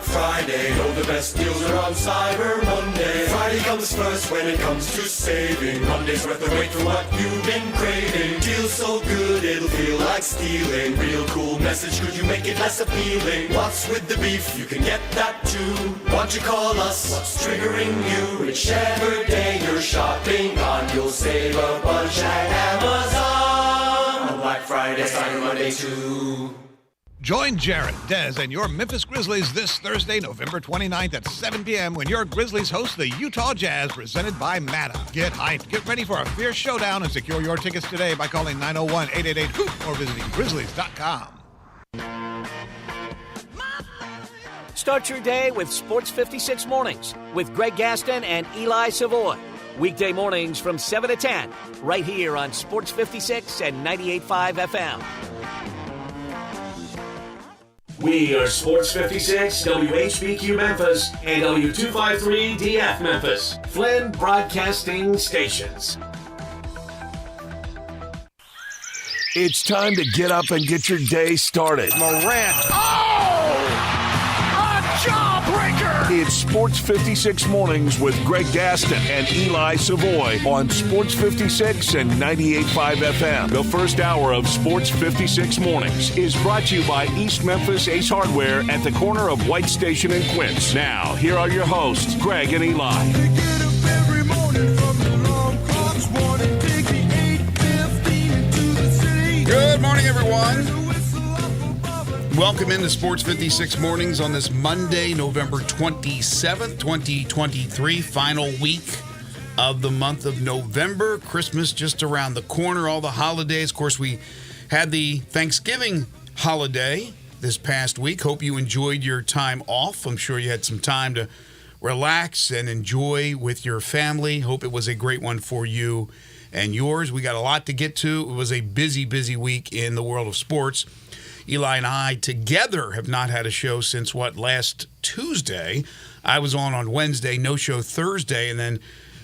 Friday. Know the best deals are on Cyber Monday. Friday comes first when it comes to saving. Monday's worth the wait for what you've been craving. Deals so good it'll feel like stealing. Real cool message, could you make it less appealing? What's with the beef? You can get that too. Won't you call us? What's triggering you? Whichever day you're shopping on, you'll save a bunch at Amazon on Black Friday, Cyber Monday too. Join Jared, Dez, and your Memphis Grizzlies this Thursday, November 29th at 7 p.m. when your Grizzlies host the Utah Jazz presented by Mata. Get hyped, get ready for a fierce showdown, and secure your tickets today by calling 901-888-HOOP or visiting Grizzlies.com. Start your day with Sports 56 Mornings with Greg Gaston and Eli Savoy. Weekday mornings from 7 to 10, right here on Sports 56 and 98.5 FM. We are Sports 56, WHBQ Memphis, and W253DF Memphis, Flynn Broadcasting Stations. It's time to get up and get your day started. Morant. Oh! A jawbreaker! It's Sports 56 Mornings with Greg Gaston and Eli Savoy on Sports 56 and 98.5 FM. The first hour of Sports 56 Mornings is brought to you by East Memphis Ace Hardware at the corner of White Station and Quince. Now, here are your hosts, Greg and Eli. They get up every morning from the alarm clocks, wanting to take the 8:15 into the city. Good morning, everyone. Welcome into Sports 56 Mornings on this Monday, November 27th, 2023, final week of the month of November. Christmas just around the corner, all the holidays. Of course, we had the Thanksgiving holiday this past week. Hope you enjoyed your time off. I'm sure you had some time to relax and enjoy with your family. Hope it was a great one for you and yours. We got a lot to get to. It was a busy, busy week in the world of sports. Eli and I together have not had a show since, last Tuesday. I was on Wednesday, no show Thursday, and then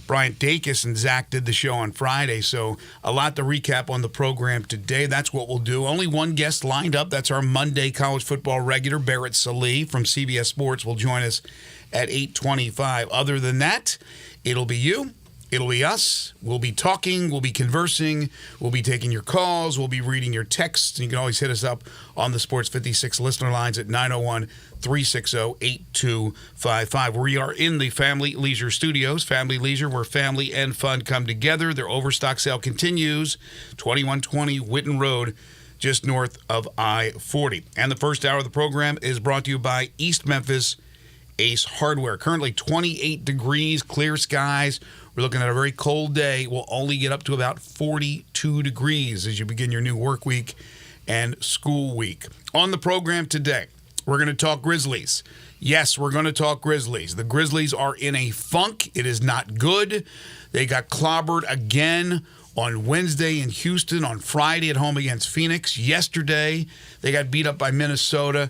Bryant Dacus and Zach did the show on Friday. So a lot to recap on the program today. That's what we'll do. Only one guest lined up. That's our Monday college football regular, Barrett Salih from CBS Sports, will join us at 8:25. Other than that, it'll be you. It'll be us. We'll be talking. We'll be conversing. We'll be taking your calls. We'll be reading your texts. And you can always hit us up on the Sports 56 listener lines at 901-360-8255. We are in the Family Leisure Studios. Family Leisure, where family and fun come together. Their overstock sale continues. 2120 Witten Road, just north of I-40. And the first hour of the program is brought to you by East Memphis Ace Hardware. Currently 28 degrees, clear skies. We're looking at a very cold day. We'll only get up to about 42 degrees as you begin your new work week and school week. On the program today, we're going to talk Grizzlies. Yes, we're going to talk Grizzlies. The Grizzlies are in a funk. It is not good. They got clobbered again on Wednesday in Houston, on Friday at home against Phoenix. Yesterday, they got beat up by Minnesota.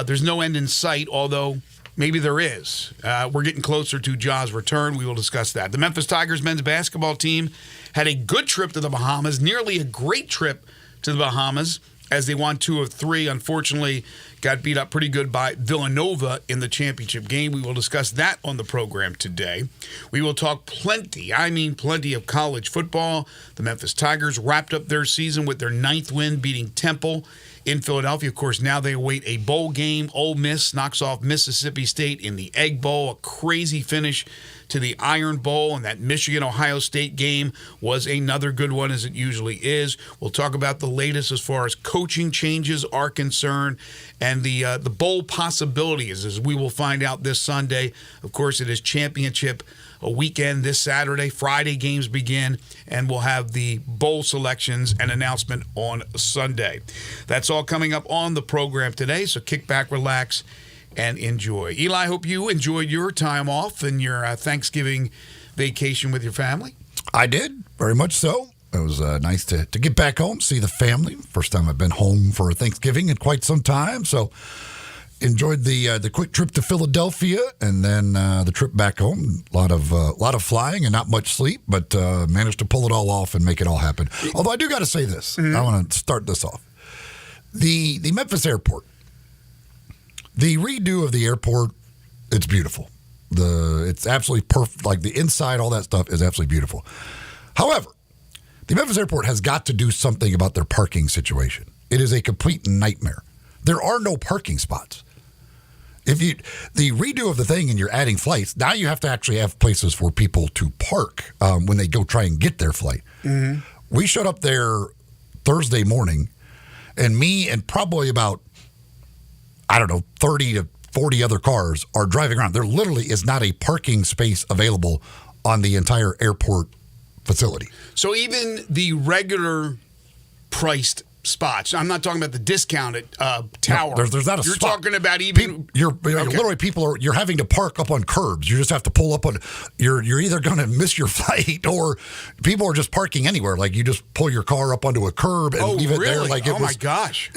There's no end in sight, although maybe there is. We're getting closer to Ja's return. We will discuss that. The Memphis Tigers men's basketball team had a good trip to the Bahamas, nearly a great trip to the Bahamas, as they won 2 of 3. Unfortunately, got beat up pretty good by Villanova in the championship game. We will discuss that on the program today. We will talk plenty of college football. The Memphis Tigers wrapped up their season with their 9th win, beating Temple in Philadelphia. Of course, now they await a bowl game. Ole Miss knocks off Mississippi State in the Egg Bowl. A crazy finish to the Iron Bowl, and that Michigan-Ohio State game was another good one, as it usually is. We'll talk about the latest as far as coaching changes are concerned and the bowl possibilities, as we will find out this Sunday. Of course, it is championship a weekend this Saturday. Friday games begin, and we'll have the bowl selections and announcement on Sunday. That's all coming up on the program today, so kick back, relax, and enjoy. Eli, I hope you enjoyed your time off and your Thanksgiving vacation with your family. I did, very much so. It was nice to get back home, see the family. First time I've been home for Thanksgiving in quite some time, so enjoyed the quick trip to Philadelphia and then the trip back home. A lot of flying and not much sleep, but managed to pull it all off and make it all happen. Although I do got to say this, I want to start this off. The Memphis airport. The redo of the airport, it's beautiful. It's absolutely perfect. Like the inside, all that stuff is absolutely beautiful. However, the Memphis airport has got to do something about their parking situation. It is a complete nightmare. There are no parking spots. The redo of the thing and you're adding flights, now you have to actually have places for people to park when they go try and get their flight. Mm-hmm. We showed up there Thursday morning, and me and probably about, 30 to 40 other cars are driving around. There literally is not a parking space available on the entire airport facility. So even the regular priced spots. I'm not talking about the discounted tower. No, there's not a You're spot. talking about even. Literally, you're having to park up on curbs. You just have to pull up on. You're either going to miss your flight or people are just parking anywhere. Like you just pull your car up onto a curb and leave it there. Like my gosh!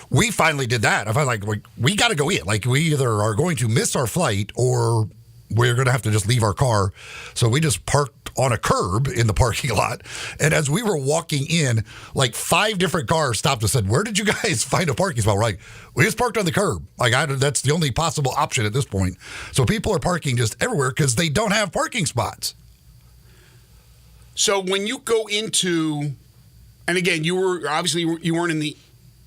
We finally did that. I felt like we got to go in. Like we either are going to miss our flight or we're going to have to just leave our car. So we just parked on a curb in the parking lot. And as we were walking in, like 5 different cars stopped and said, "Where did you guys find a parking spot?" We're like, "We just parked on the curb." Like that's the only possible option at this point. So people are parking just everywhere because they don't have parking spots. So when you go into, and again, you weren't in the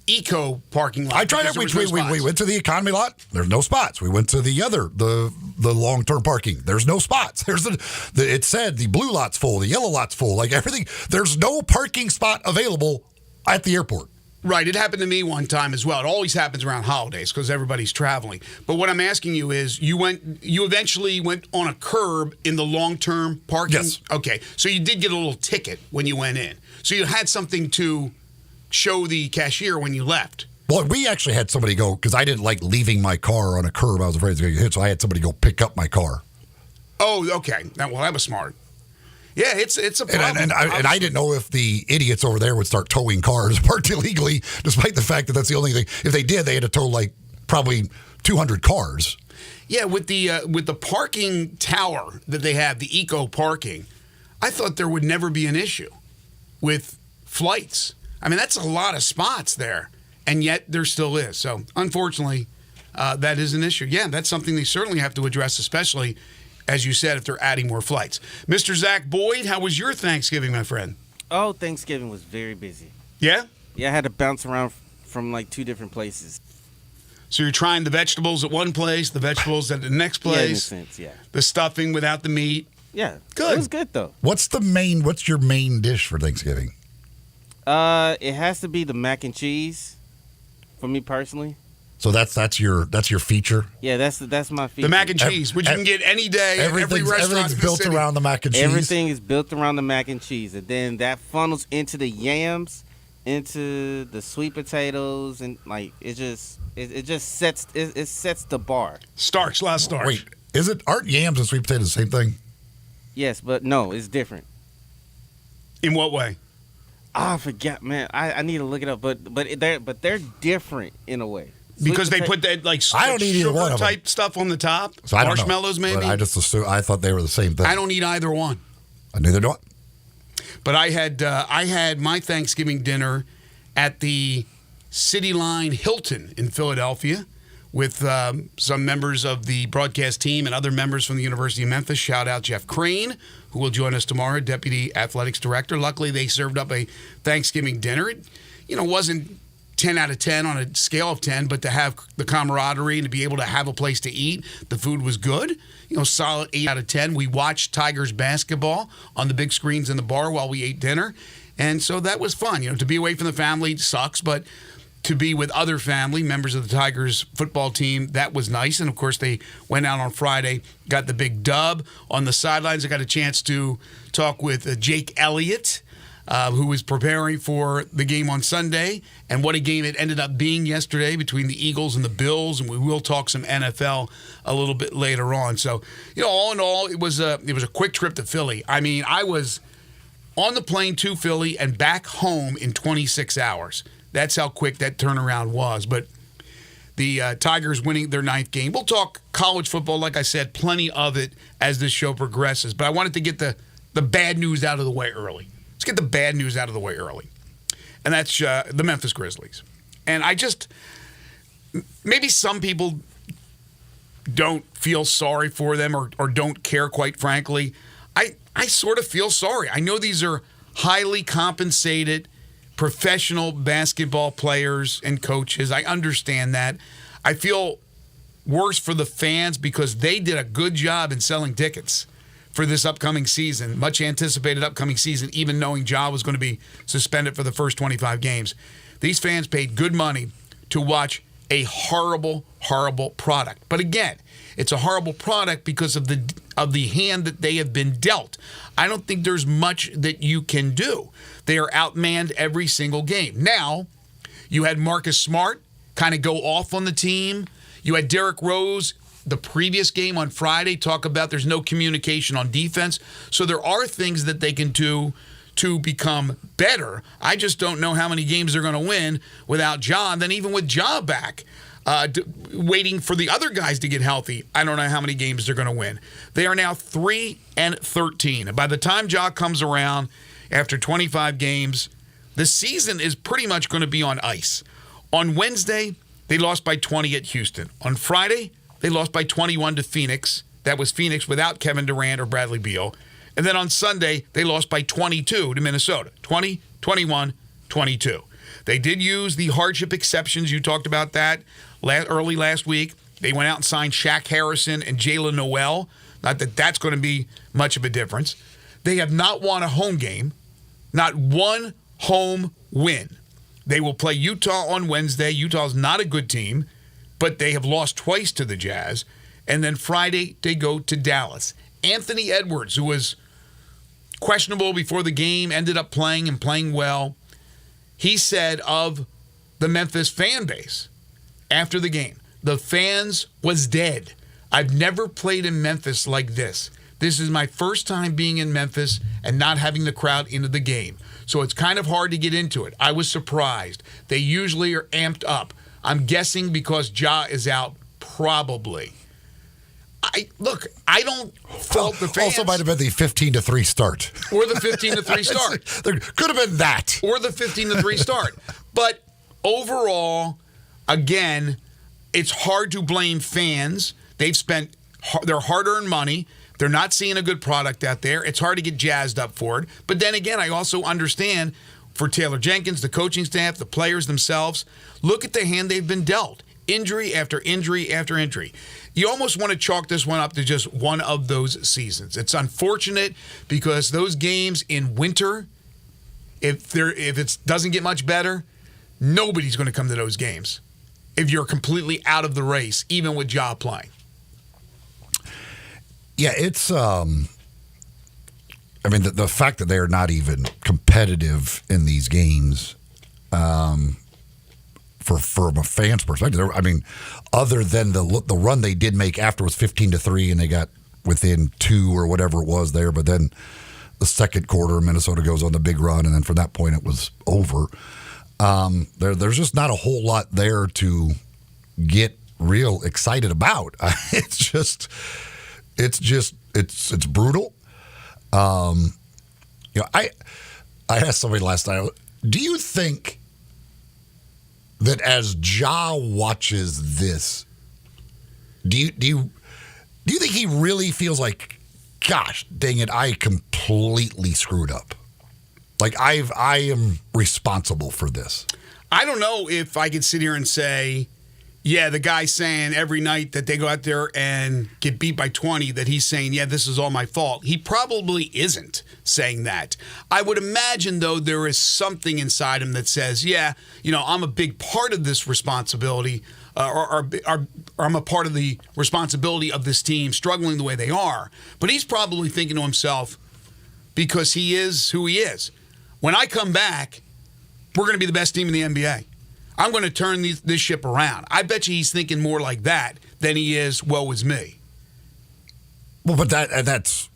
eco parking lot. I tried it. We went to the economy lot. There's no spots. We went to the long-term parking. There's no spots. It said the blue lot's full, the yellow lot's full, like everything. There's no parking spot available at the airport. Right. It happened to me one time as well. It always happens around holidays because everybody's traveling. But what I'm asking you is, you eventually went on a curb in the long-term parking? Yes. Okay. So you did get a little ticket when you went in. So you had something to show the cashier when you left. Well, we actually had somebody go, because I didn't like leaving my car on a curb. I was afraid it was going to get hit, so I had somebody go pick up my car. Oh, okay. That was smart. Yeah, it's a problem. And I didn't know if the idiots over there would start towing cars parked illegally, despite the fact that that's the only thing. If they did, they had to tow like probably 200 cars. Yeah, with the parking tower that they have, the eco parking, I thought there would never be an issue with flights. I mean, that's a lot of spots there, and yet there still is. So, unfortunately, that is an issue. Yeah, that's something they certainly have to address, especially, as you said, if they're adding more flights. Mr. Zach Boyd, how was your Thanksgiving, my friend? Oh, Thanksgiving was very busy. Yeah? Yeah, I had to bounce around from like 2 different places. So you're trying the vegetables at one place, the vegetables at the next place. Yeah, in a sense, yeah. The stuffing without the meat. Yeah. Good. It was good, though. What's your main dish for Thanksgiving? It has to be the mac and cheese for me personally. So that's your feature? Yeah, that's my feature. The mac and cheese, which you can get any day at every restaurant. Everything's built around the mac and cheese. Everything is built around the mac and cheese. And then that funnels into the yams, into the sweet potatoes, and like it just sets the bar. Starch, a lot of starch. Wait, aren't yams and sweet potatoes the same thing? Yes, but no, it's different. In what way? I forgot, man. I need to look it up, but they're different in a way. Because they put that I don't need either one of them. type stuff on the top. So I don't Marshmallows, know, maybe. I just assumed, I thought they were the same thing. I don't eat either one. Neither do I. But I had my Thanksgiving dinner at the City Line Hilton in Philadelphia with some members of the broadcast team and other members from the University of Memphis. Shout out Jeff Crane, who will join us tomorrow, Deputy Athletics Director. Luckily, they served up a Thanksgiving dinner. It, wasn't 10 out of 10 on a scale of 10, but to have the camaraderie and to be able to have a place to eat, the food was good. Solid 8 out of 10. We watched Tigers basketball on the big screens in the bar while we ate dinner. And so that was fun. To be away from the family sucks, but to be with other family, members of the Tigers football team, that was nice. And, of course, they went out on Friday, got the big dub. On the sidelines, I got a chance to talk with Jake Elliott, who was preparing for the game on Sunday, and what a game it ended up being yesterday between the Eagles and the Bills. And we will talk some NFL a little bit later on. So, all in all, it was a quick trip to Philly. I mean, I was on the plane to Philly and back home in 26 hours. That's how quick that turnaround was. But the Tigers winning their 9th game. We'll talk college football, like I said, plenty of it as this show progresses. But I wanted to get the bad news out of the way early. Let's get the bad news out of the way early. And that's the Memphis Grizzlies. And maybe some people don't feel sorry for them or don't care, quite frankly. I sort of feel sorry. I know these are highly compensated professional basketball players and coaches. I understand that. I feel worse for the fans because they did a good job in selling tickets for this upcoming season, much anticipated upcoming season, even knowing Ja was going to be suspended for the first 25 games. These fans paid good money to watch a horrible, horrible product. But again, it's a horrible product because of the hand that they have been dealt. I don't think there's much that you can do. They are outmanned every single game. Now, you had Marcus Smart kind of go off on the team. You had Derrick Rose the previous game on Friday talk about there's no communication on defense. So there are things that they can do to become better. I just don't know how many games they're going to win without Ja. And then even with Ja back, waiting for the other guys to get healthy, I don't know how many games they're going to win. They are now 3-13. And by the time Ja comes around after 25 games, the season is pretty much going to be on ice. On Wednesday, they lost by 20 at Houston. On Friday, they lost by 21 to Phoenix. That was Phoenix without Kevin Durant or Bradley Beal. And then on Sunday, they lost by 22 to Minnesota. 20, 21, 22. They did use the hardship exceptions. You talked about that early last week. They went out and signed Shaq Harrison and Jalen Noel. Not that that's going to be much of a difference. They have not won a home game. Not one home win. They will play Utah on Wednesday. Utah's not a good team, but they have lost twice to the Jazz. And then Friday, they go to Dallas. Anthony Edwards, who was questionable before the game, ended up playing and playing well. He said of the Memphis fan base after the game, the fans was dead. I've never played in Memphis like this. This is my first time being in Memphis and not having the crowd into the game. So it's kind of hard to get into it. I was surprised. They usually are amped up. I'm guessing because Ja is out, probably. I don't fault the fans. Also might have been the 15-3 start. Or the 15-3 start. There could have been that. Or the 15-3 start. But overall, again, it's hard to blame fans. They've spent their hard-earned money. They're not seeing a good product out there. It's hard to get jazzed up for it. But then again, I also understand for Taylor Jenkins, the coaching staff, the players themselves, look at the hand they've been dealt. Injury after injury after injury. You almost want to chalk this one up to just one of those seasons. It's unfortunate because those games in winter, if it doesn't get much better, nobody's going to come to those games if you're completely out of the race, even with Ja playing. Yeah, it's I mean, the fact that they're not even competitive in these games, from a fan's perspective, I mean, other than the run they did make after was 15-3 and they got within 2 or whatever it was there, but then the second quarter, Minnesota goes on the big run, and then from that point it was over. There's just not a whole lot there to get real excited about. It's brutal. I asked somebody last night, do you think that as Ja watches this, do you think he really feels like, gosh, dang it, I completely screwed up? Like I am responsible for this. I don't know if I could sit here and say, yeah, the guy's saying every night that they go out there and get beat by 20 that he's saying, yeah, this is all my fault. He probably isn't saying that. I would imagine, though, there is something inside him that says, yeah, I'm a big part of this responsibility, or I'm a part of the responsibility of this team struggling the way they are. But he's probably thinking to himself, because he is who he is, when I come back, we're going to be the best team in the NBA. I'm going to turn this ship around. I bet you he's thinking more like that than he is, woe is me. Well, but that's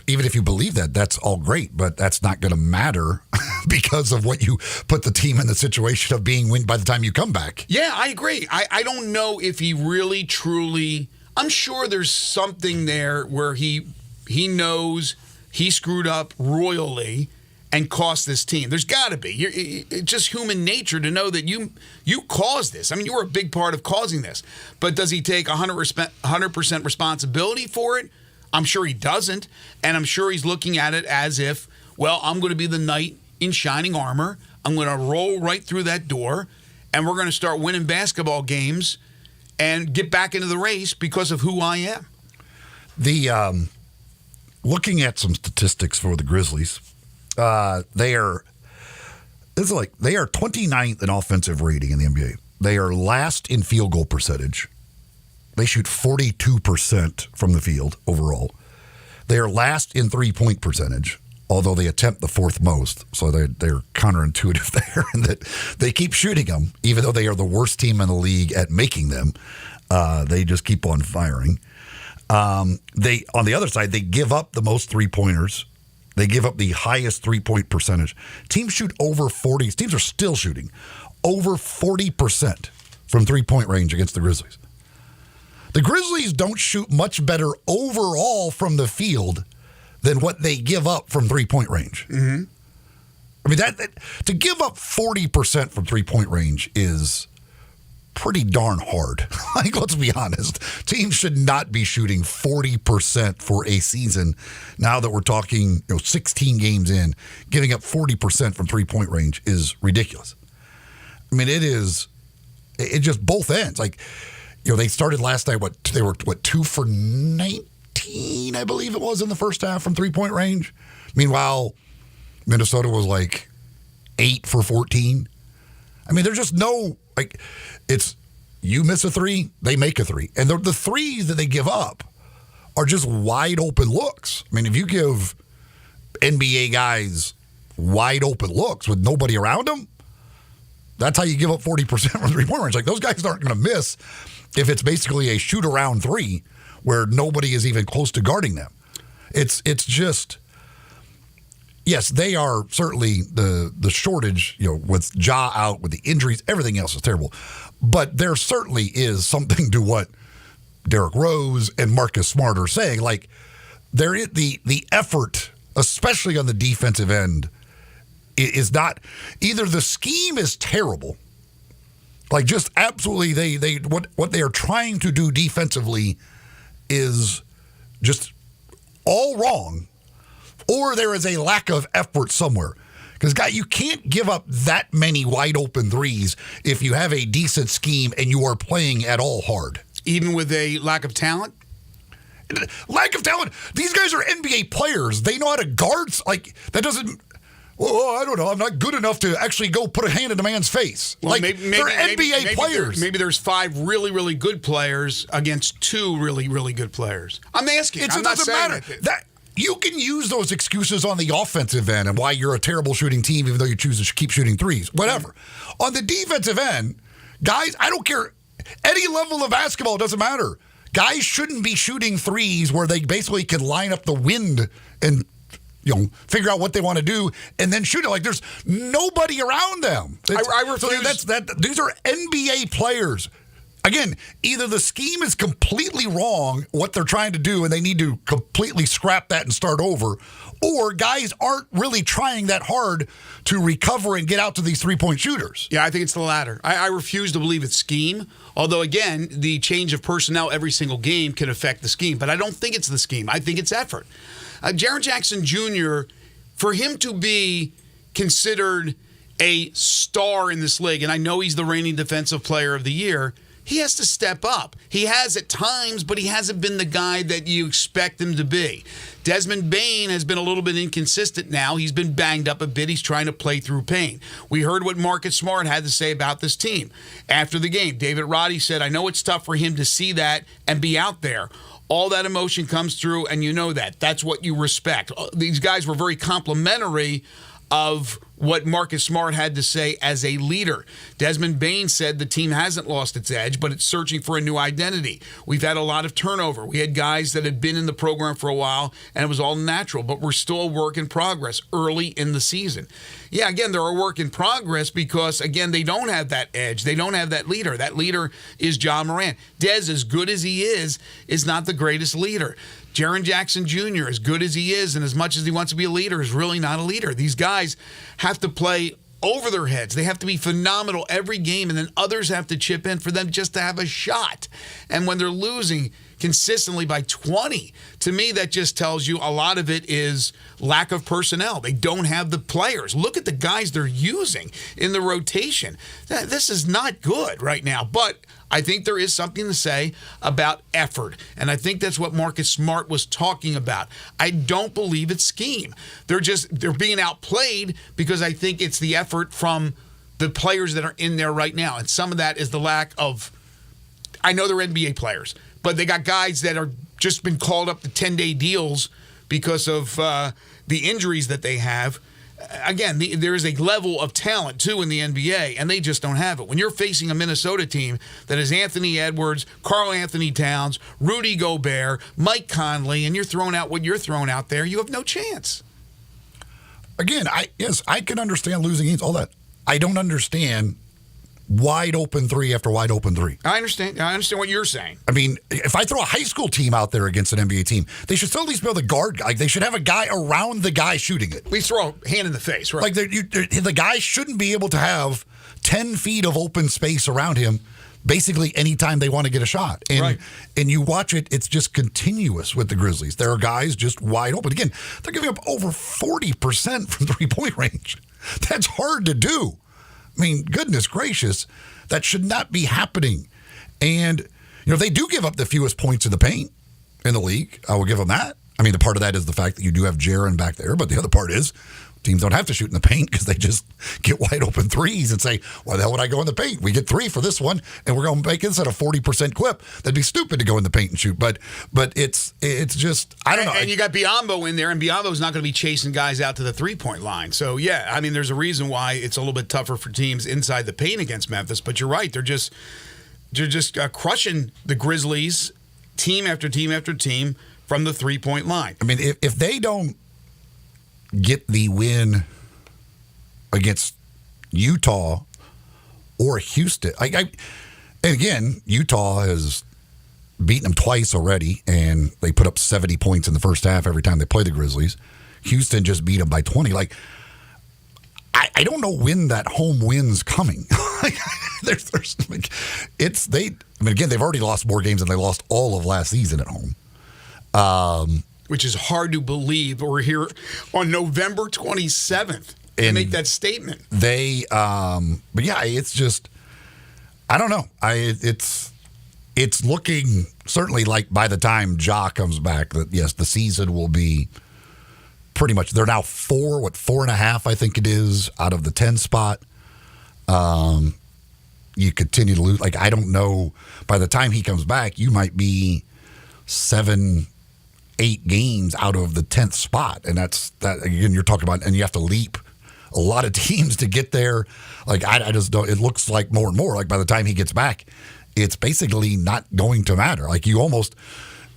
even if you believe that, that's all great, but that's not going to matter because of what you put the team in the situation of being win by the time you come back. Yeah, I agree. I don't know if he really, truly, I'm sure there's something there where he knows he screwed up royally and cost this team. There's got to be. It's just human nature to know that you caused this. I mean, you were a big part of causing this. But does he take 100% responsibility for it? I'm sure he doesn't. And I'm sure he's looking at it as if, well, I'm going to be the knight in shining armor. I'm going to roll right through that door, and we're going to start winning basketball games and get back into the race because of who I am. Looking at some statistics for the Grizzlies, they are 29th in offensive rating in the NBA. They are last in field goal percentage. They shoot 42% from the field overall. They are last in three-point percentage, although they attempt the fourth most. So they're counterintuitive there in that they keep shooting them, even though they are the worst team in the league at making them. They just keep on firing. On the other side, they give up the most three-pointers. They give up the highest three-point percentage. Teams shoot over 40. Teams are still shooting over 40% from three-point range against the Grizzlies. The Grizzlies don't shoot much better overall from the field than what they give up from three-point range. Mm-hmm. I mean, that to give up 40% from three-point range is pretty darn hard. Like, let's be honest. Teams should not be shooting 40% for a season. Now that we're talking 16 games in, giving up 40% from three-point range is ridiculous. I mean, it just both ends. Like, they started last night, they were 2 for 19, I believe it was, in the first half from three-point range. Meanwhile, Minnesota was like 8 for 14. I mean, there's just no, it's you miss a three, they make a three. And the threes that they give up are just wide open looks. I mean, if you give NBA guys wide open looks with nobody around them, that's how you give up 40% from three-point range. Like, those guys aren't going to miss if it's basically a shoot-around three where nobody is even close to guarding them. It's just, yes, they are certainly the shortage, with Ja out, with the injuries, everything else is terrible. But there certainly is something to what Derrick Rose and Marcus Smart are saying. Like, there is the effort, especially on the defensive end, is not, either the scheme is terrible, like just absolutely what they are trying to do defensively is just all wrong, or there is a lack of effort somewhere. Because, guy, you can't give up that many wide open threes if you have a decent scheme and you are playing at all hard. Even with a lack of talent? Lack of talent. These guys are NBA players. They know how to guard. Like, that doesn't. Well, I don't know. I'm not good enough to actually go put a hand in a man's face. Well, they're NBA players. Maybe there's 5 really, really good players against 2 really, really good players. I'm asking. It doesn't matter. That you can use those excuses on the offensive end and why you're a terrible shooting team, even though you choose to keep shooting threes. Whatever. On the defensive end, guys, I don't care. Any level of basketball, doesn't matter. Guys shouldn't be shooting threes where they basically can line up the wind and figure out what they want to do and then shoot it. Like, there's nobody around them. I refuse. So these are NBA players. Again, either the scheme is completely wrong, what they're trying to do, and they need to completely scrap that and start over, or guys aren't really trying that hard to recover and get out to these three-point shooters. Yeah, I think it's the latter. I refuse to believe it's scheme, although, again, the change of personnel every single game can affect the scheme, but I don't think it's the scheme. I think it's effort. Jaren Jackson Jr., for him to be considered a star in this league, and I know he's the reigning defensive player of the year, he has to step up. He has at times, but he hasn't been the guy that you expect him to be. Desmond Bane has been a little bit inconsistent now. He's been banged up a bit. He's trying to play through pain. We heard what Marcus Smart had to say about this team after the game. David Roddy said, I know it's tough for him to see that and be out there. All that emotion comes through, and you know that. That's what you respect. These guys were very complimentary of what Marcus Smart had to say as a leader. Desmond Bain said the team hasn't lost its edge, but it's searching for a new identity. We've had a lot of turnover. We had guys that had been in the program for a while, and it was all natural, but we're still a work in progress early in the season. Yeah, again, they're a work in progress because, again, they don't have that edge. They don't have that leader. That leader is John Moran. Dez, as good as he is not the greatest leader. Jaren Jackson Jr., as good as he is and as much as he wants to be a leader, is really not a leader. These guys have to play over their heads. They have to be phenomenal every game, and then others have to chip in for them just to have a shot. And when they're losing consistently by 20, to me, that just tells you a lot of it is lack of personnel. They don't have the players. Look at the guys they're using in the rotation. This is not good right now, but I think there is something to say about effort, and I think that's what Marcus Smart was talking about. I don't believe it's scheme. They're being outplayed because I think it's the effort from the players that are in there right now, and some of that is the lack of, I know they're NBA players, but they got guys that are just been called up to 10-day deals because of the injuries that they have. Again, there is a level of talent, too, in the NBA, and they just don't have it. When you're facing a Minnesota team that is Anthony Edwards, Karl Anthony Towns, Rudy Gobert, Mike Conley, and you're throwing out what you're throwing out there, you have no chance. Again, I can understand losing games, all that. I don't understand wide open three after wide open three. I understand what you're saying. I mean, if I throw a high school team out there against an NBA team, they should still at least be able to guard. Like, they should have a guy around the guy shooting it. We throw a hand in the face, right? Like, the guy shouldn't be able to have 10 feet of open space around him basically anytime they want to get a shot. And, right. And you watch it, it's just continuous with the Grizzlies. There are guys just wide open. Again, they're giving up over 40% from three-point range. That's hard to do. I mean, goodness gracious, that should not be happening. And, they do give up the fewest points in the paint in the league. I will give them that. I mean, the part of that is the fact that you do have Jaren back there, but the other part is teams don't have to shoot in the paint because they just get wide open threes and say, why the hell would I go in the paint? We get 3 for this one, and we're going to make this at a 40% clip. That'd be stupid to go in the paint and shoot. But it's just, I don't know. And you got Biyombo in there, and Biyombo's not going to be chasing guys out to the three-point line. So, yeah, I mean, there's a reason why it's a little bit tougher for teams inside the paint against Memphis. But you're right. They're just crushing the Grizzlies team after team after team from the three-point line. I mean, if they don't get the win against Utah or Houston. And again, Utah has beaten them twice already, and they put up 70 points in the first half every time they play the Grizzlies. Houston just beat them by 20. Like, I don't know when that home win's coming. Again, they've already lost more games than they lost all of last season at home. Which is hard to believe. We're here on November 27th to make that statement. But yeah, it's just, I don't know. It's looking certainly like by the time Ja comes back that, yes, the season will be pretty much, they're now 4.5, I think it is, out of the 10 spot. You continue to lose. Like, I don't know, by the time he comes back, you might be 7-8 games out of the 10th spot. And that's that, again, you're talking about, and you have to leap a lot of teams to get there. Like, I just don't, it looks like more and more, like by the time he gets back, it's basically not going to matter. Like, you almost,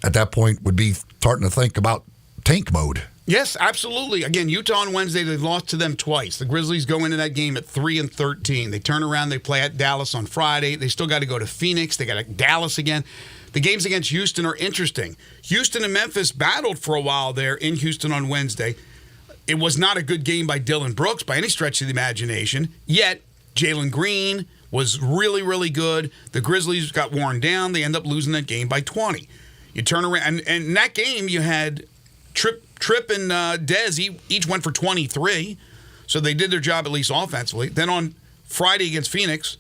at that point, would be starting to think about tank mode. Yes, absolutely. Again, Utah on Wednesday, they lost to them twice. The Grizzlies go into that game at 3-13. They turn around, they play at Dallas on Friday. They still got to go to Phoenix. They got Dallas again. The games against Houston are interesting. Houston and Memphis battled for a while there in Houston on Wednesday. It was not a good game by Dylan Brooks by any stretch of the imagination. Yet, Jalen Green was really, really good. The Grizzlies got worn down. They end up losing that game by 20. You turn around, and in that game, you had Tripp and Dez each went for 23. So they did their job at least offensively. Then on Friday against Phoenix,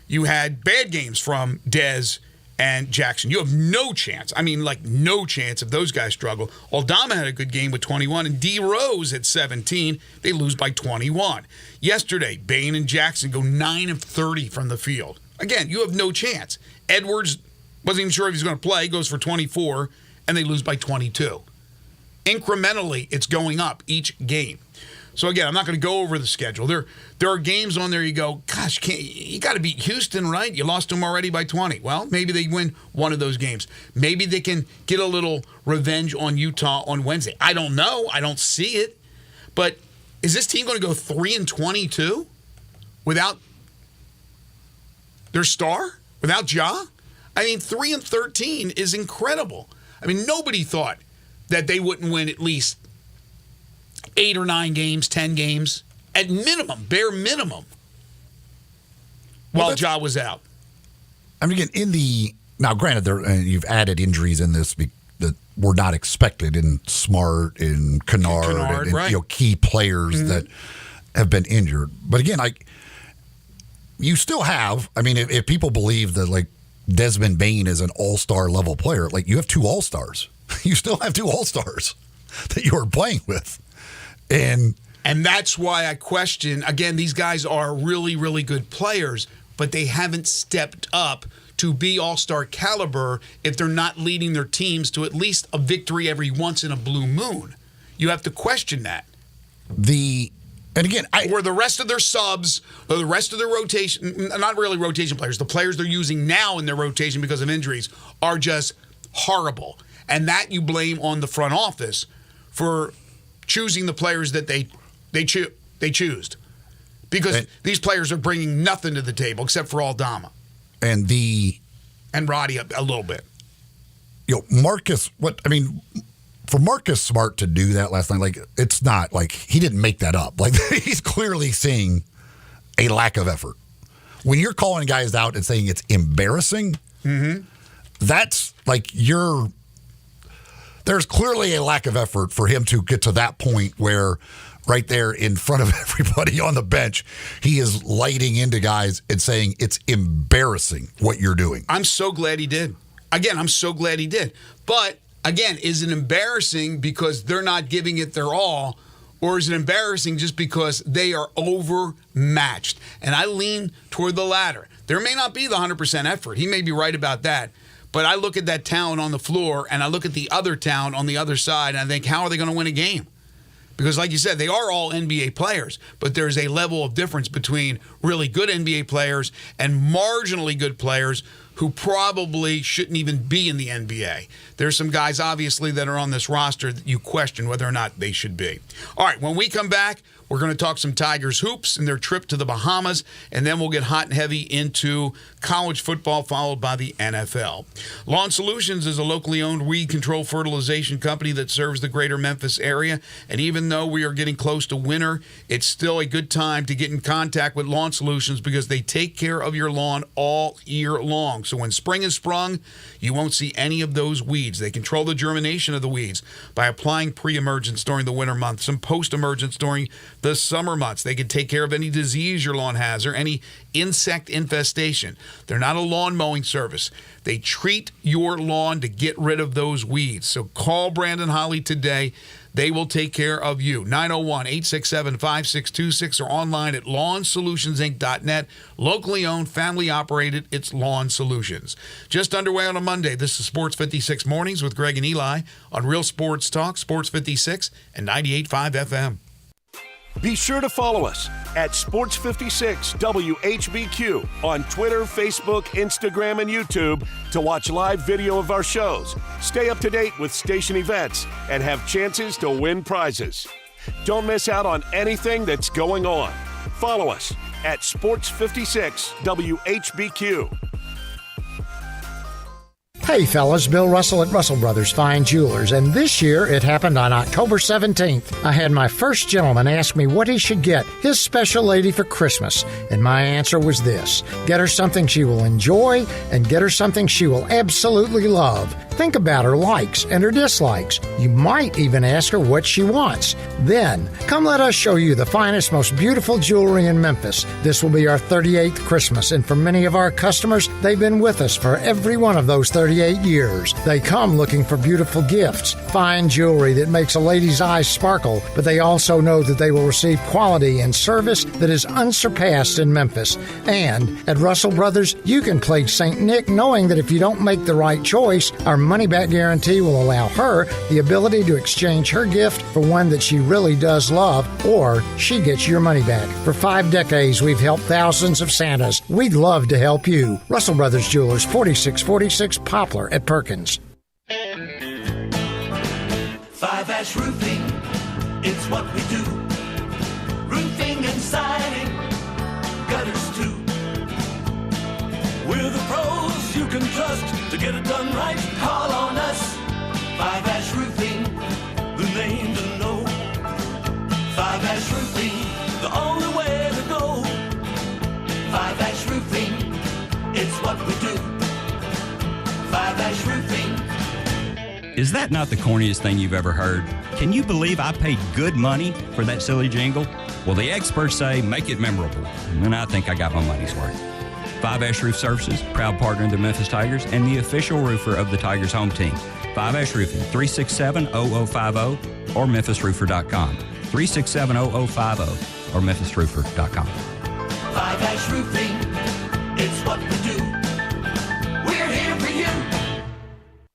you had bad games from Dez and Jackson. You have no chance. I mean, like, no chance if those guys struggle. Aldama had a good game with 21, and D. Rose at 17. They lose by 21. Yesterday, Bain and Jackson go 9 of 30 from the field. Again, you have no chance. Edwards wasn't even sure if he's going to play, goes for 24, and they lose by 22. Incrementally, it's going up each game. So again, I'm not going to go over the schedule. There are games on there you go, gosh, you got to beat Houston, right? You lost them already by 20. Well, maybe they win one of those games. Maybe they can get a little revenge on Utah on Wednesday. I don't know. I don't see it. But is this team going to go 3-22 without their star, without Ja? I mean, 3-13 is incredible. I mean, nobody thought that they wouldn't win at least 8 or 9 games, 10 games, at minimum, bare minimum, while Ja was out. I mean, again, now, granted, you've added injuries in this that were not expected in Smart, in Kennard and right. Key players that have been injured. But again, you still have, I mean, if people believe that, like, Desmond Bain is an all-star level player, like, you have 2 all-stars. You still have 2 all-stars that you are playing with. And that's why I question, again, these guys are really, really good players, but they haven't stepped up to be all-star caliber if they're not leading their teams to at least a victory every once in a blue moon. You have to question that. Or the rest of their subs, or the rest of their rotation, not really rotation players, the players they're using now in their rotation because of injuries are just horrible. And that you blame on the front office for choosing the players that they choose. Because these players are bringing nothing to the table except for Aldama. And Roddy a little bit. Marcus, for Marcus Smart to do that last night, like, it's not like he didn't make that up. Like, he's clearly seeing a lack of effort. When you're calling guys out and saying it's embarrassing, that's like there's clearly a lack of effort for him to get to that point where right there in front of everybody on the bench, he is lighting into guys and saying it's embarrassing what you're doing. I'm so glad he did. Again, I'm so glad he did. But again, is it embarrassing because they're not giving it their all, or is it embarrassing just because they are overmatched? And I lean toward the latter. There may not be the 100% effort. He may be right about that. But I look at that talent on the floor, and I look at the other talent on the other side, and I think, how are they going to win a game? Because like you said, they are all NBA players, but there's a level of difference between really good NBA players and marginally good players who probably shouldn't even be in the NBA. There's some guys, obviously, that are on this roster that you question whether or not they should be. All right, when we come back, we're going to talk some Tigers hoops and their trip to the Bahamas, and then we'll get hot and heavy into college football, followed by the NFL. Lawn Solutions is a locally owned weed control fertilization company that serves the greater Memphis area, and even though we are getting close to winter, it's still a good time to get in contact with Lawn Solutions because they take care of your lawn all year long. So when spring is sprung, you won't see any of those weeds. They control the germination of the weeds by applying pre-emergence during the winter months and post-emergence during the summer months. They can take care of any disease your lawn has or any insect infestation. They're not a lawn mowing service. They treat your lawn to get rid of those weeds. So call Brandon Holly today. They will take care of you. 901-867-5626 or online at lawnsolutionsinc.net. Locally owned, family operated, it's Lawn Solutions. Just underway on a Monday. This is Sports 56 Mornings with Greg and Eli on Real Sports Talk, Sports 56 and 98.5 FM. Be sure to follow us at Sports 56 WHBQ on Twitter, Facebook, Instagram, and YouTube to watch live video of our shows, stay up to date with station events, and have chances to win prizes. Don't miss out on anything that's going on. Follow us at Sports 56 WHBQ. Hey fellas, Bill Russell at Russell Brothers Fine Jewelers, and this year it happened on October 17th. I had my first gentleman ask me what he should get his special lady for Christmas, and my answer was this: get her something she will enjoy and get her something she will absolutely love. Think about her likes and her dislikes. You might even ask her what she wants. Then, come let us show you the finest, most beautiful jewelry in Memphis. This will be our 38th Christmas, and for many of our customers, they've been with us for every one of those 38 48 years. They come looking for beautiful gifts, fine jewelry that makes a lady's eyes sparkle, but they also know that they will receive quality and service that is unsurpassed in Memphis. And at Russell Brothers, you can play St. Nick knowing that if you don't make the right choice, our money-back guarantee will allow her the ability to exchange her gift for one that she really does love, or she gets your money back. For 5 decades, we've helped thousands of Santas. We'd love to help you. Russell Brothers Jewelers, 4646 Poplar at Perkins. 5-Ash Roofing, it's what we do. Roofing and siding, gutters too. We're the pros you can trust to get it done right. Call on us. 5-Ash Roofing, the name to know. 5-Ash Roofing, the only way to go. 5-Ash Roofing, it's what we do. 5-Ash Roofing. Is that not the corniest thing you've ever heard? Can you believe I paid good money for that silly jingle? Well, the experts say make it memorable, and I think I got my money's worth. 5-Ash Roof Services, proud partner of the Memphis Tigers and the official roofer of the Tigers home team. 5-Ash Roofing, 367-0050 or memphisroofer.com. 367-0050 or memphisroofer.com. 5-Ash Roofing, it's what we do. We're here for you.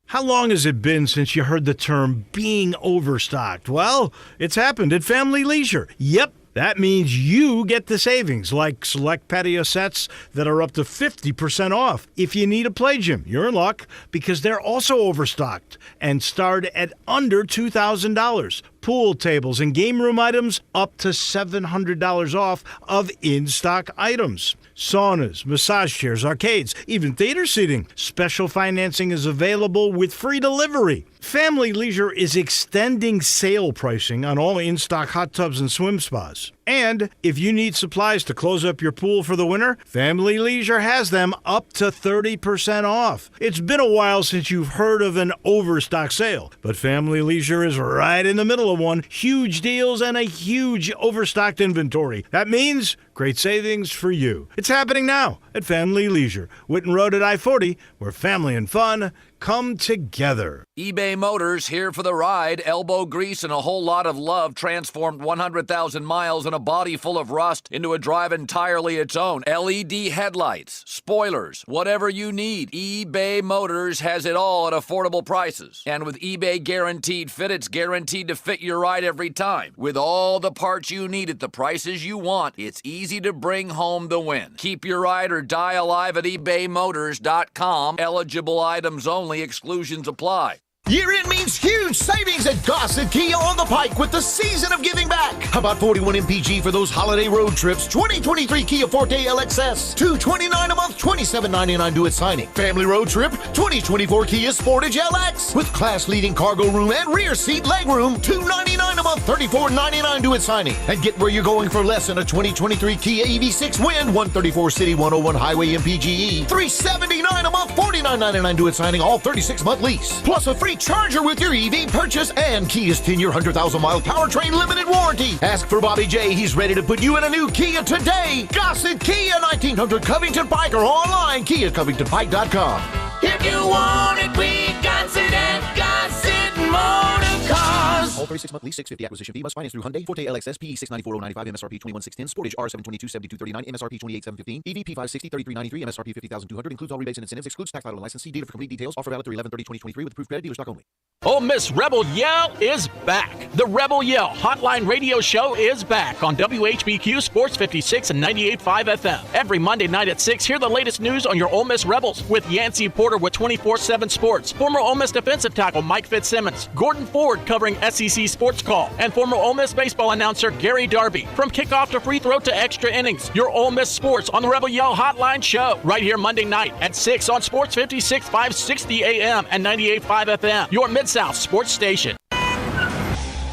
How long has it been since you heard the term being overstocked? Well, it's happened at Family Leisure. Yep. That means you get the savings, like select patio sets that are up to 50% off. If you need a play gym, you're in luck because they're also overstocked and start at under $2,000. Pool tables and game room items up to $700 off of in-stock items. Saunas, massage chairs, arcades, even theater seating. Special financing is available with free delivery. Family Leisure is extending sale pricing on all in-stock hot tubs and swim spas. And if you need supplies to close up your pool for the winter, Family Leisure has them up to 30% off. It's been a while since you've heard of an overstock sale, but Family Leisure is right in the middle of one. Huge deals and a huge overstocked inventory. That means great savings for you. It's happening now at Family Leisure, Whitten Road at I-40, where family and fun come together. eBay Motors here for the ride. Elbow grease and a whole lot of love transformed 100,000 miles and a body full of rust into a drive entirely its own. LED headlights, spoilers, whatever you need, eBay Motors has it all at affordable prices. And with eBay Guaranteed Fit, it's guaranteed to fit your ride every time. With all the parts you need at the prices you want, it's easy to bring home the win. Keep your ride or die alive at ebaymotors.com. Eligible items only. Exclusions apply. Year-end means huge savings at Gossett Kia on the Pike with the season of giving back. How about 41 MPG for those holiday road trips? 2023 Kia Forte LXS, $229 a month, $27.99 due at signing. Family road trip, 2024 Kia Sportage LX with class-leading cargo room and rear seat legroom, $299 a month, $34.99 due at signing. And get where you're going for less in a 2023 Kia EV6 Wind, 134 City, 101 Highway MPGE, $379 a month, $49.99 due at signing, all 36-month lease. Plus a free Charger with your EV purchase and Kia's 10-year, 100,000-mile powertrain limited warranty. Ask for Bobby J. He's ready to put you in a new Kia today. Gossett Kia, 1900 Covington Pike, or online, KiaCovingtonPike.com. If you want it, we got it at Gossett Motor Cars. All 36-month lease, $650 acquisition fee. Must finance through Hyundai. Forte LXS, PE 694,095, MSRP 21,610. Sportage R722, 7239, MSRP 28,715. EVP 560, 3393, MSRP 50,200. Includes all rebates and incentives. Excludes tax title and license. See dealer for complete details. Offer valid through 11/30/2023 with approved credit. Dealer stock only. Ole Miss Rebel Yell is back. The Rebel Yell Hotline Radio Show is back on WHBQ Sports 56 and 98.5 FM. Every Monday night at 6, hear the latest news on your Ole Miss Rebels with Yancey Porter with 24/7 Sports, former Ole Miss defensive tackle Mike Fitzsimmons, Gordon Ford covering SEC Sports Call, and former Ole Miss baseball announcer Gary Darby. From kickoff to free throw to extra innings, your Ole Miss sports on the Rebel Yell Hotline Show right here Monday night at 6 on Sports 56 560 AM and 98.5 FM. Your Mid-South sports station.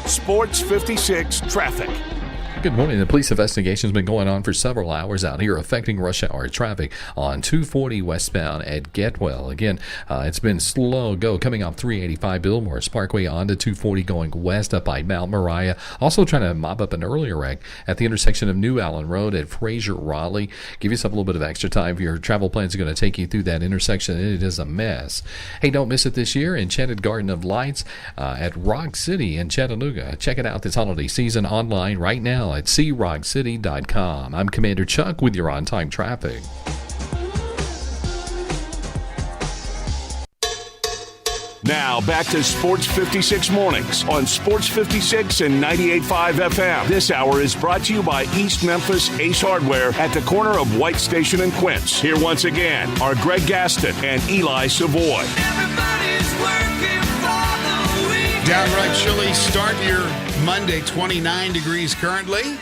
Sports 56 traffic. good morning. The police investigation has been going on for several hours out here, affecting rush hour traffic on 240 westbound at Getwell. Again, it's been slow go coming off 385 Billmore Parkway onto 240 going west up by Mount Moriah. Also trying to mop up an earlier wreck at the intersection of New Allen Road at Fraser Raleigh. Give yourself a little bit of extra time if your travel plans are going to take you through that intersection. It is a mess. Hey, don't miss it this year. Enchanted Garden of Lights at Rock City in Chattanooga. Check it out this holiday season online right now at searockcity.com. I'm Commander Chuck with your on-time traffic. Now back to Sports 56 Mornings on Sports 56 and 98.5 FM. This hour is brought to you by East Memphis Ace Hardware at the corner of White Station and Quince. Here once again are Greg Gaston and Eli Savoy. Downright chilly start here Monday, 29 degrees currently.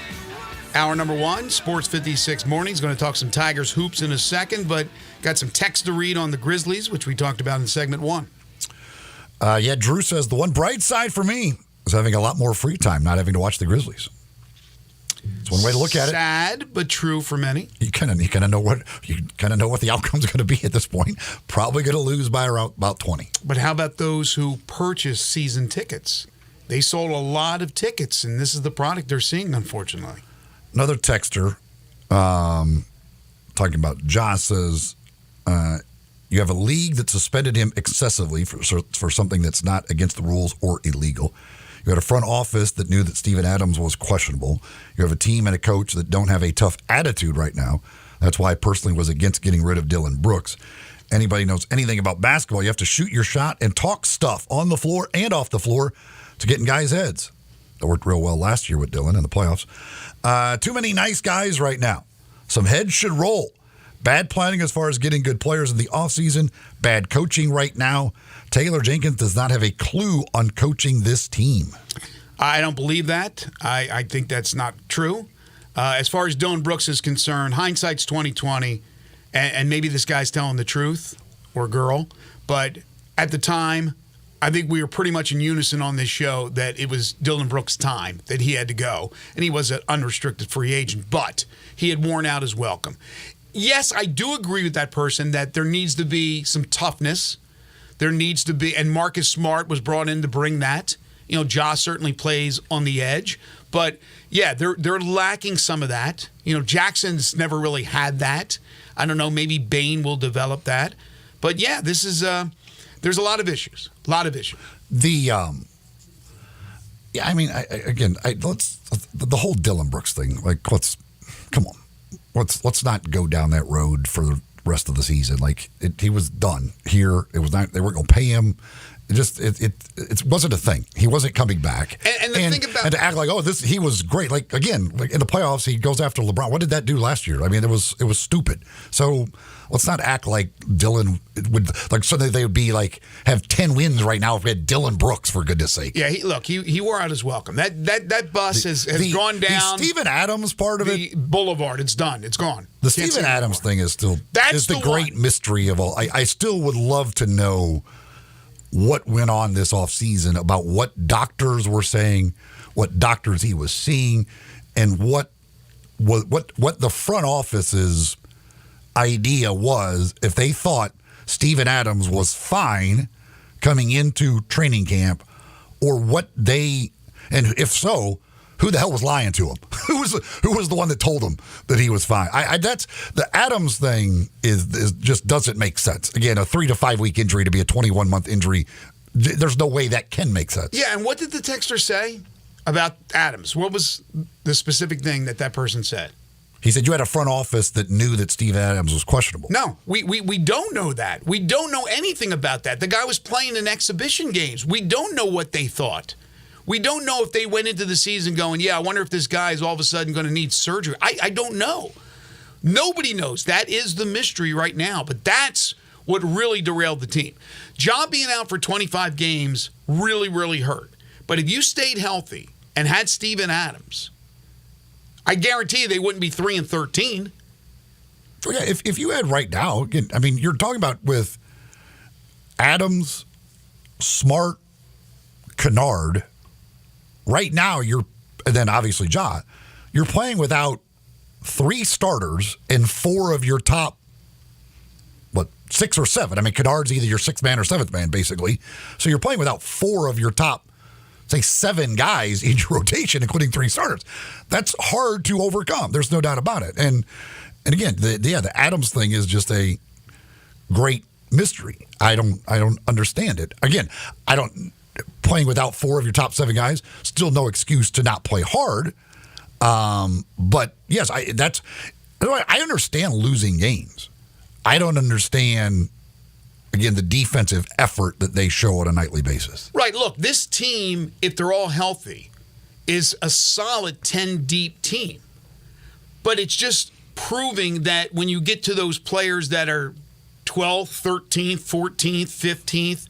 Hour number one, Sports 56 Mornings. Going to talk some Tigers hoops in a second, but got some text to read on the Grizzlies, which we talked about in segment one. Drew says the one bright side for me is having a lot more free time, not having to watch the Grizzlies. It's one way to look at it. Sad, but true for many. You kind of know what the outcome's going to be at this point. Probably going to lose by around about 20. But how about those who purchase season tickets? They sold a lot of tickets, and this is the product they're seeing, unfortunately. Another texter talking about Josh says, you have a league that suspended him excessively for something that's not against the rules or illegal. You had a front office that knew that Steven Adams was questionable. You have a team and a coach that don't have a tough attitude right now. That's why I personally was against getting rid of Dylan Brooks. Anybody knows anything about basketball, you have to shoot your shot and talk stuff on the floor and off the floor to get in guys' heads. That worked real well last year with Dylan in the playoffs. Too many nice guys right now. Some heads should roll. Bad planning as far as getting good players in the offseason. Bad coaching right now. Taylor Jenkins does not have a clue on coaching this team. I don't believe that. I think that's not true. As far as Dylan Brooks is concerned, hindsight's 20/20, and maybe this guy's telling the truth, or girl. But at the time, I think we were pretty much in unison on this show that it was Dylan Brooks' time, that he had to go. And he was an unrestricted free agent, but he had worn out his welcome. Yes, I do agree with that person that there needs to be some toughness. There needs to be, and Marcus Smart was brought in to bring that. You know, Josh certainly plays on the edge. But, yeah, they're lacking some of that. You know, Jackson's never really had that. I don't know, maybe Bain will develop that. But, yeah, this is there's a lot of issues. A lot of issues. The the whole Dylan Brooks thing, come on. Let's not go down that road for the rest of the season. He was done here. It was not. They weren't going to pay him. It wasn't a thing. He wasn't coming back. And to act like he was great. In the playoffs he goes after LeBron. What did that do last year? I mean, it was stupid. So let's not act like Dylan would so they would be have 10 wins right now if we had Dylan Brooks, for goodness sake. Yeah, he wore out his welcome. That bus has gone down. The Steven Adams part of the boulevard. It's done. It's gone. The Steven Adams thing is still the great mystery of all. I still would love to know what went on this offseason, about what doctors were saying, what doctors he was seeing, and what the front office's idea was if they thought Steven Adams was fine coming into training camp, or and if so, who the hell was lying to him? Who was the one that told him that he was fine? That's the Adams thing is just doesn't make sense. Again, a 3 to 5 week injury to be a 21-month injury. There's no way that can make sense. Yeah, and what did the texter say about Adams? What was the specific thing that person said? He said you had a front office that knew that Steve Adams was questionable. No, we don't know that. We don't know anything about that. The guy was playing in exhibition games. We don't know what they thought. We don't know if they went into the season going, yeah, I wonder if this guy is all of a sudden going to need surgery. I don't know. Nobody knows. That is the mystery right now. But that's what really derailed the team. Ja being out for 25 games really, really hurt. But if you stayed healthy and had Steven Adams, I guarantee you they wouldn't be 3-13. Oh, yeah, if you had right now, again, I mean, you're talking about with Adams, Smart, Kennard. Right now, and then obviously Ja, you're playing without 3 starters and 4 of your top, 6 or 7. I mean, Kennard's either your 6th man or 7th man, basically. So you're playing without 4 of your top, say, 7 guys in your rotation, including 3 starters. That's hard to overcome. There's no doubt about it. And again, the Adams thing is just a great mystery. I don't understand it. Again, playing without 4 of your top 7 guys, still no excuse to not play hard. But yes, I understand losing games. I don't understand, again, the defensive effort that they show on a nightly basis. Right. Look, this team, if they're all healthy, is a solid 10-deep team. But it's just proving that when you get to those players that are 12th, 13th, 14th, 15th,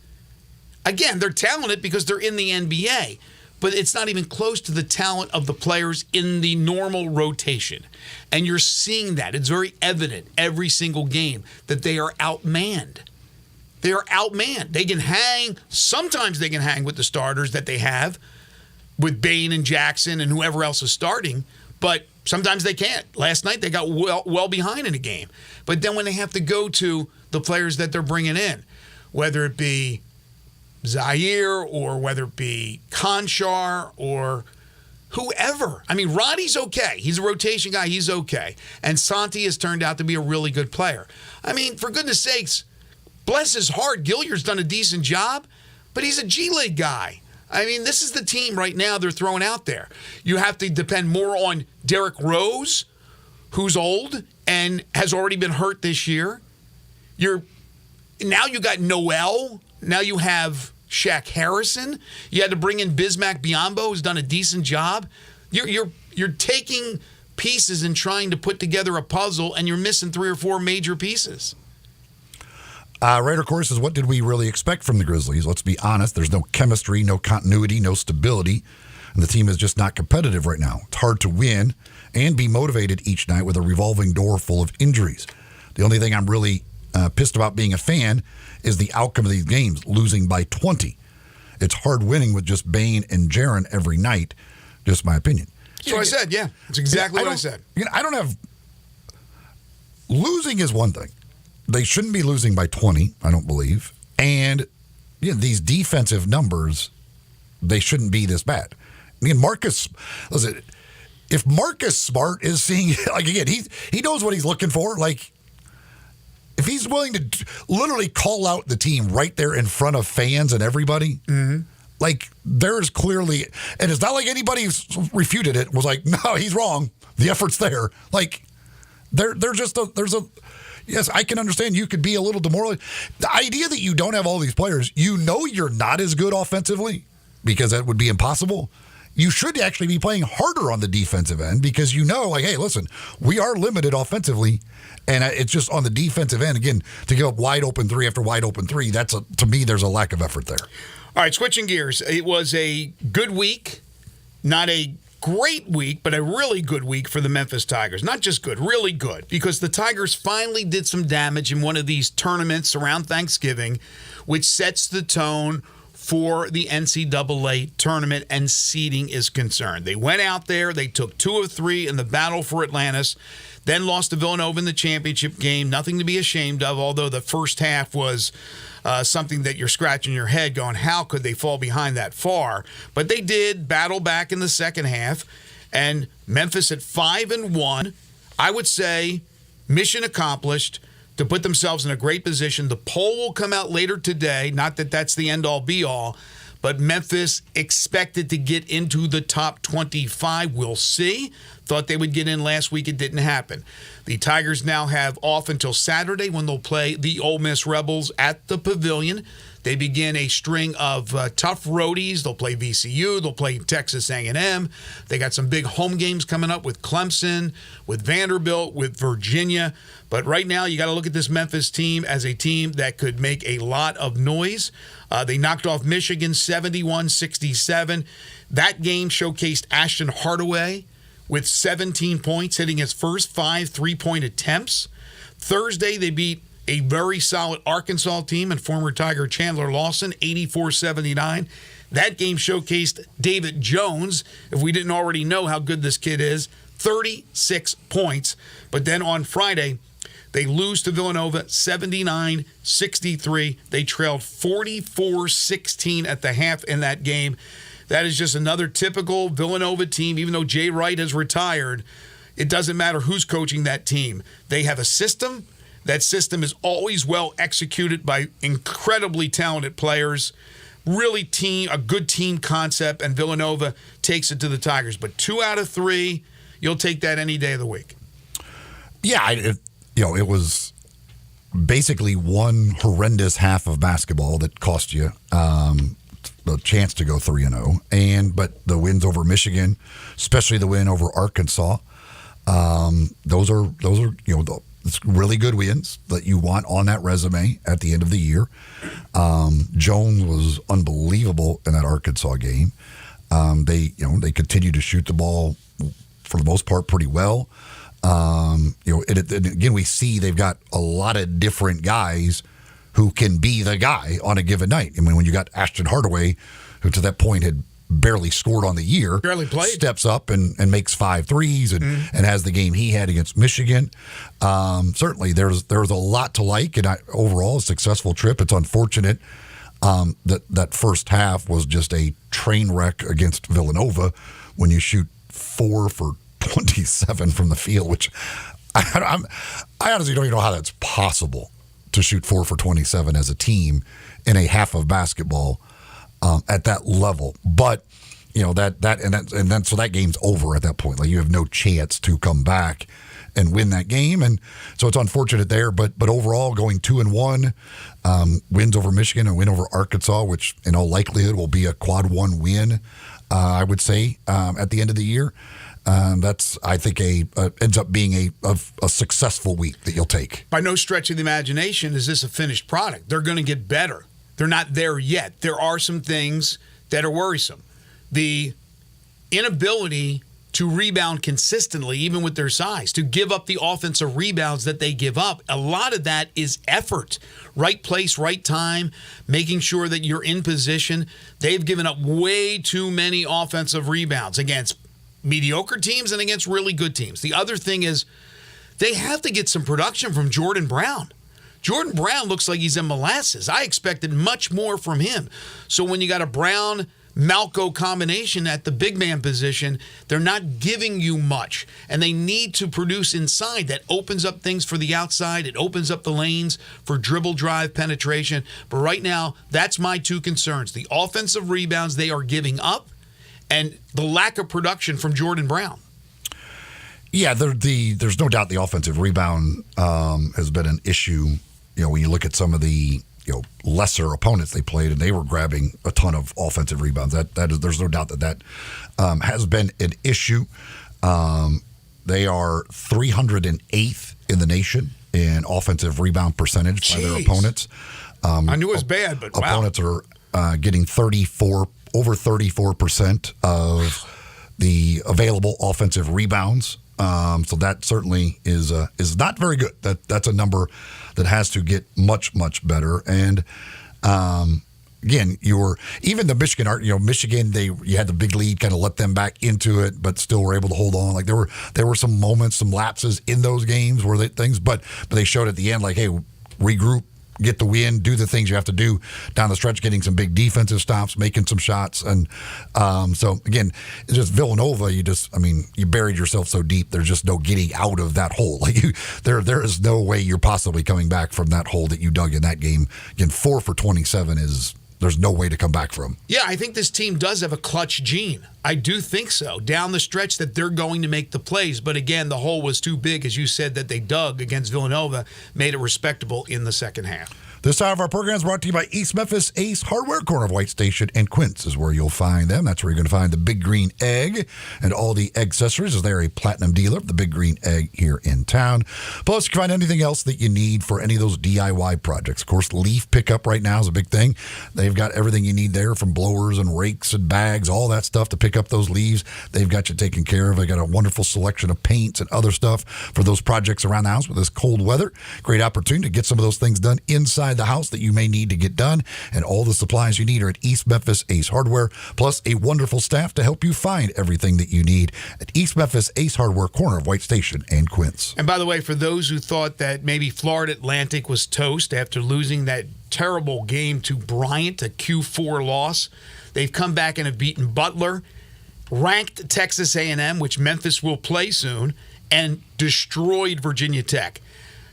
again, they're talented because they're in the NBA. But it's not even close to the talent of the players in the normal rotation. And you're seeing that. It's very evident every single game that they are outmanned. They are outmanned. They can hang. Sometimes they can hang with the starters that they have, with Bain and Jackson and whoever else is starting. But sometimes they can't. Last night they got well behind in a game. But then when they have to go to the players that they're bringing in, whether it be Zaire or whether it be Conchar or whoever. I mean, Roddy's okay. He's a rotation guy. He's okay. And Santi has turned out to be a really good player. I mean, for goodness sakes, bless his heart, Gilliard's done a decent job, but he's a G League guy. I mean, this is the team right now they're throwing out there. You have to depend more on Derrick Rose, who's old and has already been hurt this year. Now you got Noel. Now you have Shaq Harrison. You had to bring in Bismack Biyombo, who's done a decent job. You're taking pieces and trying to put together a puzzle, and you're missing 3 or 4 major pieces. Right, of course, is what did we really expect from the Grizzlies? Let's be honest. There's no chemistry, no continuity, no stability, and the team is just not competitive right now. It's hard to win and be motivated each night with a revolving door full of injuries. The only thing I'm really pissed about being a fan is the outcome of these games, losing by 20. It's hard winning with just Bain and Jaren every night, just my opinion. So I said, yeah. That's exactly what I said. I don't have... Losing is one thing. They shouldn't be losing by 20, I don't believe. And these defensive numbers, they shouldn't be this bad. I mean, listen, if Marcus Smart is seeing... Like, again, he knows what he's looking for. Like, if he's willing to literally call out the team right there in front of fans and everybody, like there's clearly, and it's not like anybody's refuted it, was like, no, he's wrong. The effort's there. Like yes, I can understand you could be a little demoralized. The idea that you don't have all these players, you know you're not as good offensively because that would be impossible. You should actually be playing harder on the defensive end because you know, like, hey, listen, we are limited offensively. And it's just on the defensive end, again, to give up wide open 3 after wide open 3, to me, there's a lack of effort there. All right, switching gears. It was a good week, not a great week, but a really good week for the Memphis Tigers. Not just good, really good, because the Tigers finally did some damage in one of these tournaments around Thanksgiving, which sets the tone for the NCAA tournament and seeding is concerned. They went out there, they took 2 of 3 in the battle for Atlantis, then lost to Villanova in the championship game. Nothing to be ashamed of, although the first half was something that you're scratching your head going, how could they fall behind that far? But they did battle back in the second half, and Memphis at 5-1, I would say mission accomplished to put themselves in a great position. The poll will come out later today, not that that's the end-all, be-all, but Memphis expected to get into the top 25. We'll see. Thought they would get in last week. It didn't happen. The Tigers now have off until Saturday when they'll play the Ole Miss Rebels at the Pavilion. They begin a string of tough roadies. They'll play VCU. They'll play Texas A&M. They got some big home games coming up with Clemson, with Vanderbilt, with Virginia. But right now, you got to look at this Memphis team as a team that could make a lot of noise. They knocked off Michigan 71-67. That game showcased Ashton Hardaway with 17 points, hitting his first 5 3-point attempts. Thursday, they beat a very solid Arkansas team and former Tiger Chandler Lawson, 84-79. That game showcased David Jones, if we didn't already know how good this kid is, 36 points. But then on Friday, they lose to Villanova 79-63. They trailed 44-16 at the half in that game. That is just another typical Villanova team. Even though Jay Wright has retired, it doesn't matter who's coaching that team. They have a system. That system is always well executed by incredibly talented players. Really a good team concept, and Villanova takes it to the Tigers. But 2 out of 3, you'll take that any day of the week. Yeah, it was basically one horrendous half of basketball that cost you the chance to go 3-0. But the wins over Michigan, especially the win over Arkansas, those are it's really good wins that you want on that resume at the end of the year. Jones was unbelievable in that Arkansas game. They continue to shoot the ball for the most part pretty well. And again, we see they've got a lot of different guys who can be the guy on a given night. I mean, when you got Ashton Hardaway, who to that point had barely scored on the year, barely played, steps up and makes 5 threes and has the game he had against Michigan. Certainly, there's a lot to like, and overall, a successful trip. It's unfortunate that first half was just a train wreck against Villanova when you shoot 4 for 27 from the field, which I honestly don't even know how that's possible to shoot 4 for 27 as a team in a half of basketball at that level. But so that game's over at that point. Like, you have no chance to come back and win that game, and so it's unfortunate there. But overall, going 2-1, wins over Michigan and win over Arkansas, which in all likelihood will be a quad 1 win, I would say, at the end of the year. That's, I think, ends up being a successful week that you'll take. By no stretch of the imagination is this a finished product. They're going to get better. They're not there yet. There are some things that are worrisome. The inability to rebound consistently, even with their size, to give up the offensive rebounds that they give up. A lot of that is effort. Right place, right time, making sure that you're in position. They've given up way too many offensive rebounds against mediocre teams and against really good teams. The other thing is they have to get some production from Jordan Brown. Jordan Brown looks like he's in molasses. I expected much more from him. So when you got a Brown-Malco combination at the big man position, they're not giving you much. And they need to produce inside. That opens up things for the outside. It opens up the lanes for dribble drive penetration. But right now, that's my 2 concerns. The offensive rebounds they are giving up and the lack of production from Jordan Brown. Yeah, there's no doubt the offensive rebound has been an issue. When you look at some of the lesser opponents they played, and they were grabbing a ton of offensive rebounds. There's no doubt that has been an issue. They are 308th in the nation in offensive rebound percentage by their opponents. I knew it was bad, but opponents are getting over 34% of the available offensive rebounds. So that certainly is not very good. That's a number that has to get much, much better. And again, even the Michigan, you had the big lead, kind of let them back into it, but still were able to hold on. Like there were some moments, some lapses in those games where but they showed at the end, like, hey, regroup, get the win, do the things you have to do down the stretch, getting some big defensive stops, making some shots. And so, again, it's just Villanova, you buried yourself so deep, there's just no getting out of that hole. Like there is no way you're possibly coming back from that hole that you dug in that game. Again, 4 for 27 there's no way to come back from. Yeah, I think this team does have a clutch gene. I do think so. Down the stretch that they're going to make the plays. But again, the hole was too big, as you said, that they dug against Villanova, made it respectable in the second half. This hour of our program is brought to you by East Memphis Ace Hardware, corner of White Station and Quince is where you'll find them. That's where you're going to find the Big Green Egg and all the egg accessories, as they're a platinum dealer, the Big Green Egg here in town. Plus, you can find anything else that you need for any of those DIY projects. Of course, leaf pickup right now is a big thing. They've got everything you need there, from blowers and rakes and bags, all that stuff to pick up those leaves. They've got you taken care of. They got a wonderful selection of paints and other stuff for those projects around the house with this cold weather. Great opportunity to get some of those things done inside inside the house that you may need to get done. And all the supplies you need are at East Memphis Ace Hardware, plus a wonderful staff to help you find everything that you need at East Memphis Ace Hardware, corner of White Station and Quince. And by the way, for those who thought that maybe Florida Atlantic was toast after losing that terrible game to Bryant, a Q4 loss, they've come back and have beaten Butler, ranked Texas A&M, which Memphis will play soon, and destroyed Virginia Tech.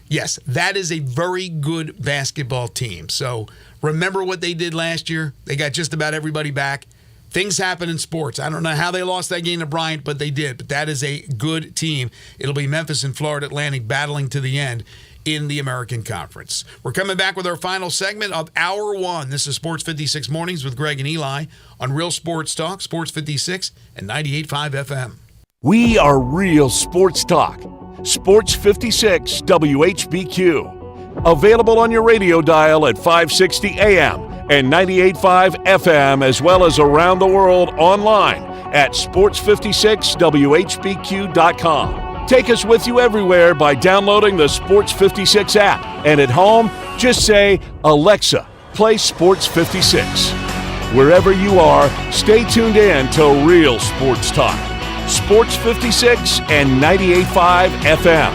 Yes, that is a very good basketball team. So remember what they did last year? They got just about everybody back. Things happen in sports. I don't know how they lost that game to Bryant, but they did. But that is a good team. It'll be Memphis and Florida Atlantic battling to the end in the American Conference. We're coming back with our final segment of Hour 1. This is Sports 56 Mornings with Greg and Eli on Real Sports Talk, Sports 56 and 98.5 FM. We are Real Sports Talk. Sports 56 WHBQ. Available on your radio dial at 560 AM and 98.5 FM, as well as around the world online at sports56whbq.com. Take us with you everywhere by downloading the Sports 56 app. And at home, just say, Alexa, play Sports 56. Wherever you are, stay tuned in to Real Sports Talk. Sports 56 and 98.5 FM.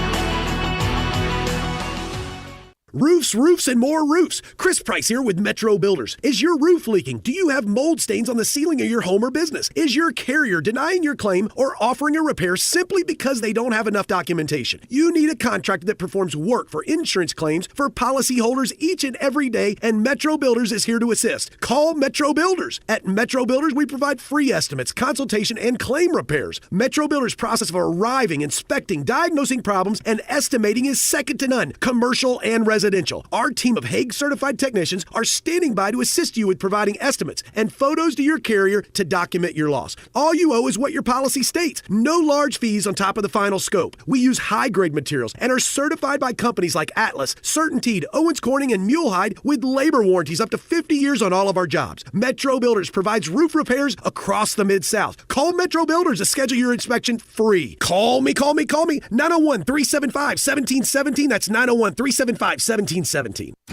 Roofs, and more roofs. Chris Price here with Metro Builders. Is your roof leaking? Do you have mold stains on the ceiling of your home or business? Is your carrier denying your claim or offering a repair simply because they don't have enough documentation? You need a contractor that performs work for insurance claims for policyholders each and every day, and Metro Builders is here to assist. Call Metro Builders. At Metro Builders, we provide free estimates, consultation, and claim repairs. Metro Builders' process of arriving, inspecting, diagnosing problems, and estimating is second to none, commercial and residential. Our team of Hague-certified technicians are standing by to assist you with providing estimates and photos to your carrier to document your loss. All you owe is what your policy states. No large fees on top of the final scope. We use high-grade materials and are certified by companies like Atlas, CertainTeed, Owens Corning, and Mulehide with labor warranties up to 50 years on all of our jobs. Metro Builders provides roof repairs across the Mid-South. Call Metro Builders to schedule your inspection free. Call me. 901-375-1717. That's 901-375-1717.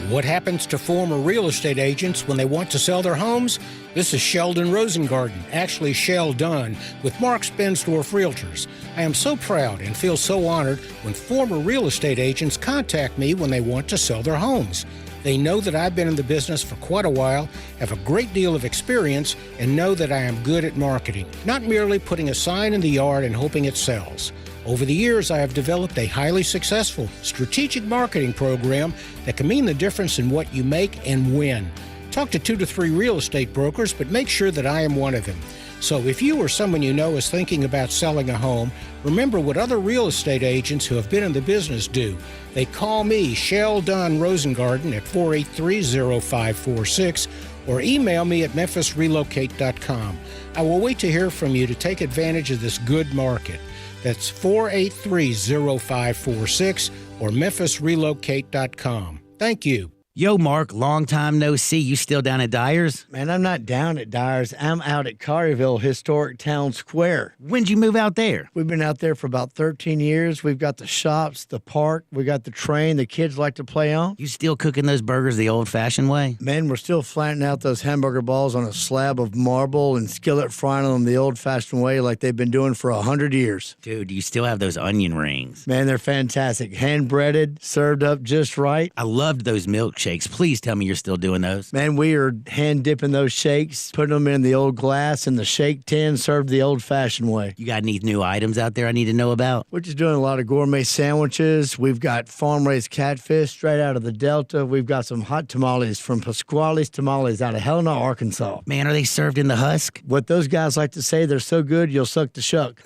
What happens to former real estate agents when they want to sell their homes? This is Sheldon Rosengarten, actually Shell Dunn, with Mark's Bensdorf Realtors. I am so proud and feel so honored when former real estate agents contact me when they want to sell their homes. They know that I've been in the business for quite a while, have a great deal of experience, and know that I am good at marketing, not merely putting a sign in the yard and hoping it sells. Over the years, I have developed a highly successful strategic marketing program that can mean the difference in what you make and when. Talk to 2 to 3 real estate brokers, but make sure that I am one of them. So if you or someone you know is thinking about selling a home, remember what other real estate agents who have been in the business do. They call me, Shell Dunn Rosengarten, at 483-0546 or email me at memphisrelocate.com. I will wait to hear from you to take advantage of this good market. That's 483-0546 or memphisrelocate.com. Thank you. Yo, Mark, long time no see. You still down at Dyer's? Man, I'm not down at Dyer's. I'm out at Collierville Historic Town Square. When'd you move out there? We've been out there for about 13 years. We've got the shops, the park, we got the train the kids like to play on. You still cooking those burgers the old-fashioned way? Man, we're still flattening out those hamburger balls on a slab of marble and skillet frying them the old-fashioned way like they've been doing for 100 years. Dude, you still have those onion rings. Man, they're fantastic. Hand-breaded, served up just right. I loved those milkshakes. Please tell me you're still doing those. Man, we are hand-dipping those shakes, putting them in the old glass in the shake tin, served the old-fashioned way. You got any new items out there I need to know about? We're just doing a lot of gourmet sandwiches. We've got farm-raised catfish straight out of the Delta. We've got some hot tamales from Pasquale's Tamales out of Helena, Arkansas. Man, are they served in the husk? What those guys like to say, they're so good, you'll suck the shuck.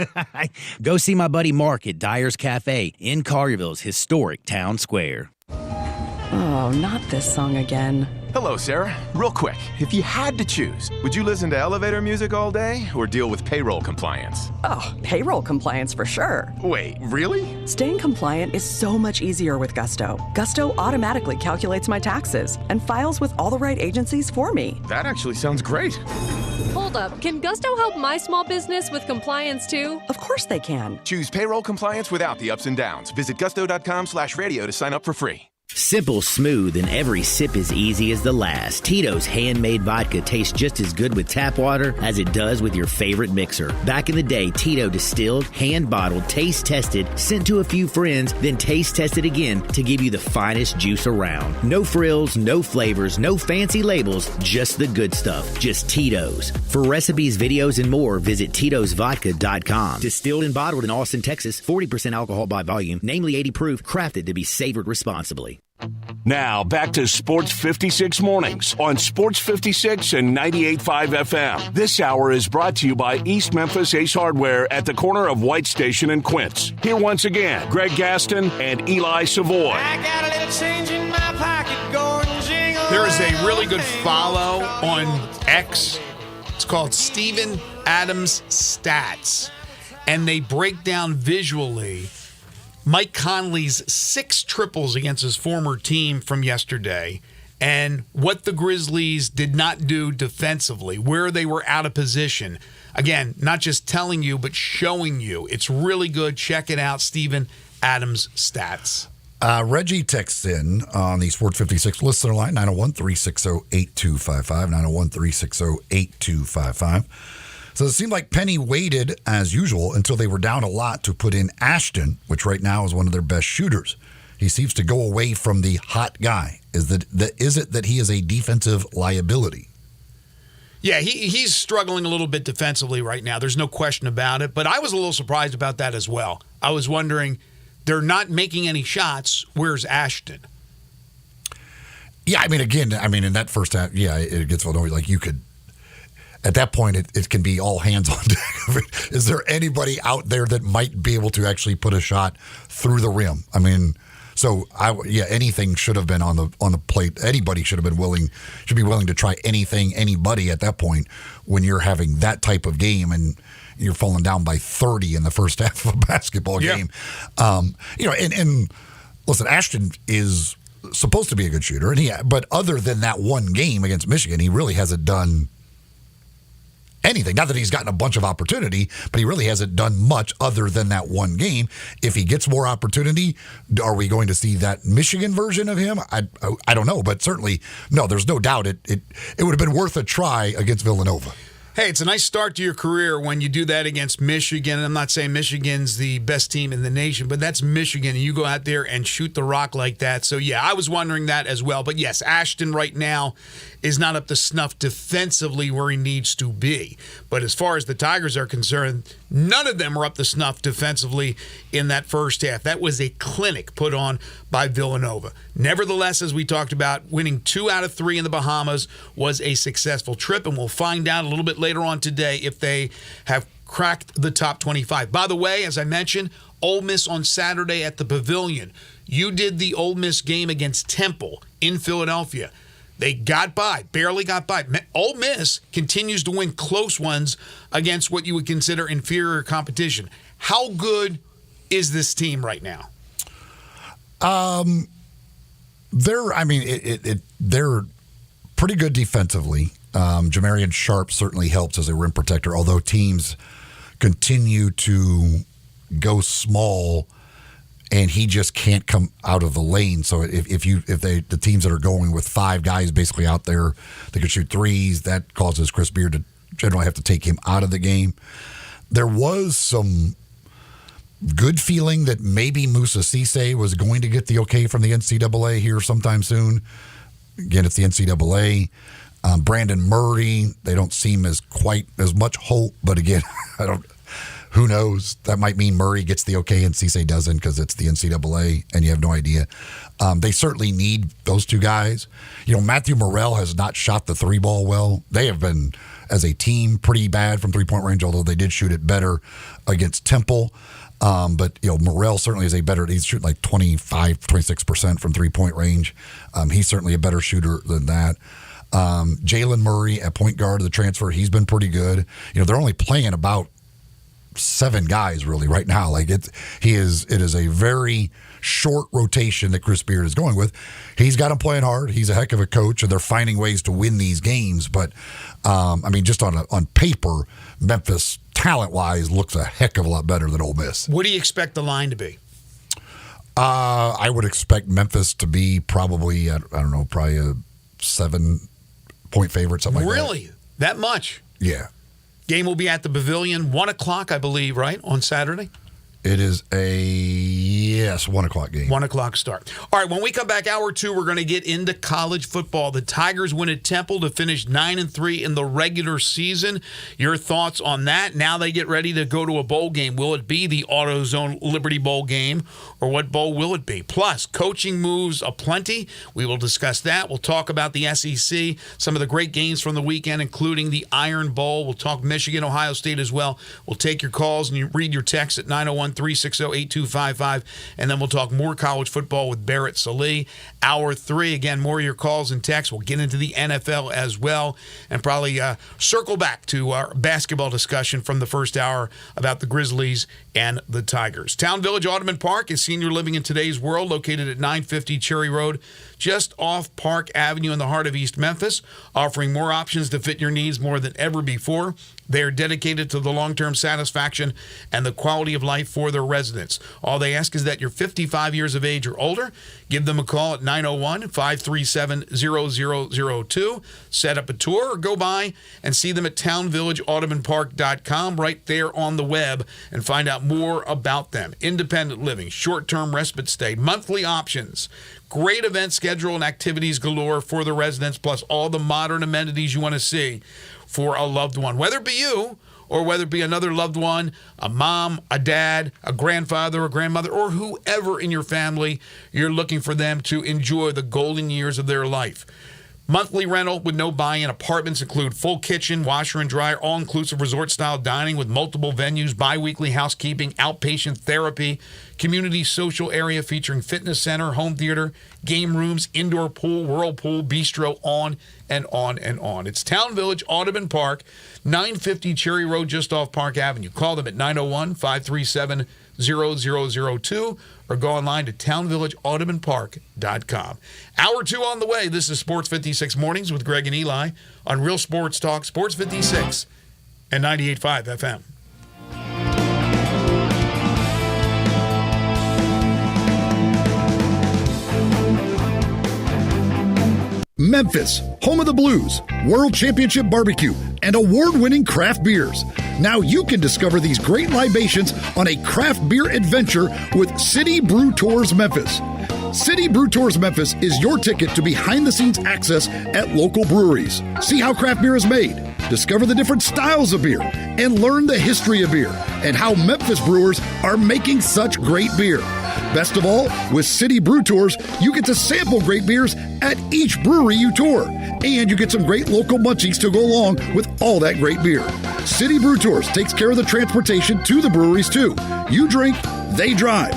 Go see my buddy Mark at Dyer's Cafe in Collierville's historic town square. Oh, not this song again. Hello, Sarah. Real quick, if you had to choose, would you listen to elevator music all day or deal with payroll compliance? Oh, payroll compliance for sure. Wait, really? Staying compliant is so much easier with Gusto. Gusto automatically calculates my taxes and files with all the right agencies for me. That actually sounds great. Hold up, can Gusto help my small business with compliance too? Of course they can. Choose payroll compliance without the ups and downs. Visit gusto.com/radio to sign up for free. Simple, smooth, and every sip as easy as the last. Tito's handmade vodka tastes just as good with tap water as it does with your favorite mixer. Back in the day, Tito distilled, hand-bottled, taste-tested, sent to a few friends, then taste-tested again to give you the finest juice around. No frills, no flavors, no fancy labels, just the good stuff. Just Tito's. For recipes, videos, and more, visit Tito'sVodka.com. Distilled and bottled in Austin, Texas, 40% alcohol by volume, namely 80 proof, crafted to be savored responsibly. Now, back to Sports 56 Mornings on Sports 56 and 98.5 FM. This hour is brought to you by East Memphis Ace Hardware at the corner of White Station and Quince. Here once again, Greg Gaston and Eli Savoy. I got a little change in my pocket going jingle. There is a really good follow on X. It's called Steven Adams Stats. And they break down visually Mike Conley's 6 triples against his former team from yesterday and what the Grizzlies did not do defensively, where they were out of position. Again, not just telling you, but showing you. It's really good. Check it out, Steven Adams Stats. Reggie texts in on the Sports 56 listener line, 901-360-8255, 901-360-8255. So it seemed like Penny waited, as usual, until they were down a lot to put in Ashton, which right now is one of their best shooters. He seems to go away from the hot guy. Is it that he is a defensive liability? Yeah, he's struggling a little bit defensively right now. There's no question about it. But I was a little surprised about that as well. I was wondering, they're not making any shots. Where's Ashton? Yeah, in that first half, it gets like you could. At that point, it can be all hands on deck. Is there anybody out there that might be able to actually put a shot through the rim? Anything should have been on the plate. Anybody should be willing to try anything, anybody at that point when you're having that type of game and you're falling down by 30 in the first half of a basketball game. And listen, Ashton is supposed to be a good shooter, but other than that one game against Michigan, he really hasn't done anything. Not that he's gotten a bunch of opportunity, but he really hasn't done much other than that one game. If he gets more opportunity, are we going to see that Michigan version of him? I don't know, but certainly, no, there's no doubt it would have been worth a try against Villanova. Hey, it's a nice start to your career when you do that against Michigan. I'm not saying Michigan's the best team in the nation, but that's Michigan, and you go out there and shoot the rock like that. So, yeah, I was wondering that as well. But, yes, Ashton right now is not up to snuff defensively where he needs to be. But as far as the Tigers are concerned, none of them are up to snuff defensively in that first half. That was a clinic put on by Villanova. Nevertheless, as we talked about, winning 2 out of 3 in the Bahamas was a successful trip, and we'll find out a little bit later on today if they have cracked the top 25. By the way, as I mentioned, Ole Miss on Saturday at the Pavilion. You did the Ole Miss game against Temple in Philadelphia. They got by, barely got by. Ole Miss continues to win close ones against what you would consider inferior competition. How good is this team right now? They're pretty good defensively. Jamarian Sharp certainly helps as a rim protector, although teams continue to go small and he just can't come out of the lane. So if the teams that are going with 5 guys basically out there that can shoot threes, that causes Chris Beard to generally have to take him out of the game. There was some good feeling that maybe Musa Cisse was going to get the okay from the NCAA here sometime soon. Again, it's the NCAA. Brandon Murray, they don't seem as quite as much hope, but again, who knows? That might mean Murray gets the okay and Cisse doesn't because it's the NCAA and you have no idea. They certainly need those 2 guys. Matthew Morrell has not shot the 3-ball well. They have been, as a team, pretty bad from 3-point range, although they did shoot it better against Temple. But Morrell certainly is he's shooting like 26% from 3-point range. He's certainly a better shooter than that. Jalen Murray at point guard, the transfer, he's been pretty good. They're only playing about 7 guys really right now. It is a very short rotation that Chris Beard is going with. He's got him playing hard. He's a heck of a coach, and they're finding ways to win these games. But just on paper, Memphis talent-wise looks a heck of a lot better than Ole Miss. What do you expect the line to be? I would expect Memphis to be probably, I don't know, probably a 7-point favorite, something like that. Really? That much? Yeah. Game will be at the Pavilion, 1 o'clock, I believe, right, on Saturday? It is a 1 o'clock game. 1 o'clock start. All right, when we come back, hour 2, we're going to get into college football. The Tigers win at Temple to finish 9-3 in the regular season. Your thoughts on that? Now they get ready to go to a bowl game. Will it be the AutoZone Liberty Bowl game, or what bowl will it be? Plus, coaching moves aplenty. We will discuss that. We'll talk about the SEC, some of the great games from the weekend, including the Iron Bowl. We'll talk Michigan, Ohio State as well. We'll take your calls and you read your texts at 901-360-8255, and then we'll talk more college football with Barrett Sallee. Hour 3, again, more of your calls and texts. We'll get into the NFL as well, and probably circle back to our basketball discussion from the first hour about the Grizzlies and the Tigers. Town Village Audubon Park is senior living in today's world, located at 950 Cherry Road, just off Park Avenue in the heart of East Memphis, offering more options to fit your needs more than ever before. They are dedicated to the long-term satisfaction and the quality of life for their residents. All they ask is that you're 55 years of age or older. Give them a call at 901-537-0002. Set up a tour or go by and see them at townvillageaudubonpark.com right there on the web and find out more about them. Independent living, short-term respite stay, monthly options. Great event schedule and activities galore for the residents, plus all the modern amenities you want to see for a loved one, whether it be you or whether it be another loved one, a mom, a dad, a grandfather, a grandmother, or whoever in your family you're looking for them to enjoy the golden years of their life. Monthly rental with no buy-in. Apartments include full kitchen, washer and dryer, all-inclusive resort-style dining with multiple venues, bi-weekly housekeeping, outpatient therapy, community social area featuring fitness center, home theater, game rooms, indoor pool, whirlpool, bistro, on and on and on. It's Town Village Audubon Park, 950 Cherry Road, just off Park Avenue. Call them at 901-537-0002 or go online to townvillageaudubonpark.com. Hour 2 on the way. This is Sports 56 Mornings with Greg and Eli on Real Sports Talk, Sports 56 and 98.5 FM. Memphis, home of the Blues, World Championship Barbecue, and award-winning craft beers. Now you can discover these great libations on a craft beer adventure with City Brew Tours Memphis. City Brew Tours Memphis is your ticket to behind-the-scenes access at local breweries. See how craft beer is made, discover the different styles of beer, and learn the history of beer and how Memphis brewers are making such great beer. Best of all, with City Brew Tours, you get to sample great beers at each brewery you tour. And you get some great local munchies to go along with all that great beer. City Brew Tours takes care of the transportation to the breweries, too. You drink, they drive.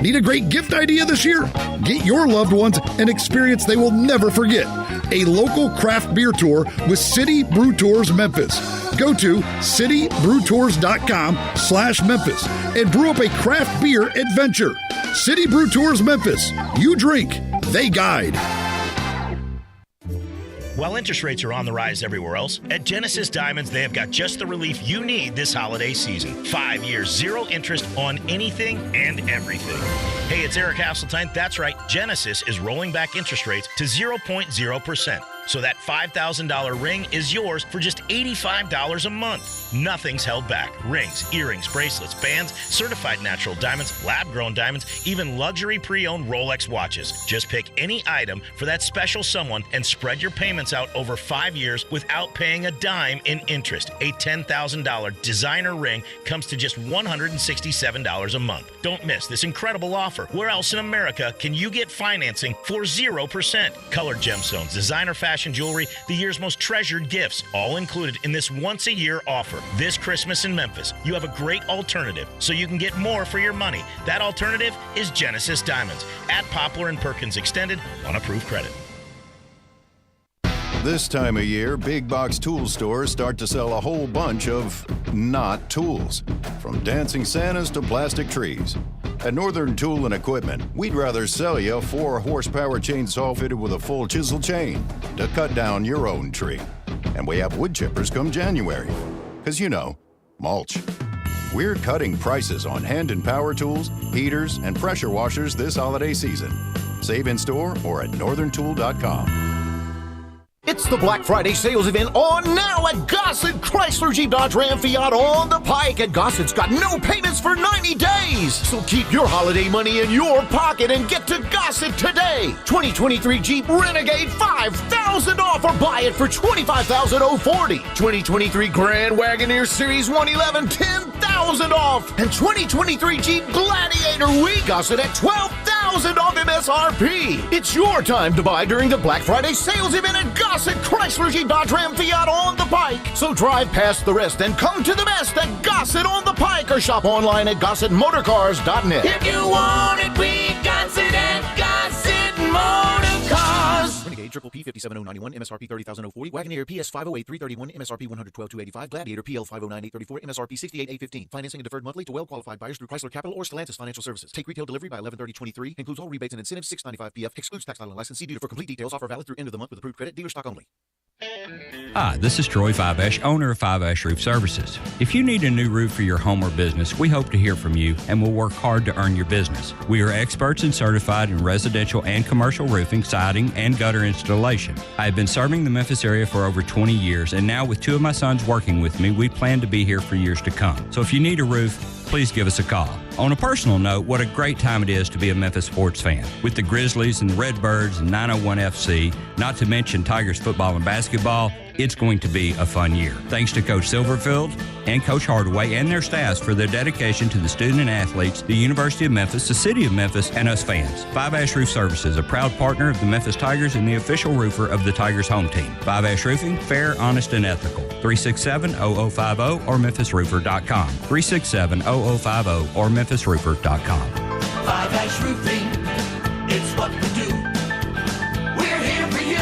Need a great gift idea this year? Get your loved ones an experience they will never forget. A local craft beer tour with City Brew Tours Memphis. Go to citybrewtours.com/Memphis and brew up a craft beer adventure. City Brew Tours Memphis. You drink, they guide. While interest rates are on the rise everywhere else, at Genesis Diamonds, they have got just the relief you need this holiday season. 5 years, 0 interest on anything and everything. Hey, it's Eric Hasseltine. That's right. Genesis is rolling back interest rates to 0.0%. So that $5,000 ring is yours for just $85 a month. Nothing's held back. Rings, earrings, bracelets, bands, certified natural diamonds, lab-grown diamonds, even luxury pre-owned Rolex watches. Just pick any item for that special someone and spread your payments out over 5 years without paying a dime in interest. A $10,000 designer ring comes to just $167 a month. Don't miss this incredible offer. Where else in America can you get financing for 0%? Colored gemstones, designer fashion jewelry, the year's most treasured gifts, all included in this once-a-year offer. This Christmas in Memphis, you have a great alternative, so you can get more for your money. That alternative is Genesis Diamonds at Poplar and Perkins Extended on approved credit. This time of year, big box tool stores start to sell a whole bunch of not tools, from dancing Santas to plastic trees. At Northern Tool and Equipment, we'd rather sell you a 4-horsepower chainsaw fitted with a full chisel chain to cut down your own tree. And we have wood chippers come January. 'Cause you know, mulch. We're cutting prices on hand and power tools, heaters, and pressure washers this holiday season. Save in store or at northerntool.com. It's the Black Friday sales event on now at Gossett Chrysler Jeep Dodge Ram Fiat on the Pike. And Gossett's got no payments for 90 days. So keep your holiday money in your pocket and get to Gossett today. 2023 Jeep Renegade, $5,000 off, or buy it for $25,040. 2023 Grand Wagoneer Series 111, $10,000 off. And 2023 Jeep Gladiator, we Gossett at $12,000 off MSRP. It's your time to buy during the Black Friday sales event at Gossett Chrysler Jeep Dodge Ram Fiat on the Pike. So drive past the rest and come to the best at Gossett on the Pike, or shop online at GossettMotorCars.net. If you want it, we got it at Gossett Motor Cars. Renegade Triple P 57091, MSRP 30,040. Wagoneer PS 508 331, MSRP 112,285. Gladiator PL 509,834, MSRP 68,815. Financing and deferred monthly to well-qualified buyers through Chrysler Capital or Stellantis Financial Services. Take retail delivery by 11/30/23. Includes all rebates and incentives. $695 PF. Excludes tax, title, and license. See dealer for complete details. Offer valid through end of the month with approved credit. Dealer stock only. Hi, this is Troy Fiveash, owner of Fiveash Roof Services. If you need a new roof for your home or business, we hope to hear from you and will work hard to earn your business. We are experts and certified in residential and commercial roofing, siding, and gutter installation. I have been serving the Memphis area for over 20 years, and now with two of my sons working with me, we plan to be here for years to come. So if you need a roof, please give us a call. On a personal note, what a great time it is to be a Memphis sports fan. With the Grizzlies and the Redbirds and 901 FC, not to mention Tigers football and basketball, it's going to be a fun year. Thanks to Coach Silverfield and Coach Hardaway and their staffs for their dedication to the student and athletes, the University of Memphis, the City of Memphis, and us fans. Five Ash Roof Services, a proud partner of the Memphis Tigers and the official roofer of the Tigers home team. Five Ash Roofing, fair, honest, and ethical. 367-0050 or memphisroofer.com. 367-0050 or memphisroofer.com. Five Ash Roofing, it's what we do. We're here for you.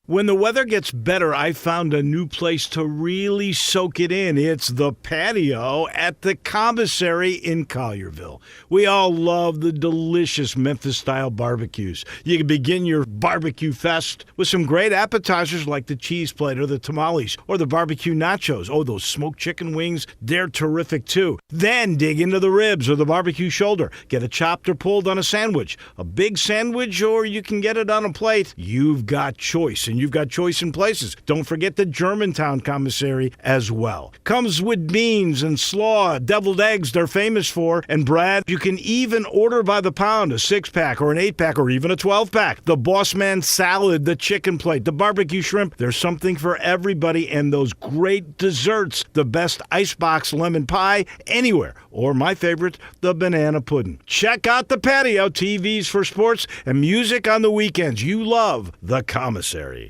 When the weather gets better, I found a new place to really soak it in. It's the patio at the Commissary in Collierville. We all love the delicious Memphis-style barbecues. You can begin your barbecue fest with some great appetizers like the cheese plate or the tamales or the barbecue nachos. Oh, those smoked chicken wings, they're terrific too. Then dig into the ribs or the barbecue shoulder. Get it chopped or pulled on a sandwich. A big sandwich, or you can get it on a plate. You've got choice, and you've got choice in places. Don't forget the Germantown Commissary as well. Comes with beans and slaw, deviled eggs they're famous for. And Brad, you can even order by the pound, a 6-pack or an 8-pack or even a 12-pack. The Boss Man salad, the chicken plate, the barbecue shrimp. There's something for everybody, and those great desserts. The best icebox lemon pie anywhere. Or my favorite, the banana pudding. Check out the patio, TVs for sports, and music on the weekends. You love the Commissary.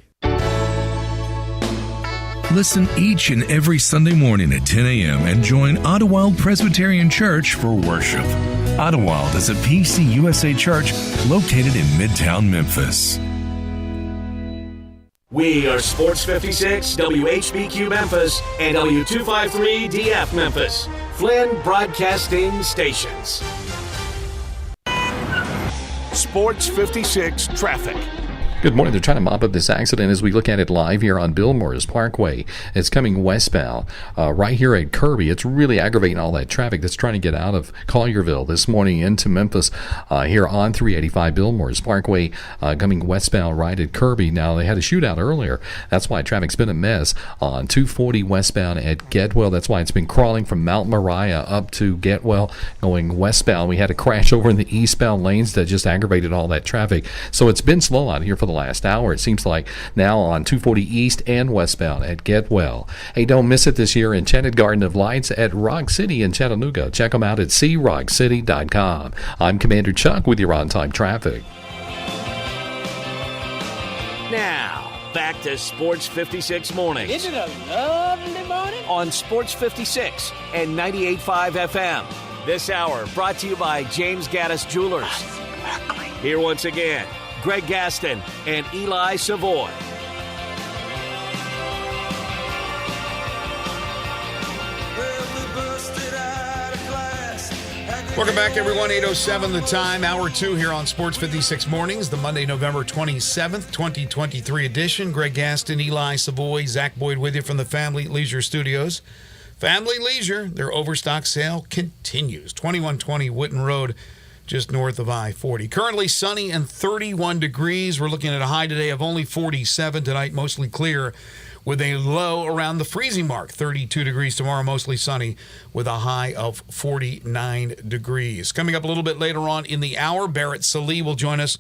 Listen each and every Sunday morning at 10 a.m. and join Ottawild Presbyterian Church for worship. Ottawild is a PCUSA church located in Midtown Memphis. We are Sports 56, WHBQ Memphis, and W253DF Memphis. Flynn Broadcasting Stations. Sports 56 traffic. Good morning. They're trying to mop up this accident as we look at it live here on Bill Morris Parkway. It's coming westbound right here at Kirby. It's really aggravating all that traffic that's trying to get out of Collierville this morning into Memphis here on 385 Bill Morris Parkway coming westbound right at Kirby. Now, they had a shootout earlier. That's why traffic's been a mess on 240 westbound at Getwell. That's why it's been crawling from Mount Moriah up to Getwell going westbound. We had a crash over in the eastbound lanes that just aggravated all that traffic. So it's been slow out here for the last hour. It seems like now on 240 east and westbound at Getwell. Hey, don't miss it this year, Enchanted Garden of Lights at Rock City in Chattanooga. Check them out at crockcity.com. I'm Commander Chuck with your on-time traffic. Now, back to Sports 56 Mornings. Isn't it a lovely morning? On Sports 56 and 98.5 FM. This hour brought to you by James Gaddis Jewelers. Here once again, Greg Gaston and Eli Savoy. Welcome back, everyone. 8:07 the time, hour 2 here on Sports 56 Mornings, the Monday, November 27th, 2023 edition. Greg Gaston, Eli Savoy, Zach Boyd with you from the Family Leisure Studios. Family Leisure, their overstock sale continues. 2120 Whitten Road, just north of I-40. Currently sunny and 31 degrees. We're looking at a high today of only 47 tonight, mostly clear, with a low around the freezing mark. 32 degrees tomorrow, mostly sunny, with a high of 49 degrees. Coming up a little bit later on in the hour, Barrett Sallee will join us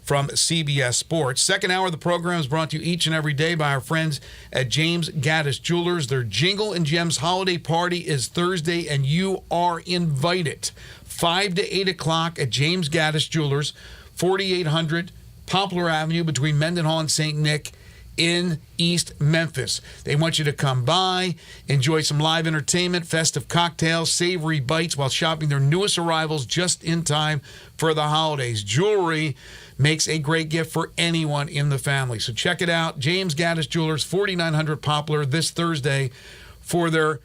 from CBS Sports. Second hour of the program is brought to you each and every day by our friends at James Gaddis Jewelers. Their Jingle and Gems holiday party is Thursday, and you are invited. 5 to 8 o'clock at James Gaddis Jewelers, 4800 Poplar Avenue between Mendenhall and St. Nick in East Memphis. They want you to come by, enjoy some live entertainment, festive cocktails, savory bites while shopping their newest arrivals just in time for the holidays. Jewelry makes a great gift for anyone in the family. So check it out. James Gaddis Jewelers, 4900 Poplar, this Thursday for their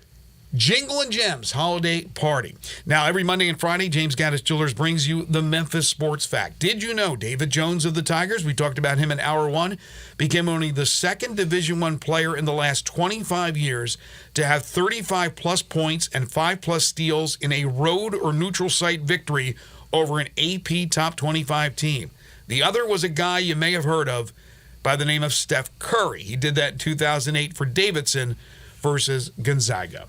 Jingle and Gems holiday party. Now, every Monday and Friday, James Gaddis Jewelers brings you the Memphis Sports Fact. Did you know David Jones of the Tigers, we talked about him in Hour 1, became only the second Division I player in the last 25 years to have 35-plus points and 5-plus steals in a road or neutral site victory over an AP Top 25 team. The other was a guy you may have heard of by the name of Steph Curry. He did that in 2008 for Davidson versus Gonzaga.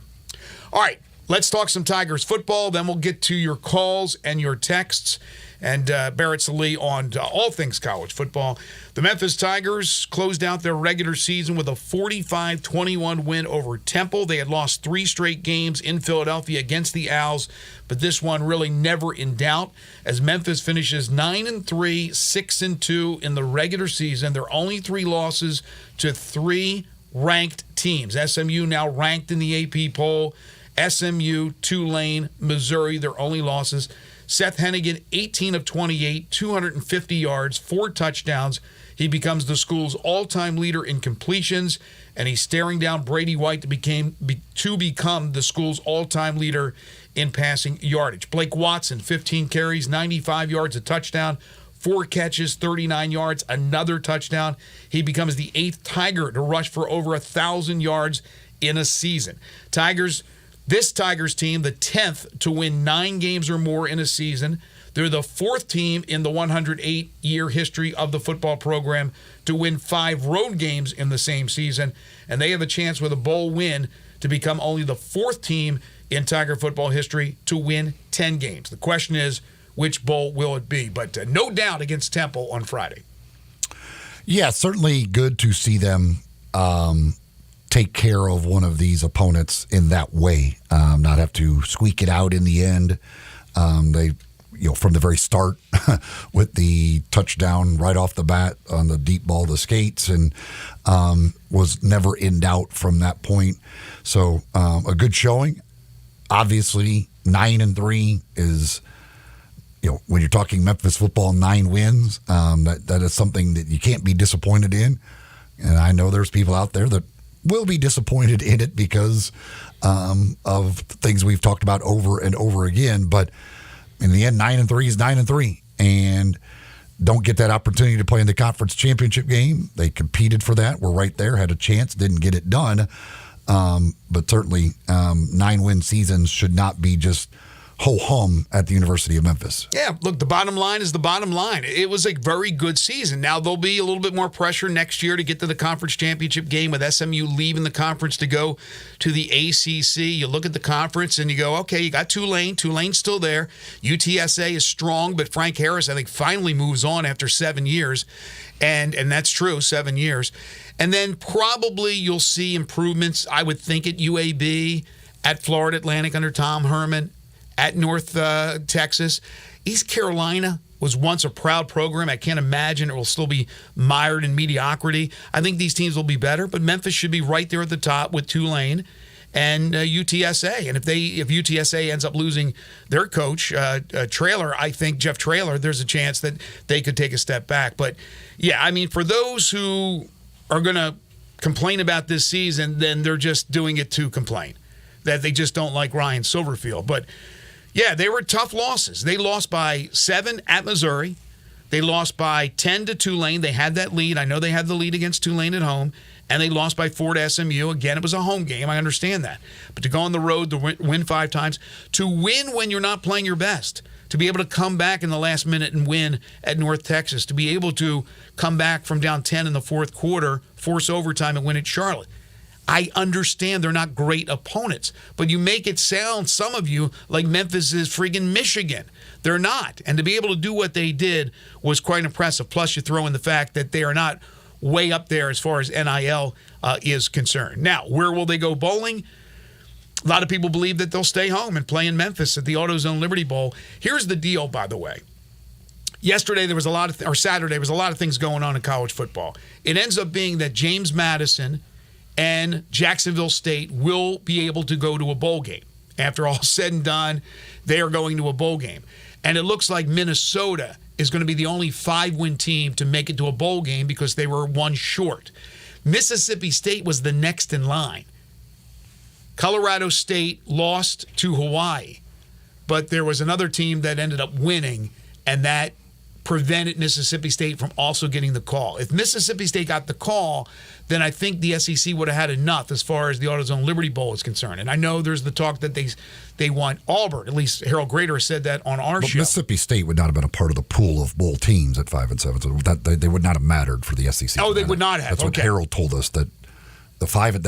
All right, let's talk some Tigers football. Then we'll get to your calls and your texts. And Barrett Sallee on all things college football. The Memphis Tigers closed out their regular season with a 45-21 win over Temple. They had lost 3 straight games in Philadelphia against the Owls, but this one really never in doubt as Memphis finishes 9-3, 6-2 in the regular season. Their only 3 losses to 3 ranked teams. SMU now ranked in the AP poll. SMU, Tulane, Missouri, their only losses. Seth Hennigan, 18 of 28, 250 yards, 4 touchdowns. He becomes the school's all-time leader in completions, and he's staring down Brady White to become the school's all-time leader in passing yardage. Blake Watson, 15 carries, 95 yards, a touchdown, 4 catches, 39 yards, another touchdown. He becomes the 8th Tiger to rush for over 1,000 yards in a season. This Tigers team, the 10th to win 9 games or more in a season. They're the 4th team in the 108-year history of the football program to win 5 road games in the same season. And they have a chance with a bowl win to become only the 4th team in Tiger football history to win 10 games. The question is, which bowl will it be? But no doubt against Temple on Friday. Yeah, certainly good to see them take care of one of these opponents in that way, not have to squeak it out in the end. They, from the very start with the touchdown right off the bat on the deep ball to Skates, and was never in doubt from that point. So a good showing. Obviously, 9-3 is, when you're talking Memphis football, 9 wins, that is something that you can't be disappointed in. And I know there's people out there that will be disappointed in it because of things we've talked about over and over again. But in the end, 9-3 is 9-3, and don't get that opportunity to play in the conference championship game. They competed for that. Were right there, had a chance, didn't get it done. But certainly 9-win seasons should not be just ho-hum at the University of Memphis. Yeah, look, the bottom line is the bottom line. It was a very good season. Now, there'll be a little bit more pressure next year to get to the conference championship game with SMU leaving the conference to go to the ACC. You look at the conference and you go, okay, you got Tulane. Tulane's still there. UTSA is strong, but Frank Harris, I think, finally moves on after 7 years. And that's true, 7 years. And then probably you'll see improvements, I would think, at UAB, at Florida Atlantic under Tom Herman, at North Texas. East Carolina was once a proud program. I can't imagine it will still be mired in mediocrity. I think these teams will be better, but Memphis should be right there at the top with Tulane and UTSA. And if UTSA ends up losing their coach, Traylor, I think Jeff Traylor, there's a chance that they could take a step back. But, yeah, I mean, for those who are going to complain about this season, then they're just doing it to complain, that they just don't like Ryan Silverfield. But, yeah, they were tough losses. They lost by 7 at Missouri. They lost by 10 to Tulane. They had that lead. I know they had the lead against Tulane at home. and they lost by 4 to SMU. Again, it was a home game. I understand that. But to go on the road, to win 5 times, to win when you're not playing your best, to be able to come back in the last minute and win at North Texas, to be able to come back from down 10 in the fourth quarter, force overtime, and win at Charlotte. I understand they're not great opponents, but you make it sound, some of you, like Memphis is friggin' Michigan. They're not. And to be able to do what they did was quite impressive. Plus, you throw in the fact that they are not way up there as far as NIL is concerned. Now, where will they go bowling? A lot of people believe that they'll stay home and play in Memphis at the AutoZone Liberty Bowl. Here's the deal, by the way. Yesterday, there was a lot of, or Saturday, there was a lot of things going on in college football. It ends up being that James Madison and Jacksonville State will be able to go to a bowl game. After all said and done, they are going to a bowl game. And it looks like Minnesota is going to be the only 5-win team to make it to a bowl game because they were 1 short. Mississippi State was the next in line. Colorado State lost to Hawaii, but there was another team that ended up winning, and that prevented Mississippi State from also getting the call. If Mississippi State got the call, then I think the SEC would have had enough as far as the AutoZone Liberty Bowl is concerned. And I know there's the talk that they want Auburn. At least Harold Grader said that on our show. Mississippi State would not have been a part of the pool of bowl teams at 5 and 7. So they would not have mattered for the SEC. Oh, they would not have. That's what Harold told us, that those 5 and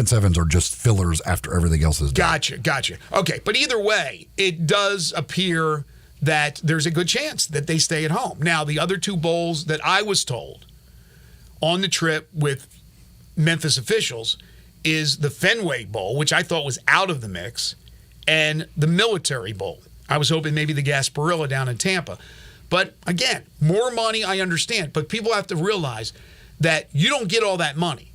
7s are just fillers after everything else is done. Gotcha. Okay, but either way, it does appear that there's a good chance that they stay at home. Now, the other 2 bowls that I was told on the trip with Memphis officials is the Fenway Bowl, which I thought was out of the mix, and the Military Bowl. I was hoping maybe the Gasparilla down in Tampa. But again, more money, I understand. But people have to realize that you don't get all that money.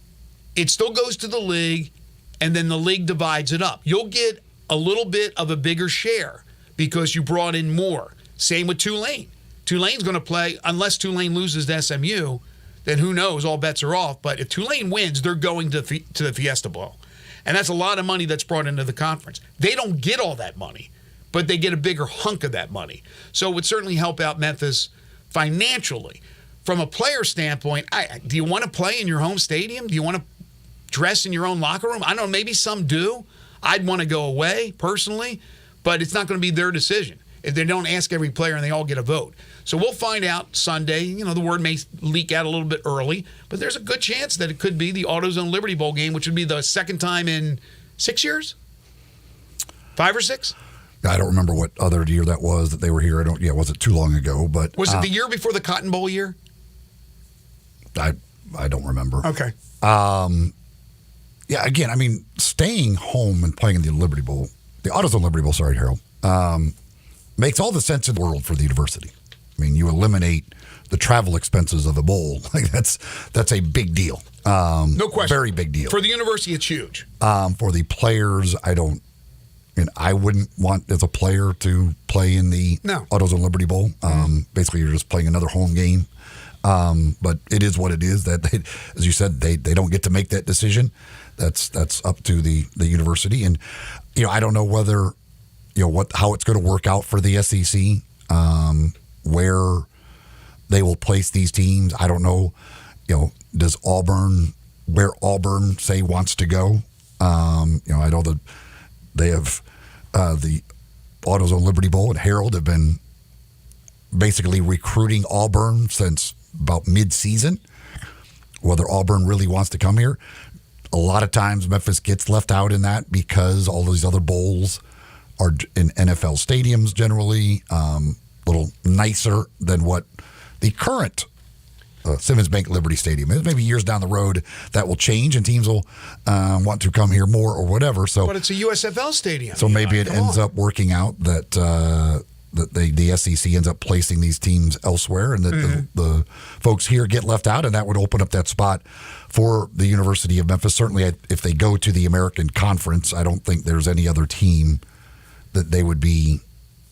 It still goes to the league, and then the league divides it up. You'll get a little bit of a bigger share because you brought in more. Same with Tulane. Tulane's going to play, unless Tulane loses to SMU, then who knows, all bets are off. But if Tulane wins, they're going to the Fiesta Bowl. And that's a lot of money that's brought into the conference. They don't get all that money, but they get a bigger hunk of that money. So it would certainly help out Memphis financially. From a player standpoint, do you want to play in your home stadium? Do you want to dress in your own locker room? I don't know, maybe some do. I'd want to go away personally, but it's not going to be their decision. If they don't ask every player and they all get a vote. So we'll find out Sunday. You know, the word may leak out a little bit early, but there's a good chance that it could be the AutoZone Liberty Bowl game, which would be the second time in 6 years? 5 or 6? I don't remember what other year that was that they were here. It wasn't too long ago, but was it the year before the Cotton Bowl year? I don't remember. Okay. Yeah, again, I mean, staying home and playing in the Liberty Bowl, the AutoZone Liberty Bowl, sorry, Harold, makes all the sense in the world for the university. I mean, you eliminate the travel expenses of a bowl. Like that's a big deal. No question. Very big deal. For the university, it's huge. For the players, I wouldn't want as a player to play in the AutoZone Liberty Bowl. Basically, you're just playing another home game. But it is what it is. That they, as you said, they don't get to make that decision. That's up to the university. And I don't know whether how it's going to work out for the SEC, where they will place these teams. I don't know. Does where Auburn say wants to go? I know that they have the AutoZone Liberty Bowl and Herald have been basically recruiting Auburn since about mid-season. Whether Auburn really wants to come here, a lot of times Memphis gets left out in that because all these other bowls are in NFL stadiums generally, a little nicer than what the current Simmons Bank Liberty Stadium is. Maybe years down the road that will change and teams will want to come here more or whatever. So, but it's a USFL stadium. So maybe it ends up working out that the SEC ends up placing these teams elsewhere, and that the folks here get left out, and that would open up that spot for the University of Memphis. Certainly, if they go to the American Conference, I don't think there's any other team that they would be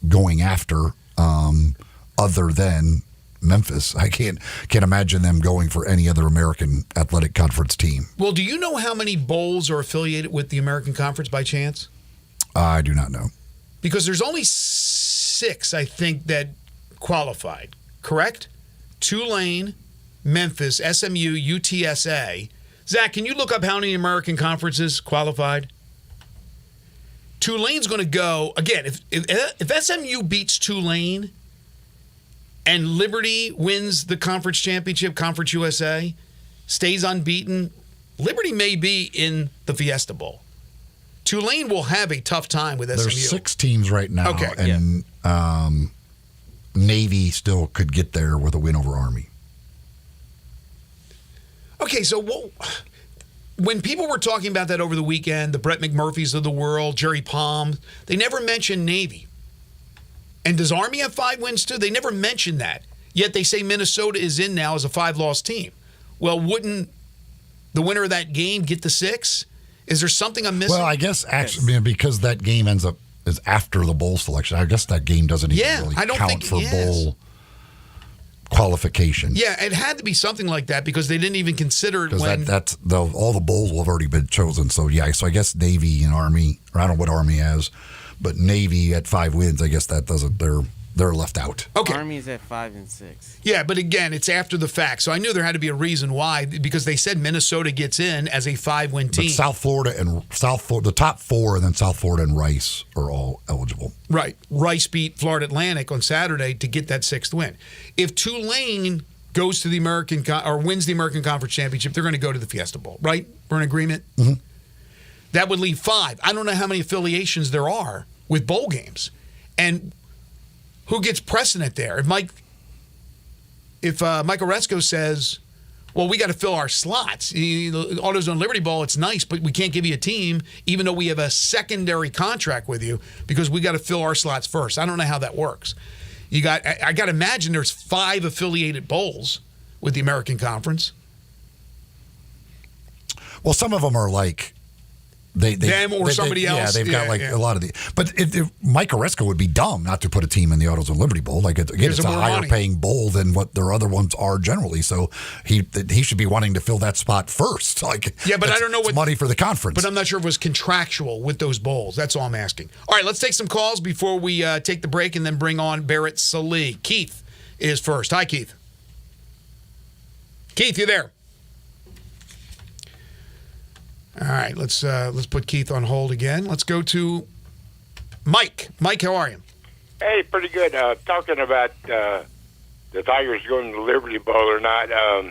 going after other than Memphis. I can't imagine them going for any other American Athletic Conference team. Well, do you know how many bowls are affiliated with the American Conference by chance? I do not know. Because there's only 6, I think, that qualified, correct? Tulane, Memphis, SMU, UTSA. Zach, can you look up how many American conferences qualified? Tulane's going to go, again, if SMU beats Tulane and Liberty wins the conference championship, Conference USA, stays unbeaten, Liberty may be in the Fiesta Bowl. Tulane will have a tough time with SMU. There's 6 teams right now, Okay. and Navy still could get there with a win over Army. Okay, so when people were talking about that over the weekend, the Brett McMurphys of the world, Jerry Palm, they never mentioned Navy. And does Army have 5 wins too? They never mentioned that. Yet they say Minnesota is in now as a 5-loss team. Well, wouldn't the winner of that game get the 6? Is there something I'm missing? Well, I guess actually because that game is after the bowl selection. I guess that game doesn't even really count for bowl qualification. Yeah, it had to be something like that because they didn't even consider it when all the bowls will have already been chosen. So yeah, so I guess Navy and Army, or I don't know what Army has, but Navy at 5 wins, I guess that doesn't. They're left out. Okay. Army's at 5 and 6. Yeah, but again, it's after the fact. So I knew there had to be a reason why, because they said Minnesota gets in as a 5-win team. But the top 4, and then South Florida and Rice are all eligible. Right. Rice beat Florida Atlantic on Saturday to get that 6th win. If Tulane goes to the wins the American Conference Championship, they're going to go to the Fiesta Bowl, right? We're in agreement? Mm-hmm. That would leave 5. I don't know how many affiliations there are with bowl games. And who gets precedent there? If Mike Oresco says, well, we got to fill our slots. AutoZone Liberty Bowl, it's nice, but we can't give you a team, even though we have a secondary contract with you, because we got to fill our slots first. I don't know how that works. I got to imagine there's 5 affiliated bowls with the American Conference. Well, some of them are like somebody else. Yeah, they've got a lot of the. But if Mike Oresco would be dumb not to put a team in the AutoZone Liberty Bowl. Like again, it's a higher paying bowl than what their other ones are generally. So he should be wanting to fill that spot first. Like but I don't know what money for the conference. But I'm not sure if it was contractual with those bowls. That's all I'm asking. All right, let's take some calls before we take the break and then bring on Barrett Salee. Keith is first. Hi, Keith. Keith, you there? All right, let's put Keith on hold again. Let's go to Mike. Mike, how are you? Hey, pretty good. Talking about the Tigers going to the Liberty Bowl or not, I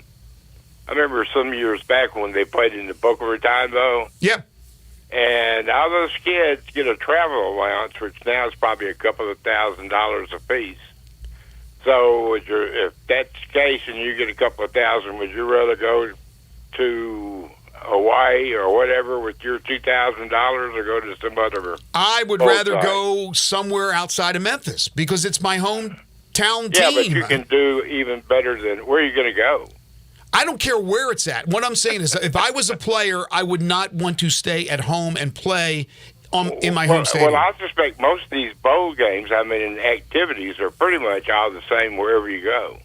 remember some years back when they played in the Boca Raton Bowl. Yep. And all those kids get a travel allowance, which now is probably a couple of $1,000s a piece. So if that's the case and you get a couple of $1,000, would you rather go to Hawaii or whatever with your $2,000 or go to some other? I would rather go somewhere outside of Memphis because it's my hometown team. Yeah, but you can do even better than where are you going to go? I don't care where it's at. What I'm saying is if I was a player, I would not want to stay at home and play in my home stadium. Well, I suspect most of these bowl games, activities are pretty much all the same wherever you go.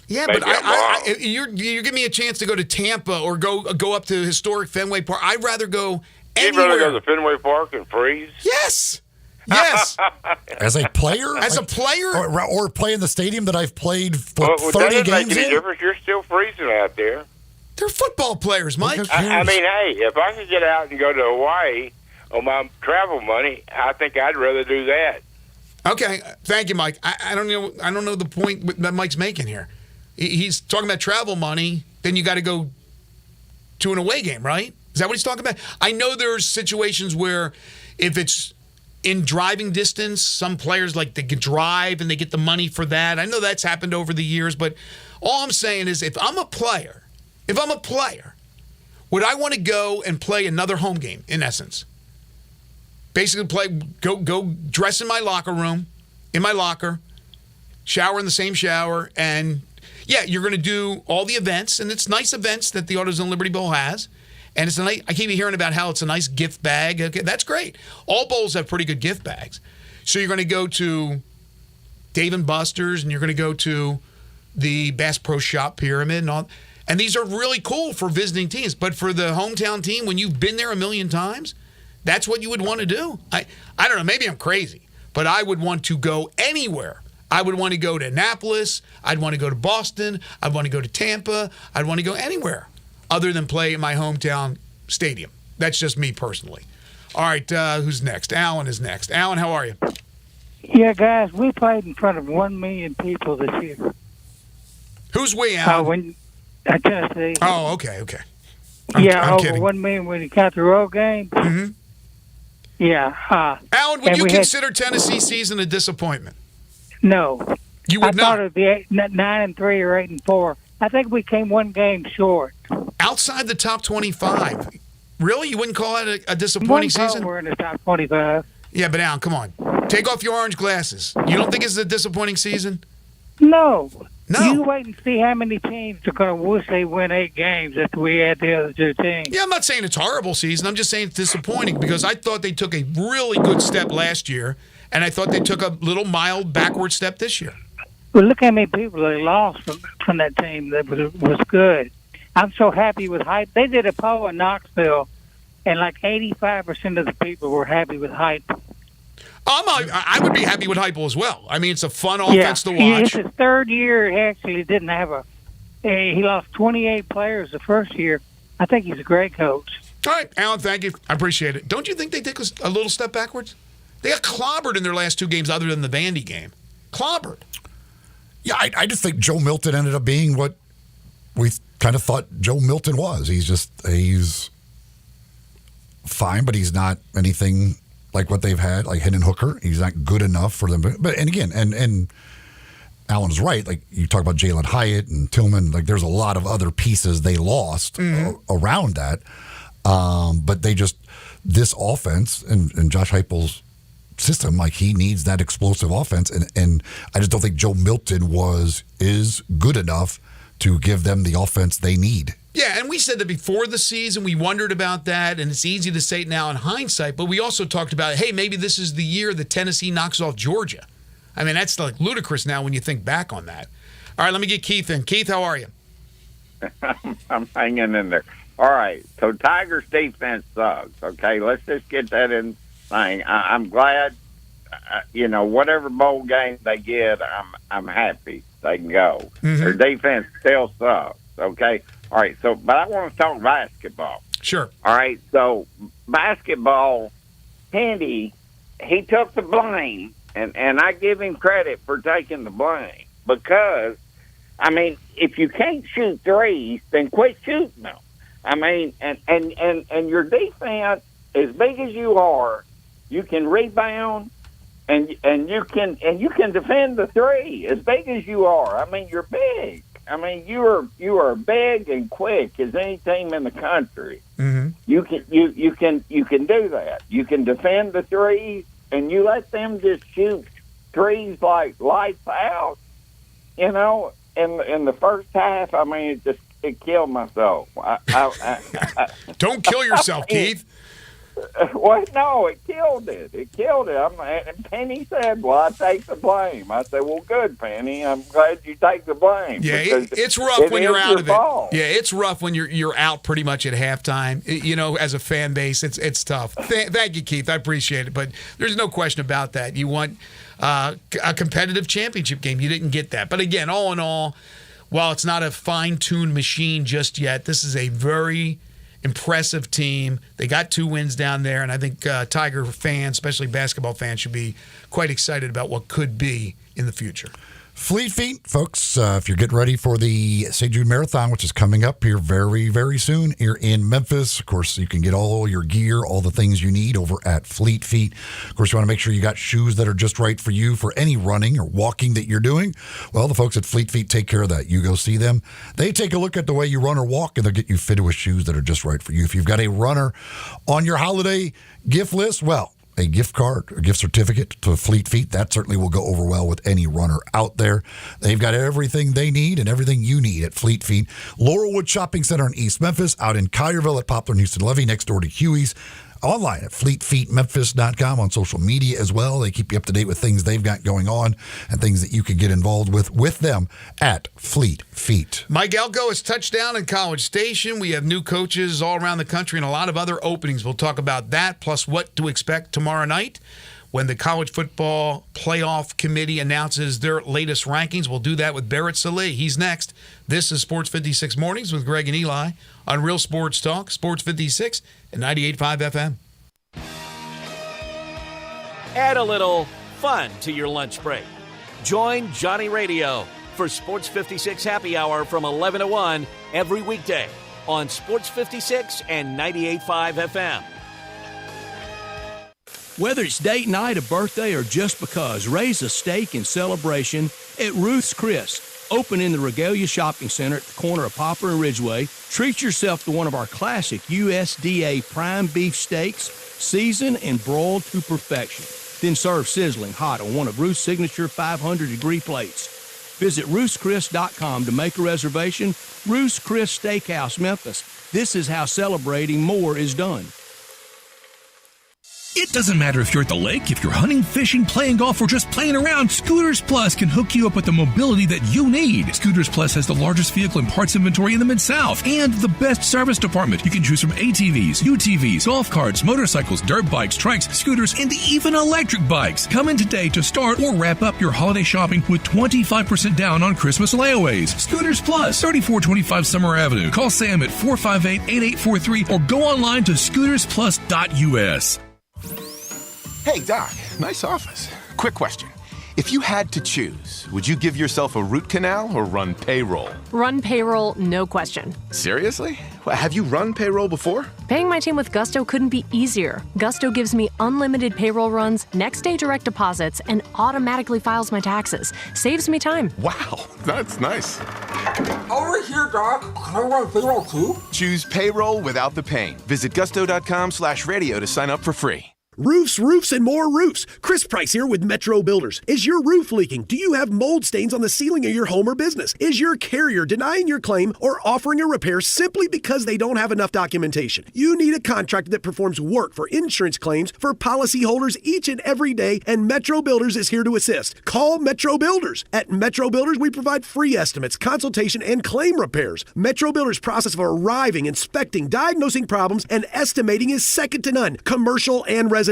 Yeah, Maybe but you give me a chance to go to Tampa or go up to historic Fenway Park. I'd rather go anywhere. You'd rather go to Fenway Park and freeze? Yes. Yes. As a player? As a player? Or play in the stadium that I've played for well, 30 that doesn't games make any in? difference. You're still freezing out there. They're football players, Mike. Hey, if I could get out and go to Hawaii on my travel money, I think I'd rather do that. Okay. Thank you, Mike. I don't know the point that Mike's making here. He's talking about travel money, then you got to go to an away game, right? Is that what he's talking about? I know there's situations where if it's in driving distance, some players they can drive and they get the money for that. I know that's happened over the years, but all I'm saying is if I'm a player, would I want to go and play another home game, in essence? Basically go dress in my locker room, in my locker, shower in the same shower, and yeah, you're going to do all the events, and it's nice events that the AutoZone Liberty Bowl has. And it's I keep hearing about how it's a nice gift bag. Okay, that's great. All bowls have pretty good gift bags. So you're going to go to Dave & Buster's, and you're going to go to the Bass Pro Shop Pyramid, and all. And these are really cool for visiting teams. But for the hometown team, when you've been there a million times, that's what you would want to do. I don't know. Maybe I'm crazy, but I would want to go anywhere. I would want to go to Annapolis. I'd want to go to Boston. I'd want to go to Tampa. I'd want to go anywhere. other than play in my hometown stadium. That's just me personally. All right, who's next? Alan is next. Alan, how are you? Yeah, guys, we played in front of 1 million people this year. Who's we, Alan? Tennessee. Oh, okay. I'm over kidding. 1 million when you count the road games. Mm-hmm. Yeah. Alan, would you consider Tennessee's season a disappointment? No. You would I not? thought it would be 9-3 or 8-4. I think we came one game short. Outside the top 25. Really? You wouldn't call it a disappointing season? We're in the top 25. Yeah, but Alan, come on. Take off your orange glasses. You don't think it's a disappointing season? No. No. You wait and see how many teams are going to wish they win 8 games after we had the other 2 teams. Yeah, I'm not saying it's a horrible season. I'm just saying it's disappointing because I thought they took a really good step last year, and I thought they took a little mild backward step this year. Well, look how many people they lost from that team that was good. I'm so happy with hype. They did a poll in Knoxville, and like 85% of the people were happy with hype. I would be happy with Heupel as well. I mean, it's a fun offense to watch. It's his 3rd year. He actually didn't have he lost 28 players the first year. I think he's a great coach. All right, Alan, thank you. I appreciate it. Don't you think they took a little step backwards? They got clobbered in their last 2 games other than the Vandy game. Clobbered. Yeah, I just think Joe Milton ended up being what we kind of thought Joe Milton was. He's fine, but he's not anything like what they've had, like Hendon Hooker. He's not good enough for them. But and again, and Alan's right. Like you talk about Jalen Hyatt and Tillman. Like there's a lot of other pieces they lost around that. But they just this offense and Josh Heupel's system, like he needs that explosive offense, and I just don't think Joe Milton is good enough to give them the offense they need. Yeah, and we said that before the season. We wondered about that, and it's easy to say it now in hindsight, but we also talked about, hey, maybe this is the year that Tennessee knocks off Georgia. I mean, that's like ludicrous now when you think back on that. All right, let me get Keith in. Keith, how are you? I'm hanging in there. All right, so Tigers' defense sucks, okay? Let's just get that in thing. I'm glad, whatever bowl game they get, I'm happy they can go. Mm-hmm. Their defense still sucks, okay? All right, but I want to talk basketball. Sure. All right, so basketball, Handy, he took the blame, and I give him credit for taking the blame because, I mean, if you can't shoot threes, then quit shooting them. I mean, and your defense, as big as you are, you can rebound and you can defend the three as big as you are. I mean, you're big. I mean, you are big and quick as any team in the country. Mm-hmm. You can do that. You can defend the threes, and you let them just shoot threes like lights out. In the first half, I mean, it killed my soul. Don't kill yourself, Keith. Well, no, it killed it. And Penny said, well, I take the blame. I said, well, good, Penny. I'm glad you take the blame. Yeah, it's rough when you're out of fault. it. Yeah, it's rough when you're out pretty much at halftime. As a fan base, it's tough. Thank you, Keith. I appreciate it. But there's no question about that. You want a competitive championship game. You didn't get that. But again, all in all, while it's not a fine-tuned machine just yet, this is a very impressive team. They got 2 wins down there, and I think Tiger fans, especially basketball fans, should be quite excited about what could be in the future. Fleet Feet, folks, if you're getting ready for the St. Jude Marathon, which is coming up here very, very soon here in Memphis. Of course, you can get all your gear, all the things you need over at Fleet Feet. Of course, you want to make sure you got shoes that are just right for you for any running or walking that you're doing. Well, the folks at Fleet Feet take care of that. You go see them. They take a look at the way you run or walk, and they'll get you fitted with shoes that are just right for you. If you've got a runner on your holiday gift list, well, a gift card, a gift certificate to Fleet Feet, that certainly will go over well with any runner out there. They've got everything they need and everything you need at Fleet Feet. Laurelwood Shopping Center in East Memphis, out in Collierville at Poplar and Houston Levy, next door to Huey's. Online at fleetfeetmemphis.com, on social media as well. They keep you up to date with things they've got going on and things that you can get involved with them at Fleet Feet. Mike Elko has touched down in College Station. We have new coaches all around the country and a lot of other openings. We'll talk about that, plus what to expect tomorrow night when the College Football Playoff Committee announces their latest rankings. We'll do that with Barrett Sallee. He's next. This is Sports 56 Mornings with Greg and Eli on Real Sports Talk, Sports 56 and 98.5 FM. Add a little fun to your lunch break. Join Johnny Radio for Sports 56 Happy Hour from 11 to 1 every weekday on Sports 56 and 98.5 FM. Whether it's date night, a birthday, or just because, raise a steak in celebration at Ruth's Chris. Open in the Regalia Shopping Center at the corner of Poplar and Ridgeway. Treat yourself to one of our classic USDA prime beef steaks, seasoned and broiled to perfection. Then serve sizzling hot on one of Ruth's signature 500-degree plates. Visit Ruth'sChris.com to make a reservation. Ruth's Chris Steakhouse, Memphis. This is how celebrating more is done. It doesn't matter if you're at the lake, if you're hunting, fishing, playing golf, or just playing around, Scooters Plus can hook you up with the mobility that you need. Scooters Plus has the largest vehicle and parts inventory in the Mid-South and the best service department. You can choose from ATVs, UTVs, golf carts, motorcycles, dirt bikes, trikes, scooters, and even electric bikes. Come in today to start or wrap up your holiday shopping with 25% down on Christmas layaways. Scooters Plus, 3425 Summer Avenue. Call Sam at 458-8843 or go online to scootersplus.us. Hey, Doc, nice office. Quick question. If you had to choose, would you give yourself a root canal or run payroll? Run payroll, no question. Seriously? Have you run payroll before? Paying my team with Gusto couldn't be easier. Gusto gives me unlimited payroll runs, next-day direct deposits, and automatically files my taxes. Saves me time. Wow, that's nice. Over here, Doc. Can I run payroll too? Choose payroll without the pain. Visit gusto.com/radio to sign up for free. Roofs, roofs, and more roofs. Chris Price here with Metro Builders. Is your roof leaking? Do you have mold stains on the ceiling of your home or business? Is your carrier denying your claim or offering a repair simply because they don't have enough documentation? You need a contractor that performs work for insurance claims for policyholders each and every day, and Metro Builders is here to assist. Call Metro Builders. At Metro Builders, we provide free estimates, consultation, and claim repairs. Metro Builders' process of arriving, inspecting, diagnosing problems, and estimating is second to none, commercial and residential.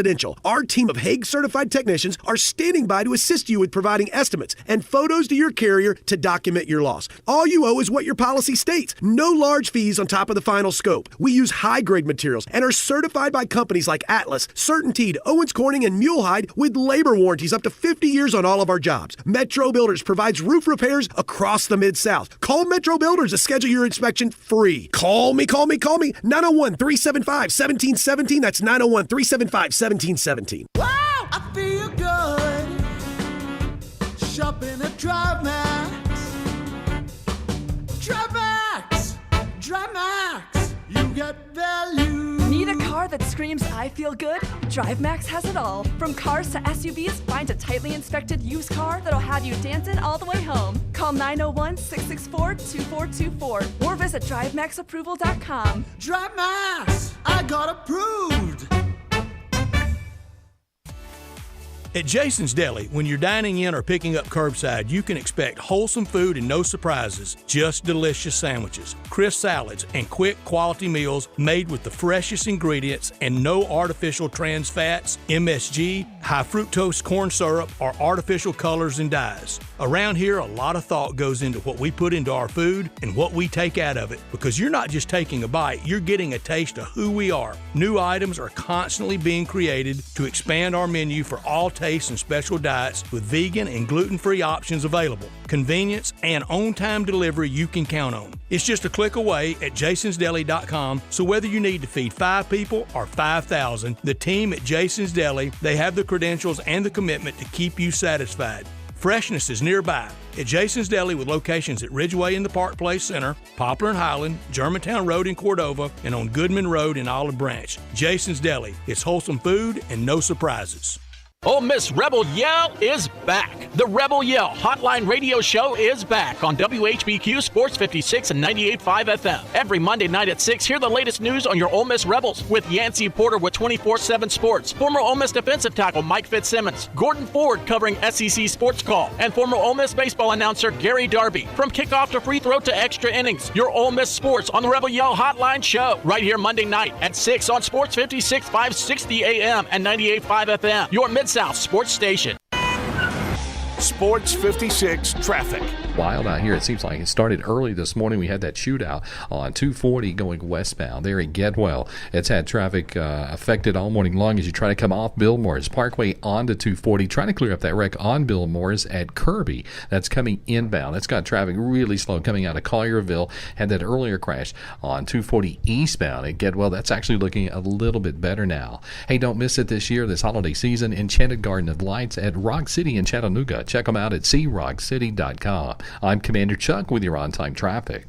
Our team of Hague-certified technicians are standing by to assist you with providing estimates and photos to your carrier to document your loss. All you owe is what your policy states. No large fees on top of the final scope. We use high-grade materials and are certified by companies like Atlas, CertainTeed, Owens Corning, and Mulehide with labor warranties up to 50 years on all of our jobs. Metro Builders provides roof repairs across the Mid-South. Call Metro Builders to schedule your inspection free. Call me. 901-375-1717. That's 901-375-1717. Wow! I feel good shopping at DriveMax. DriveMax, you get value. Need a car that screams I feel good? DriveMax has it all. From cars to SUVs, find a tightly inspected used car that'll have you dancing all the way home. Call 901-664-2424 or visit DriveMaxApproval.com. DriveMax, I got approved. At Jason's Deli, when you're dining in or picking up curbside, you can expect wholesome food and no surprises, just delicious sandwiches, crisp salads, and quick quality meals made with the freshest ingredients and no artificial trans fats, MSG, high fructose corn syrup, or artificial colors and dyes. Around here, a lot of thought goes into what we put into our food and what we take out of it, because you're not just taking a bite, you're getting a taste of who we are. New items are constantly being created to expand our menu for all tastes and special diets with vegan and gluten-free options available. Convenience and on-time delivery you can count on. It's just a click away at jasonsdeli.com, so whether you need to feed 5 people or 5,000, the team at Jason's Deli, they have the credentials and the commitment to keep you satisfied. Freshness is nearby at Jason's Deli with locations at Ridgeway in the Park Place Center, Poplar and Highland, Germantown Road in Cordova, and on Goodman Road in Olive Branch. Jason's Deli. It's wholesome food and no surprises. Ole Miss Rebel Yell is back. The Rebel Yell Hotline Radio Show is back on WHBQ Sports 56 and 98.5 FM. Every Monday night at 6, hear the latest news on your Ole Miss Rebels with Yancey Porter with 24/7 Sports, former Ole Miss defensive tackle Mike Fitzsimmons, Gordon Ford covering SEC Sports Call, and former Ole Miss baseball announcer Gary Darby. From kickoff to free throw to extra innings, your Ole Miss Sports on the Rebel Yell Hotline Show. Right here Monday night at 6 on Sports 56, 560 AM and 98.5 FM. Your Mid Mid-South Sports Station. Sports 56 traffic. Wild out here. It seems like it started early this morning. We had that shootout on 240 going westbound there in Getwell. It's had traffic affected all morning long as you try to come off Bill Morris Parkway onto 240. Trying to clear up that wreck on Bill Morris at Kirby. That's coming inbound. That's got traffic really slow coming out of Collierville. Had that earlier crash on 240 eastbound at Getwell. That's actually looking a little bit better now. Hey, don't miss it this year, this holiday season. Enchanted Garden of Lights at Rock City in Chattanooga. Check them out at crockcity.com. I'm Commander Chuck with your on-time traffic.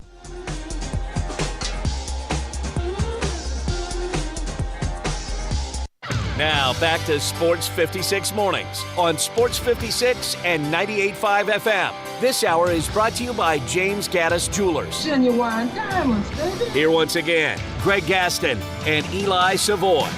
Now back to Sports 56 Mornings on Sports 56 and 98.5 FM. This hour is brought to you by James Gaddis Jewelers. Genuine diamonds, baby. Here once again, Greg Gaston and Eli Savoy.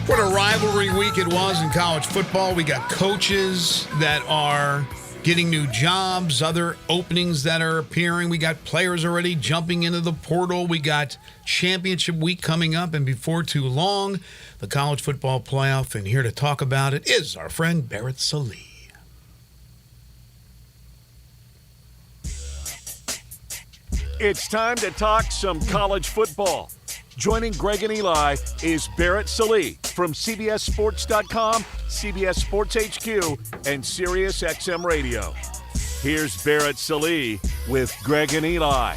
What a rivalry week it was in college football. We got coaches that are getting new jobs, other openings that are appearing. We got players already jumping into the portal. We got championship week coming up, and before too long, the college football playoff. And here to talk about it is our friend Barrett Sallee. It's time to talk some college football. Joining Greg and Eli is Barrett Sallee from CBSSports.com, CBS Sports HQ, and Sirius XM Radio. Here's Barrett Sallee with Greg and Eli.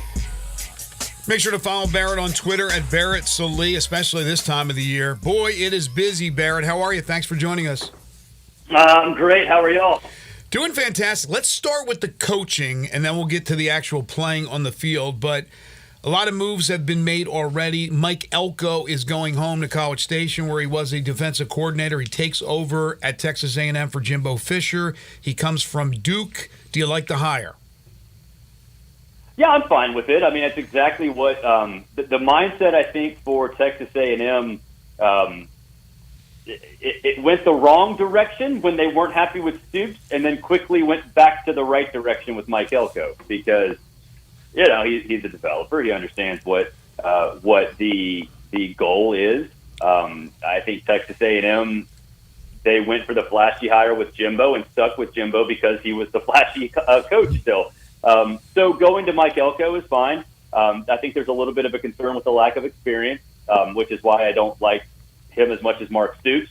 Make sure to follow Barrett on Twitter at Barrett Sallee, especially this time of the year. Boy, it is busy, Barrett. How are you? Thanks for joining us. I'm great. How are y'all? Doing fantastic. Let's start with the coaching, and then we'll get to the actual playing on the field. But a lot of moves have been made already. Mike Elko is going home to College Station, where he was a defensive coordinator. He takes over at Texas A&M for Jimbo Fisher. He comes from Duke. Do you like the hire? Yeah, I'm fine with it. I mean, that's exactly what the mindset, I think, for Texas A&M. It went the wrong direction when they weren't happy with Stoops, and then quickly went back to the right direction with Mike Elko because, you know, he's a developer. He understands what the goal is. I think Texas A&M, they went for the flashy hire with Jimbo and stuck with Jimbo because he was the flashy coach still. So going to Mike Elko is fine. I think there's a little bit of a concern with the lack of experience, which is why I don't like him as much as Mark Stoops.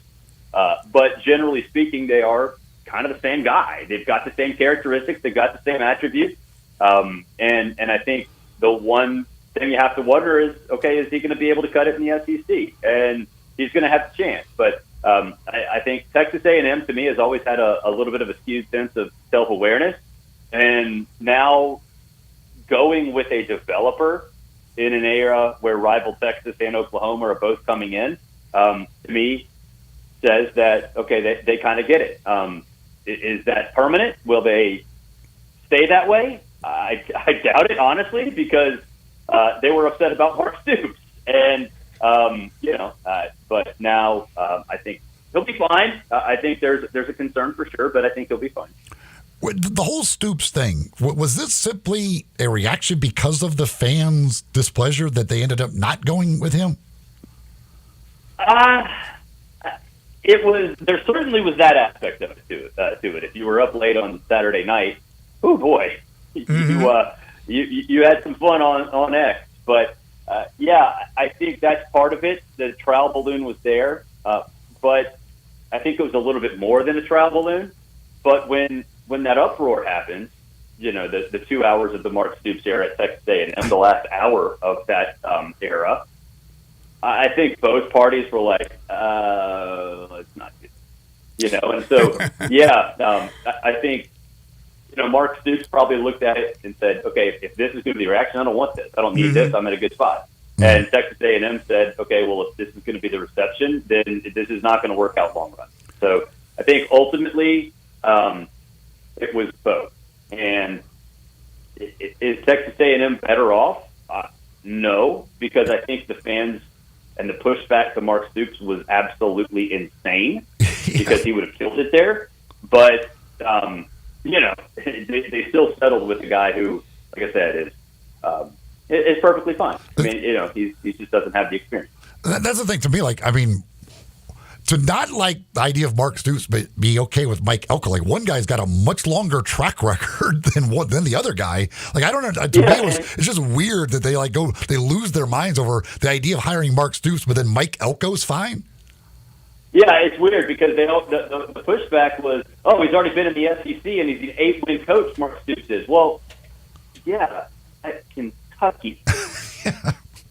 But generally speaking, they are kind of the same guy. They've got the same characteristics. They've got the same attributes. And I think the one thing you have to wonder is, okay, is he going to be able to cut it in the SEC? And he's going to have the chance. But I think Texas A&M, to me, has always had a little bit of a skewed sense of self-awareness. And now going with a developer in an era where rival Texas and Oklahoma are both coming in, to me, says that, okay, they kind of get it. Is that permanent? Will they stay that way? I doubt it, honestly, because they were upset about Mark Stoops. And, but now I think he'll be fine. I think there's a concern for sure, but I think he'll be fine. The whole Stoops thing, was this simply a reaction because of the fans' displeasure that they ended up not going with him? It was. There certainly was that aspect of it to it. If you were up late on Saturday night, oh boy, you had some fun on X. But I think that's part of it. The trial balloon was there, but I think it was a little bit more than a trial balloon. But when that uproar happened, you know, the 2 hours of the Mark Stoops era at Texas A&M, the last hour of that era, I think both parties were like, let's not do this. You know, and so, I think, you know, Mark Stoops probably looked at it and said, okay, if this is going to be the reaction, I don't want this. I don't need this. I'm in a good spot. And Texas A&M said, okay, well, if this is going to be the reception, then this is not going to work out long run. So I think ultimately it was both. And is Texas A&M better off? No, because I think the fans and the pushback to Mark Stoops was absolutely insane because he would have killed it there. But, you know, they still settled with a guy who, like I said, is perfectly fine. I mean, you know, he just doesn't have the experience. That's the thing to me. Like, I mean, to not like the idea of Mark Stoops, but be okay with Mike Elko. Like one guy's got a much longer track record than the other guy. Like I don't know. To me, it's just weird that they they lose their minds over the idea of hiring Mark Stoops, but then Mike Elko's fine. Yeah, it's weird because the pushback was, oh, he's already been in the SEC and he's an 8-win coach. Mark Stoops is. Well, yeah, at Kentucky,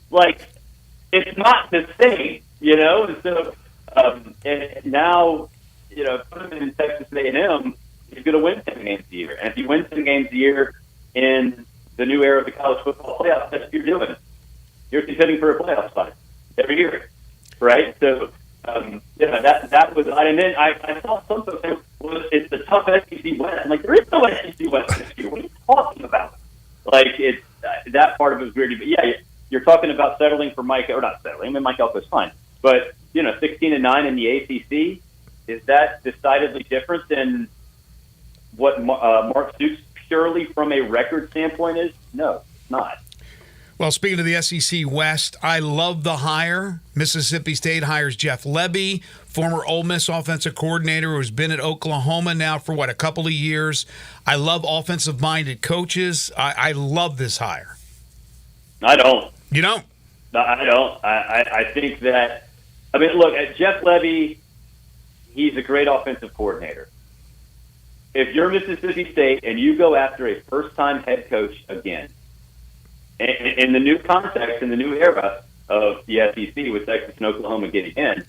like it's not the same, And so. And now, put him in Texas A&M, he's going to win 10 games a year. And if he wins 10 games a year in the new era of the college football playoffs, that's what you're doing. You're contending for a playoff spot every year, right? So, that was, and then I saw some folks say, well, it's the tough SEC West. I'm like, there is no SEC West this year. What are you talking about? Like, it's that part of it was weird. But yeah, you're talking about settling for Mike, or not settling. I mean, Mike Elko's fine. But 16-9 in the ACC, is that decidedly different than what Mark Stoops purely from a record standpoint is? No, it's not. Well, speaking of the SEC West, I love the hire. Mississippi State hires Jeff Lebby, former Ole Miss offensive coordinator who's been at Oklahoma now for, a couple of years. I love offensive-minded coaches. I love this hire. I don't. You don't? No, I don't. I think that, look, at Jeff Lebby, he's a great offensive coordinator. If you're Mississippi State and you go after a first-time head coach again, in the new context, in the new era of the SEC with Texas and Oklahoma getting in,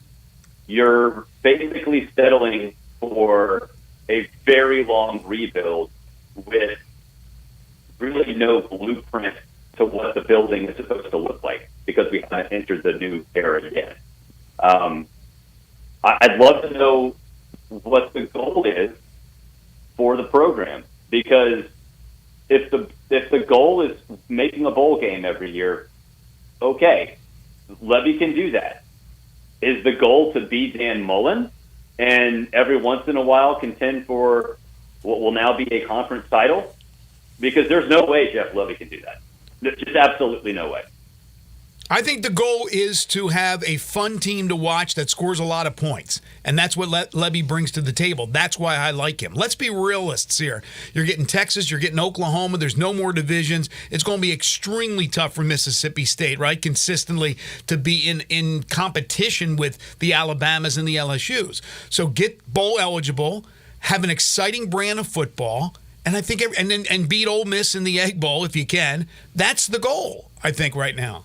you're basically settling for a very long rebuild with really no blueprint to what the building is supposed to look like because we haven't entered the new era yet. I'd love to know what the goal is for the program, because if the goal is making a bowl game every year, okay, Lebby can do that. Is the goal to be Dan Mullen and every once in a while contend for what will now be a conference title? Because there's no way Jeff Lebby can do that. Just absolutely no way. I think the goal is to have a fun team to watch that scores a lot of points. And that's what Lebby brings to the table. That's why I like him. Let's be realists here. You're getting Texas, you're getting Oklahoma, there's no more divisions. It's going to be extremely tough for Mississippi State, right, consistently to be in competition with the Alabamas and the LSUs. So get bowl eligible, have an exciting brand of football, and I think and beat Ole Miss in the Egg Bowl if you can. That's the goal, I think, right now.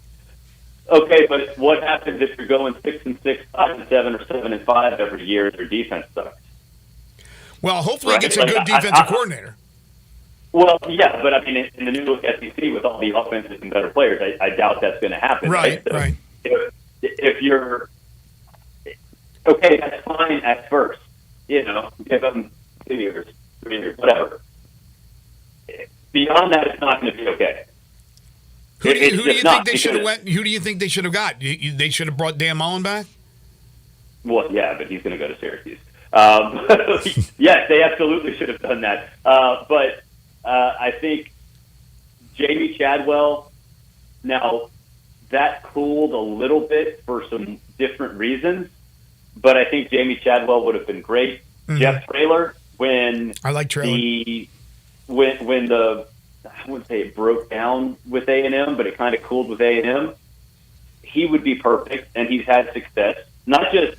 Okay, but what happens if you're going 6-6, 5-7, or 7-5 every year and your defense sucks? Well, hopefully he gets a good defensive coordinator. Well, yeah, but in the new look SEC with all the offenses and better players, I doubt that's going to happen. Right, so right. If you're okay, that's fine at first. Give them 2 years, 3 years, whatever. Beyond that, it's not going to be okay. Who do you think they should have went? Who do you think they should have got? They should have brought Dan Mullen back? Well, yeah, but he's going to go to Syracuse. Yes, they absolutely should have done that. But I think Jamie Chadwell, now that cooled a little bit for some different reasons, but I think Jamie Chadwell would have been great. Mm-hmm. Jeff Traylor, when I like Traylor. When I wouldn't say it broke down with A&M, but it kind of cooled with A&M. He would be perfect, and he's had success, not just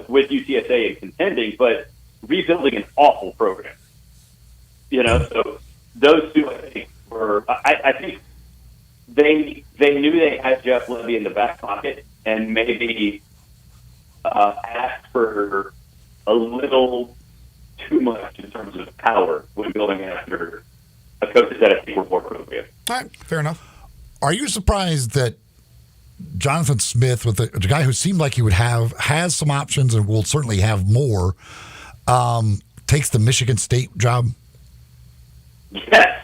with UTSA and contending, but rebuilding an awful program. So those two, I think, were. I think they knew they had Jeff Lebby in the back pocket, and maybe asked for a little too much in terms of power when going after a coach that I think were more appropriate. All right, fair enough. Are you surprised that Jonathan Smith, with the guy who seemed like he would has some options and will certainly have more, takes the Michigan State job? Yes.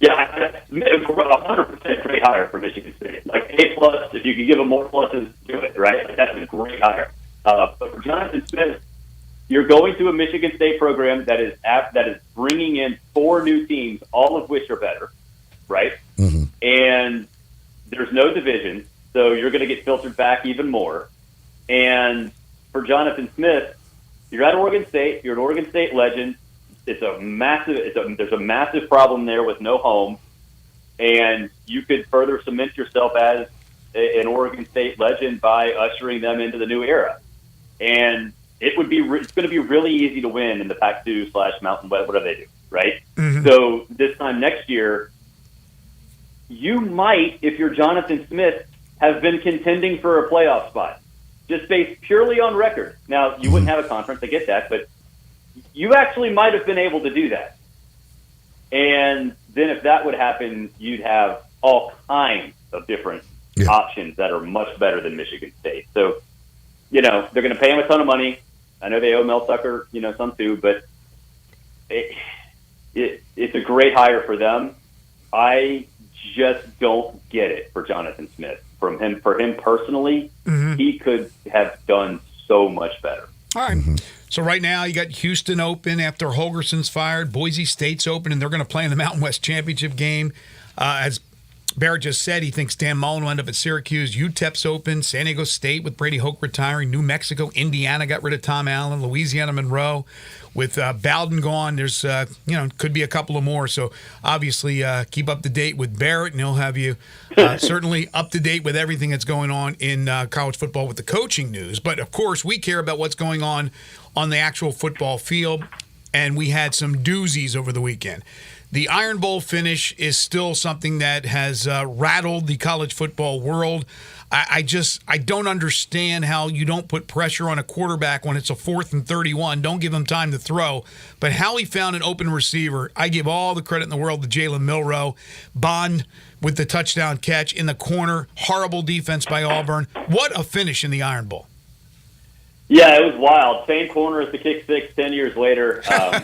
Yeah, 100% great hire for Michigan State. Like A+, if you could give them more pluses, do it, right? Like, that's a great hire. But for Jonathan Smith, you're going to a Michigan State program that is bringing in 4 new teams, all of which are better, right? Mm-hmm. And there's no division, so you're going to get filtered back even more. And for Jonathan Smith, you're at Oregon State. You're an Oregon State legend. There's a massive problem there with no home, and you could further cement yourself as an Oregon State legend by ushering them into the new era. And it's going to be really easy to win in the Pac-2/Mountain West, whatever they do, right? Mm-hmm. So this time next year, you might, if you're Jonathan Smith, have been contending for a playoff spot, just based purely on record. Now, you wouldn't have a conference, I get that, but you actually might have been able to do that. And then if that would happen, you'd have all kinds of different options that are much better than Michigan State. So, they're going to pay him a ton of money. I know they owe Mel Tucker, some too, but it's a great hire for them. I just don't get it for Jonathan Smith. For him personally, he could have done so much better. All right. So right now you got Houston open after Holgerson's fired. Boise State's open, and they're going to play in the Mountain West Championship game. As Barrett just said, he thinks Dan Mullen will end up at Syracuse. UTEP's open. San Diego State with Brady Hoke retiring. New Mexico, Indiana got rid of Tom Allen. Louisiana Monroe with Bowden gone. There's, could be a couple of more. So obviously keep up to date with Barrett, and he'll have you certainly up to date with everything that's going on in college football with the coaching news. But, of course, we care about what's going on the actual football field, and we had some doozies over the weekend. The Iron Bowl finish is still something that has rattled the college football world. I don't understand how you don't put pressure on a quarterback when it's a 4th and 31. Don't give him time to throw. But how he found an open receiver, I give all the credit in the world to Jalen Milroe. Bond with the touchdown catch in the corner. Horrible defense by Auburn. What a finish in the Iron Bowl. Yeah, it was wild. Same corner as the kick six 10 years later.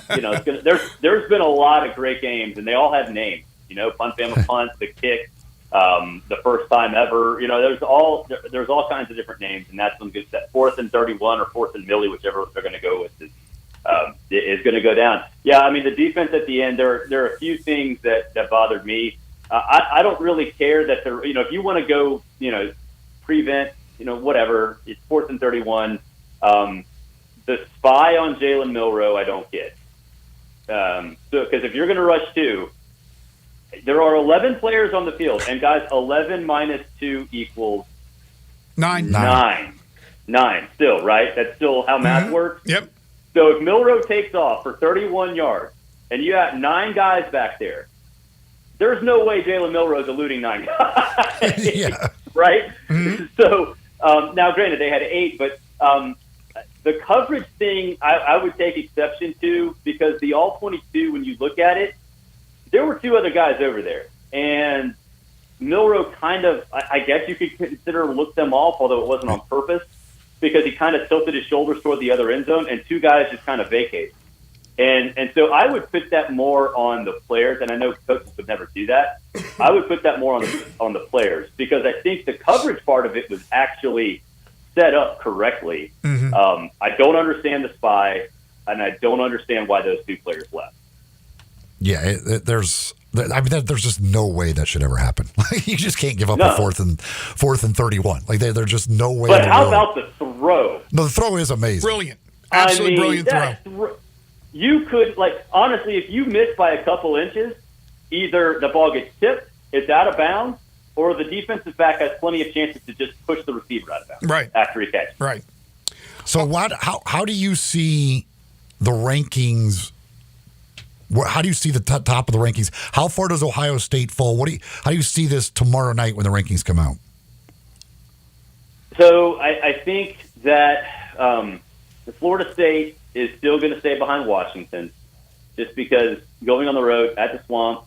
There's been a lot of great games, and they all have names. Punt, Bama punt, the kick, the first time ever. There's all kinds of different names, and that's when that 4th and 31 or 4th and Millie, whichever they're going to go with, is going to go down. Yeah, I mean the defense at the end. There are a few things that bothered me. I don't really care that they're if you want to go prevent whatever, it's 4th and 31. The spy on Jalen Milroe, I don't get. Because if you're going to rush 2, there are 11 players on the field, and guys, 11 minus 2 equals 9. 9 still, right? That's still how math works. Yep. So if Milroe takes off for 31 yards, and you have 9 guys back there, there's no way Jalen Milroe's eluding 9 guys. Yeah. Right? So now, granted, they had 8, but the coverage thing I would take exception to, because the all-22, when you look at it, there were 2 other guys over there. And Milroe kind of, I guess you could consider looked them off, although it wasn't on purpose, because he kind of tilted his shoulders toward the other end zone, and 2 guys just kind of vacated. And so I would put that more on the players, and I know coaches would never do that. I would put that more on the players, because I think the coverage part of it was actually set up correctly. I don't understand the spy, and I don't understand why those 2 players left. Yeah, there's just no way that should ever happen. You just can't give up a 4th and 31. Like there's just no way. But how about the throw? No, the throw is amazing. Brilliant, absolutely brilliant throw. You could, honestly, if you miss by a couple inches, either the ball gets tipped, it's out of bounds, or the defensive back has plenty of chances to just push the receiver out of bounds after he catches. Right. So how do you see the rankings? How do you see the top of the rankings? How far does Ohio State fall? How do you see this tomorrow night when the rankings come out? So I think that the Florida State is still going to stay behind Washington, just because going on the road at the Swamp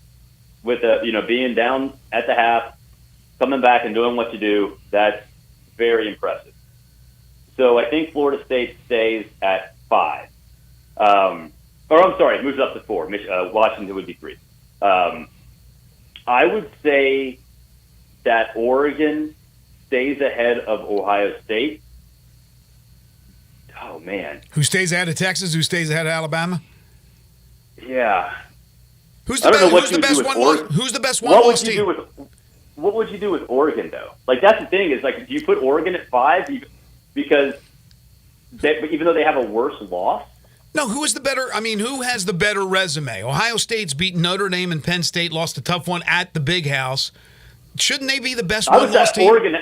with being down at the half, coming back and doing what you do, that's very impressive. So I think Florida State stays at 5. It moves up to 4. Washington would be 3. I would say that Oregon stays ahead of Ohio State. Oh, man. Who stays ahead of Texas? Who stays ahead of Alabama? Yeah. Who's the best one-loss team? What would you do with Oregon, though? That's the thing is, do you put Oregon at 5? Because even though they have a worse loss. No, who has the better resume? Ohio State's beaten Notre Dame and Penn State, lost a tough one at the Big House. Shouldn't they be the best one-loss team?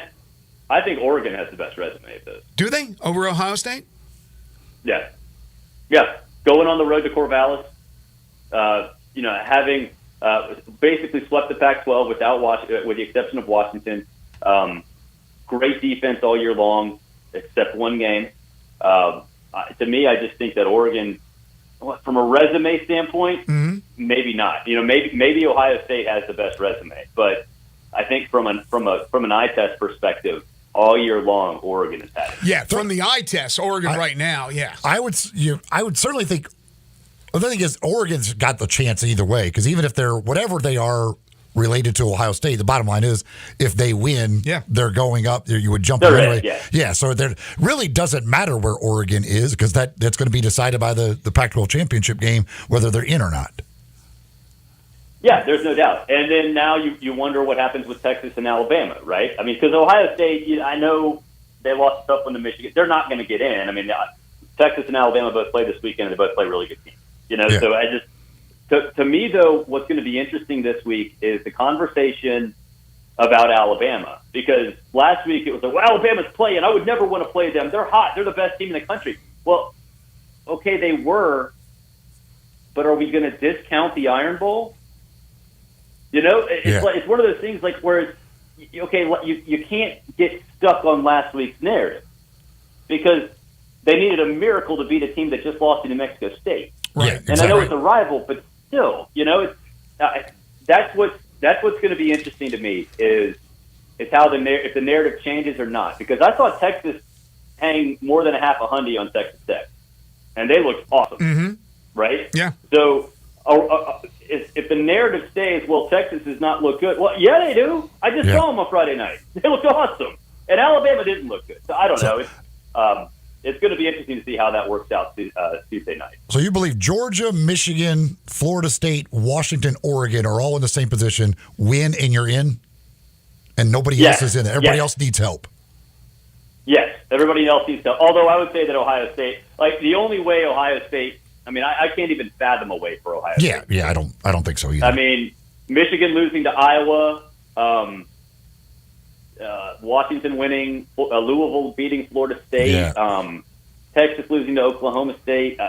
I think Oregon has the best resume of those. Do they? Over Ohio State? Yeah. Yeah. Going on the road to Corvallis, having basically swept the Pac-12 with the exception of Washington. Great defense all year long, except one game. To me, I just think that Oregon, from a resume standpoint, maybe not. Maybe Ohio State has the best resume, but I think from an eye test perspective, all year long, Oregon has had it. Yeah, from the eye test, Oregon right now, yeah. I would certainly think. The thing is, Oregon's got the chance either way, because even if they're whatever they are related to Ohio State, the bottom line is if they win, they're going up. You would jump in anyway. Yeah, so it really doesn't matter where Oregon is, because that's going to be decided by the Pac-12 championship game, whether they're in or not. Yeah, there's no doubt. And then now you wonder what happens with Texas and Alabama, right? I mean, because Ohio State, I know they lost stuff from the Michigan. They're not going to get in. I mean, Texas and Alabama both play this weekend, and they both play really good teams. So I just, to me, though, what's going to be interesting this week is the conversation about Alabama. Because last week it was like, well, Alabama's playing. I would never want to play them. They're hot. They're the best team in the country. Well, okay, they were, but are we going to discount the Iron Bowl? It's one of those things where you can't get stuck on last week's narrative, because they needed a miracle to beat a team that just lost to New Mexico State. Right. And exactly. I know it's a rival, but still, that's what's going to be interesting to me is how if the narrative changes or not. Because I saw Texas hang more than a half a hundy on Texas Tech, and they looked awesome, right? Yeah. So if the narrative stays, well, Texas does not look good. Well, yeah, they do. I just saw them on Friday night. They looked awesome, and Alabama didn't look good. So I don't know. It's going to be interesting to see how that works out Tuesday night. So you believe Georgia, Michigan, Florida State, Washington, Oregon are all in the same position, win and you're in, and nobody else is in it. Everybody else needs help. Yes, everybody else needs help. Although I would say that Ohio State, the only way Ohio State, I can't even fathom a way for Ohio State. Yeah, I don't think so either. I mean, Michigan losing to Iowa, Washington winning, Louisville beating Florida State, Texas losing to Oklahoma State.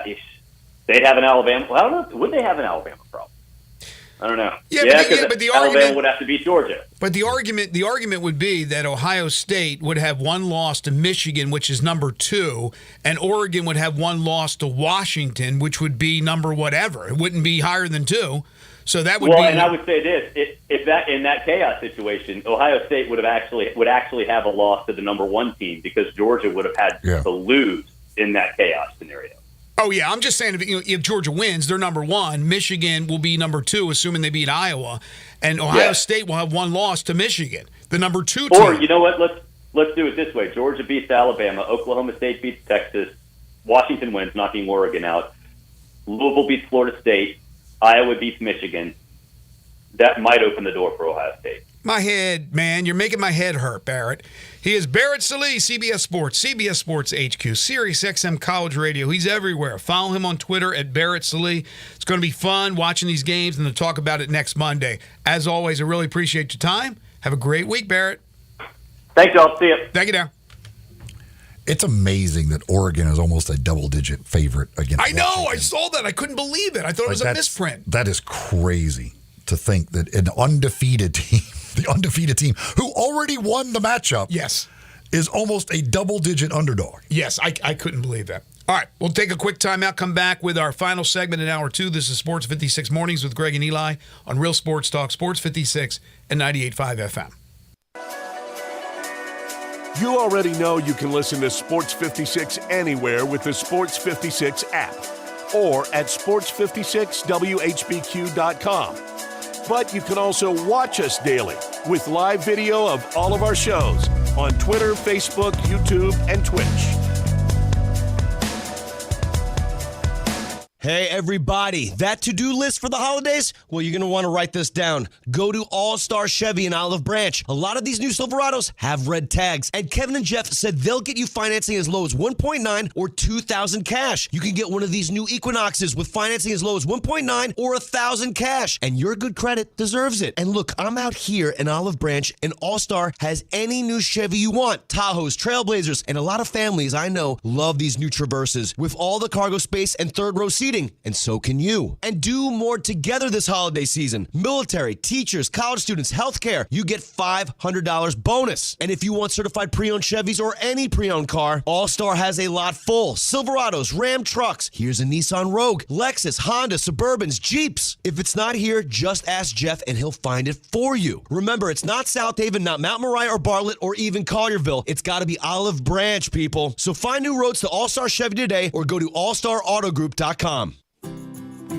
They'd have an Alabama. Well, I don't know. Would they have an Alabama problem? I don't know. But the Alabama would have to beat Georgia. But the argument would be that Ohio State would have one loss to Michigan, which is number 2, and Oregon would have one loss to Washington, which would be number whatever. It wouldn't be higher than 2. So that would be. And I would say this: if that in that chaos situation, Ohio State would actually have a loss to the number 1 team, because Georgia would have had to lose in that chaos scenario. Oh yeah, I'm just saying if Georgia wins, they're number 1. Michigan will be number 2, assuming they beat Iowa, and Ohio State will have one loss to Michigan, the number 2 team. Or you know what? Let's do it this way: Georgia beats Alabama, Oklahoma State beats Texas, Washington wins, knocking Oregon out. Louisville beats Florida State. Iowa beats Michigan. That might open the door for Ohio State. My head, man. You're making my head hurt, Barrett. He is Barrett Sallee, CBS Sports HQ, Sirius XM College Radio. He's everywhere. Follow him on Twitter at Barrett Sallee. It's going to be fun watching these games and to talk about it next Monday. As always, I really appreciate your time. Have a great week, Barrett. Thanks, y'all. See you. Thank you, now. It's amazing that Oregon is almost a double-digit favorite against I know. Washington. I saw that. I couldn't believe it. I thought it was a misprint. That is crazy to think that an undefeated team, the undefeated team, who already won the matchup, is almost a double-digit underdog. Yes, I couldn't believe that. All right, we'll take a quick timeout, come back with our final segment in Hour 2. This is Sports 56 Mornings with Greg and Eli on Real Sports Talk, Sports 56 and 98.5 FM. You already know you can listen to Sports 56 anywhere with the Sports 56 app or at sports56whbq.com. But you can also watch us daily with live video of all of our shows on Twitter, Facebook, YouTube, and Twitch. Hey, everybody, that to-do list for the holidays? Well, you're going to want to write this down. Go to All-Star Chevy in Olive Branch. A lot of these new Silverados have red tags, and Kevin and Jeff said they'll get you financing as low as $1.9 or $2,000 cash. You can get one of these new Equinoxes with financing as low as $1.9 or $1,000 cash, and your good credit deserves it. And look, I'm out here in Olive Branch, and All-Star has any new Chevy you want. Tahoes, Trailblazers, and a lot of families I know love these new Traverses with all the cargo space and third-row seating, and so can you. And do more together this holiday season. Military, teachers, college students, healthcare, you get $500 bonus. And if you want certified pre-owned Chevys or any pre-owned car, All-Star has a lot full. Silverados, Ram trucks, here's a Nissan Rogue, Lexus, Honda, Suburbans, Jeeps. If it's not here, just ask Jeff and he'll find it for you. Remember, it's not South Haven, not Mount Moriah or Bartlett or even Collierville. It's got to be Olive Branch, people. So find new roads to All-Star Chevy today or go to allstarautogroup.com.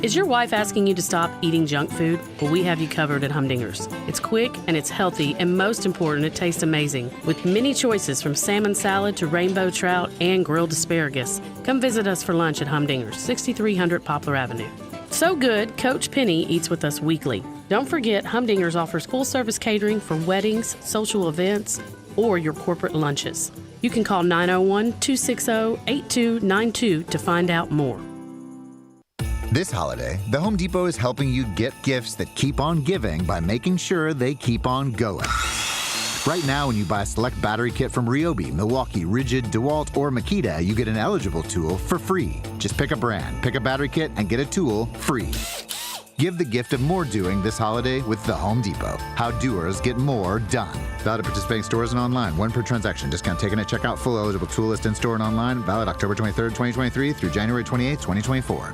Is your wife asking you to stop eating junk food? Well, we have you covered at Humdinger's. It's quick and it's healthy, and most important, it tastes amazing. With many choices from salmon salad to rainbow trout and grilled asparagus. Come visit us for lunch at Humdinger's, 6300 Poplar Avenue. So good, Coach Penny eats with us weekly. Don't forget, Humdinger's offers full-service catering for weddings, social events, or your corporate lunches. You can call 901-260-8292 to find out more. This holiday, the Home Depot is helping you get gifts that keep on giving by making sure they keep on going. Right now, when you buy a select battery kit from Ryobi, Milwaukee, Rigid, DeWalt, or Makita, you get an eligible tool for free. Just pick a brand, pick a battery kit, and get a tool free. Give the gift of more doing this holiday with the Home Depot. How doers get more done. Valid at participating stores and online. One per transaction. Discount taken at checkout. Full eligible tool list in store and online. Valid October 23rd, 2023 through January 28th, 2024.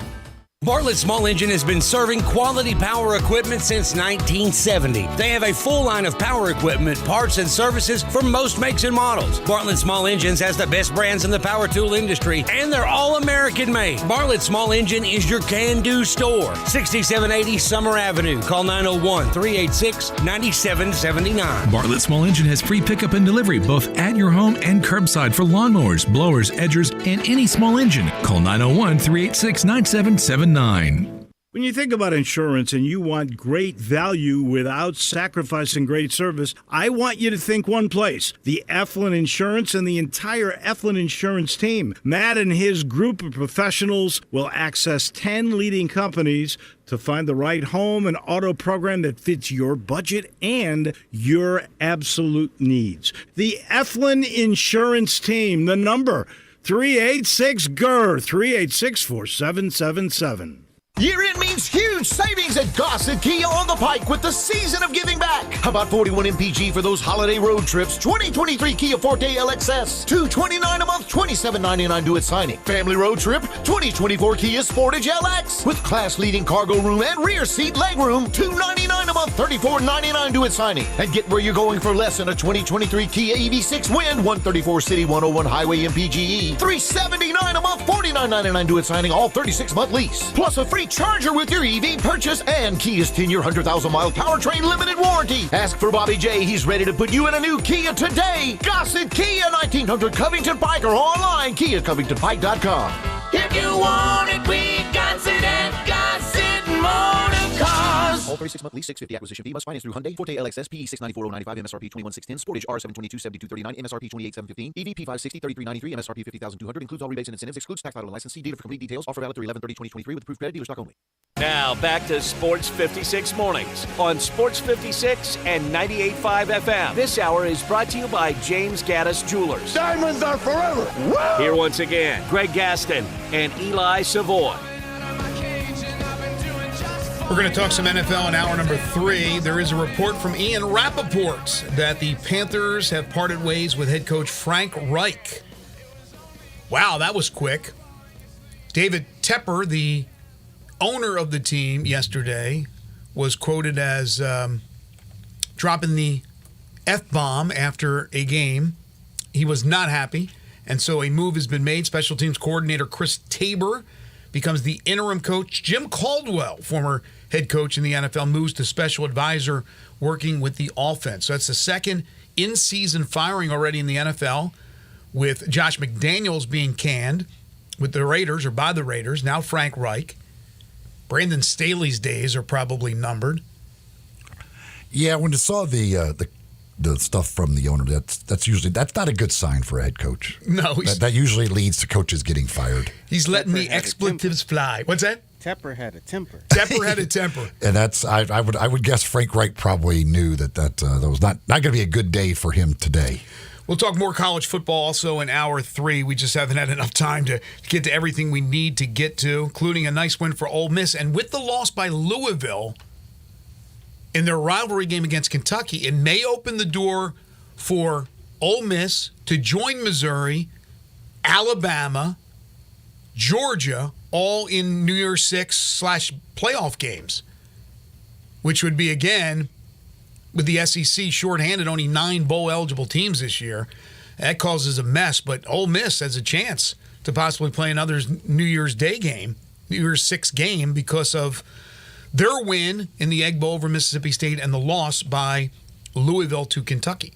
Bartlett Small Engine has been serving quality power equipment since 1970. They have a full line of power equipment, parts, and services for most makes and models. Bartlett Small Engines has the best brands in the power tool industry, and they're all American made. Bartlett Small Engine is your can-do store. 6780 Summer Avenue. Call 901-386-9779. Bartlett Small Engine has free pickup and delivery both at your home and curbside for lawnmowers, blowers, edgers, and any small engine. Call 901-386-9779. When you think about insurance and you want great value without sacrificing great service, I want you to think one place: the Eflin Insurance and the entire Eflin Insurance team. Matt and his group of professionals will access 10 leading companies to find the right home and auto program that fits your budget and your absolute needs. The Eflin Insurance team, the number 386-GER, 386-4777. Year-end means huge savings at Gossett Kia on the Pike with the season of giving back. How about 41 MPG for those holiday road trips? 2023 Kia Forte LXS, $229 a month, $27.99 due at signing. Family road trip, 2024 Kia Sportage LX with class-leading cargo room and rear seat legroom, $299 a month, $34.99 due at signing. And get where you're going for less in a 2023 Kia EV6 Wind, 134 City, 101 Highway MPGE, $379 a month, $49.99 due at signing, all 36-month lease. Plus a free charger with your EV purchase and Kia's 10-year, 100,000-mile powertrain limited warranty. Ask for Bobby J. He's ready to put you in a new Kia today. Gossett Kia, 1900 Covington Pike, or online, KiaCovingtonPike.com. If you want it, we got it at Gossett Motor Cars. All 36-month lease, $650 acquisition fee. Must finance through Hyundai, Forte LXS, PE 694,095, MSRP 21,610, Sportage R722, 7239, MSRP 28,715, EVP 560, 3393, MSRP 50,200. Includes all rebates and incentives. Excludes tax, title, and license. See dealer for complete details. Offer valid through 11/30/2023 with approved credit. Dealer stock only. Now back to Sports 56 Mornings on Sports 56 and 98.5 FM. This hour is brought to you by James Gaddis Jewelers. Diamonds are forever. Woo! Here once again, Greg Gaston and Eli Savoy. We're going to talk some NFL in hour number 3. There is a report from Ian Rappaport that the Panthers have parted ways with head coach Frank Reich. Wow, that was quick. David Tepper, the owner of the team yesterday, was quoted as dropping the F-bomb after a game. He was not happy, and so a move has been made. Special teams coordinator Chris Tabor becomes the interim coach. Jim Caldwell, former head coach in the NFL, moves to special advisor working with the offense. So that's the second in-season firing already in the NFL, with Josh McDaniels being canned with the Raiders, or by the Raiders. Now Frank Reich. Brandon Staley's days are probably numbered. Yeah, when I saw the stuff from the owner, that's not a good sign for a head coach. No, that usually leads to coaches getting fired. He's letting the expletives fly. What's that? Tepper had a temper. Tepper had a temper. And that's I would guess Frank Reich probably knew that was not going to be a good day for him today. We'll talk more college football also in hour 3. We just haven't had enough time to get to everything we need to get to, including a nice win for Ole Miss. And with the loss by Louisville in their rivalry game against Kentucky, it may open the door for Ole Miss to join Missouri, Alabama, Georgia, all in New Year's Six / playoff games, which would be, again, with the SEC shorthanded, only 9 bowl-eligible teams this year. That causes a mess, but Ole Miss has a chance to possibly play another New Year's Day game, New Year's Six game, because of their win in the Egg Bowl over Mississippi State and the loss by Louisville to Kentucky.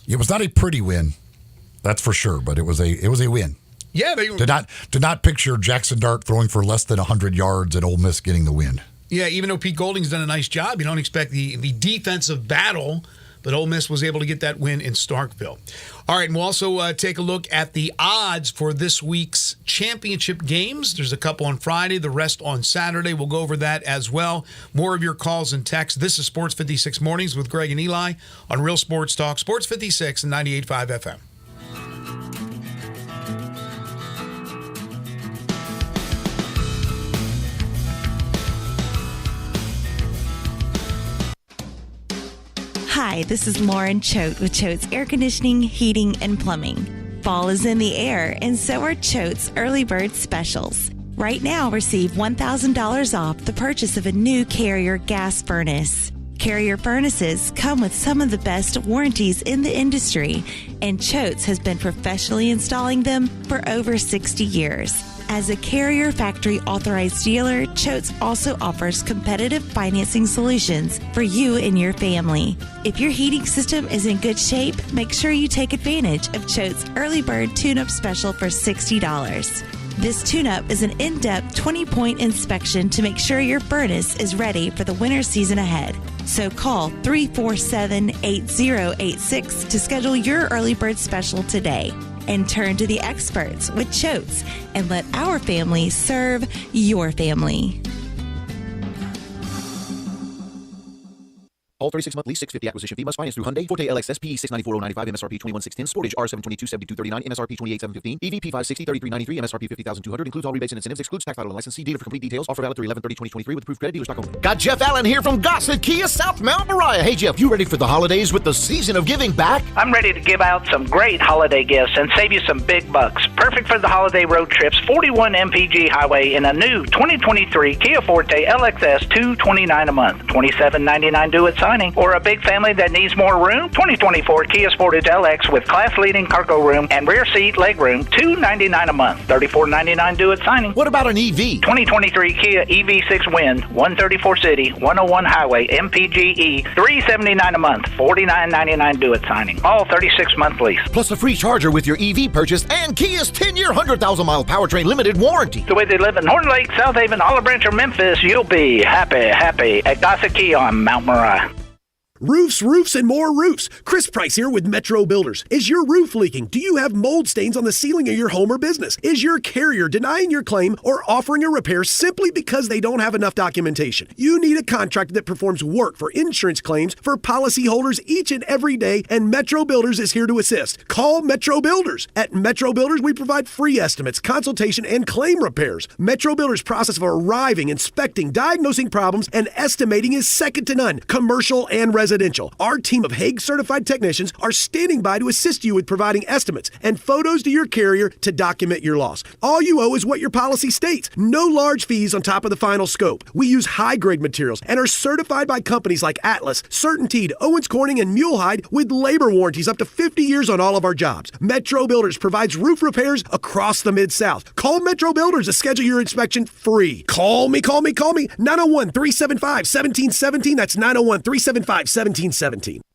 It was not a pretty win, that's for sure, but it was a win. Yeah, they did not picture Jackson Dart throwing for less than 100 yards and Ole Miss getting the win. Yeah, even though Pete Golding's done a nice job, you don't expect the defensive battle, but Ole Miss was able to get that win in Starkville. All right, and we'll also take a look at the odds for this week's championship games. There's a couple on Friday, the rest on Saturday. We'll go over that as well. More of your calls and texts. This is Sports 56 Mornings with Greg and Eli on Real Sports Talk, Sports 56 and 98.5 FM. Hi, this is Lauren Choate with Choate's Air Conditioning, Heating, and Plumbing. Fall is in the air, and so are Choate's Early Bird Specials. Right now, receive $1,000 off the purchase of a new Carrier gas furnace. Carrier furnaces come with some of the best warranties in the industry, and Choate's has been professionally installing them for over 60 years. As a Carrier factory authorized dealer, Choate's also offers competitive financing solutions for you and your family. If your heating system is in good shape, make sure you take advantage of Choate's Early Bird Tune-Up Special for $60. This tune-up is an in-depth 20-point inspection to make sure your furnace is ready for the winter season ahead. So call 347-8086 to schedule your Early Bird Special today. And turn to the experts with Choate's and let our family serve your family. All 36-month lease, $650 acquisition fee must finance through Hyundai. Forte LXS PE 694,095, MSRP 21,610. Sportage R722, 7239, MSRP 28,715. EVP 560, 3393, MSRP 50,200. Includes all rebates and incentives. Excludes tax title and license. See dealer for complete details. Offer valid through 11/30/2023 with approved credit. Dealer stock only. Got Jeff Allen here from Gossett Kia, South Mount Moriah. Hey, Jeff, you ready for the holidays with the season of giving back? I'm ready to give out some great holiday gifts and save you some big bucks. Perfect for the holiday road trips. 41 MPG Highway in a new 2023 Kia Forte LXS, $229 a month. $27.99 due at signing. Or a big family that needs more room? 2024 Kia Sportage LX with class-leading cargo room and rear seat leg room, $299 a month. $34.99 due at signing. What about an EV? 2023 Kia EV6 Wind, 134 City, 101 Highway, MPGE, $379 a month. $49.99 due at signing. All 36-month lease. Plus a free charger with your EV purchase and Kia's 10-year, 100,000-mile powertrain limited warranty. The way they live in Horn Lake, South Haven, Olive Branch, or Memphis, you'll be happy at Gossett Kia on Mount Moriah. Roofs, roofs, and more roofs. Chris Price here with Metro Builders. Is your roof leaking? Do you have mold stains on the ceiling of your home or business? Is your carrier denying your claim or offering a repair simply because they don't have enough documentation? You need a contractor that performs work for insurance claims for policyholders each and every day, and Metro Builders is here to assist. Call Metro Builders. At Metro Builders, we provide free estimates, consultation, and claim repairs. Metro Builders' process of arriving, inspecting, diagnosing problems, and estimating is second to none, commercial and residential. Our team of Hague-certified technicians are standing by to assist you with providing estimates and photos to your carrier to document your loss. All you owe is what your policy states. No large fees on top of the final scope. We use high-grade materials and are certified by companies like Atlas, CertainTeed, Owens Corning, and Mulehide with labor warranties up to 50 years on all of our jobs. Metro Builders provides roof repairs across the Mid-South. Call Metro Builders to schedule your inspection free. Call me. 901-375-1717. That's 901-375-1717.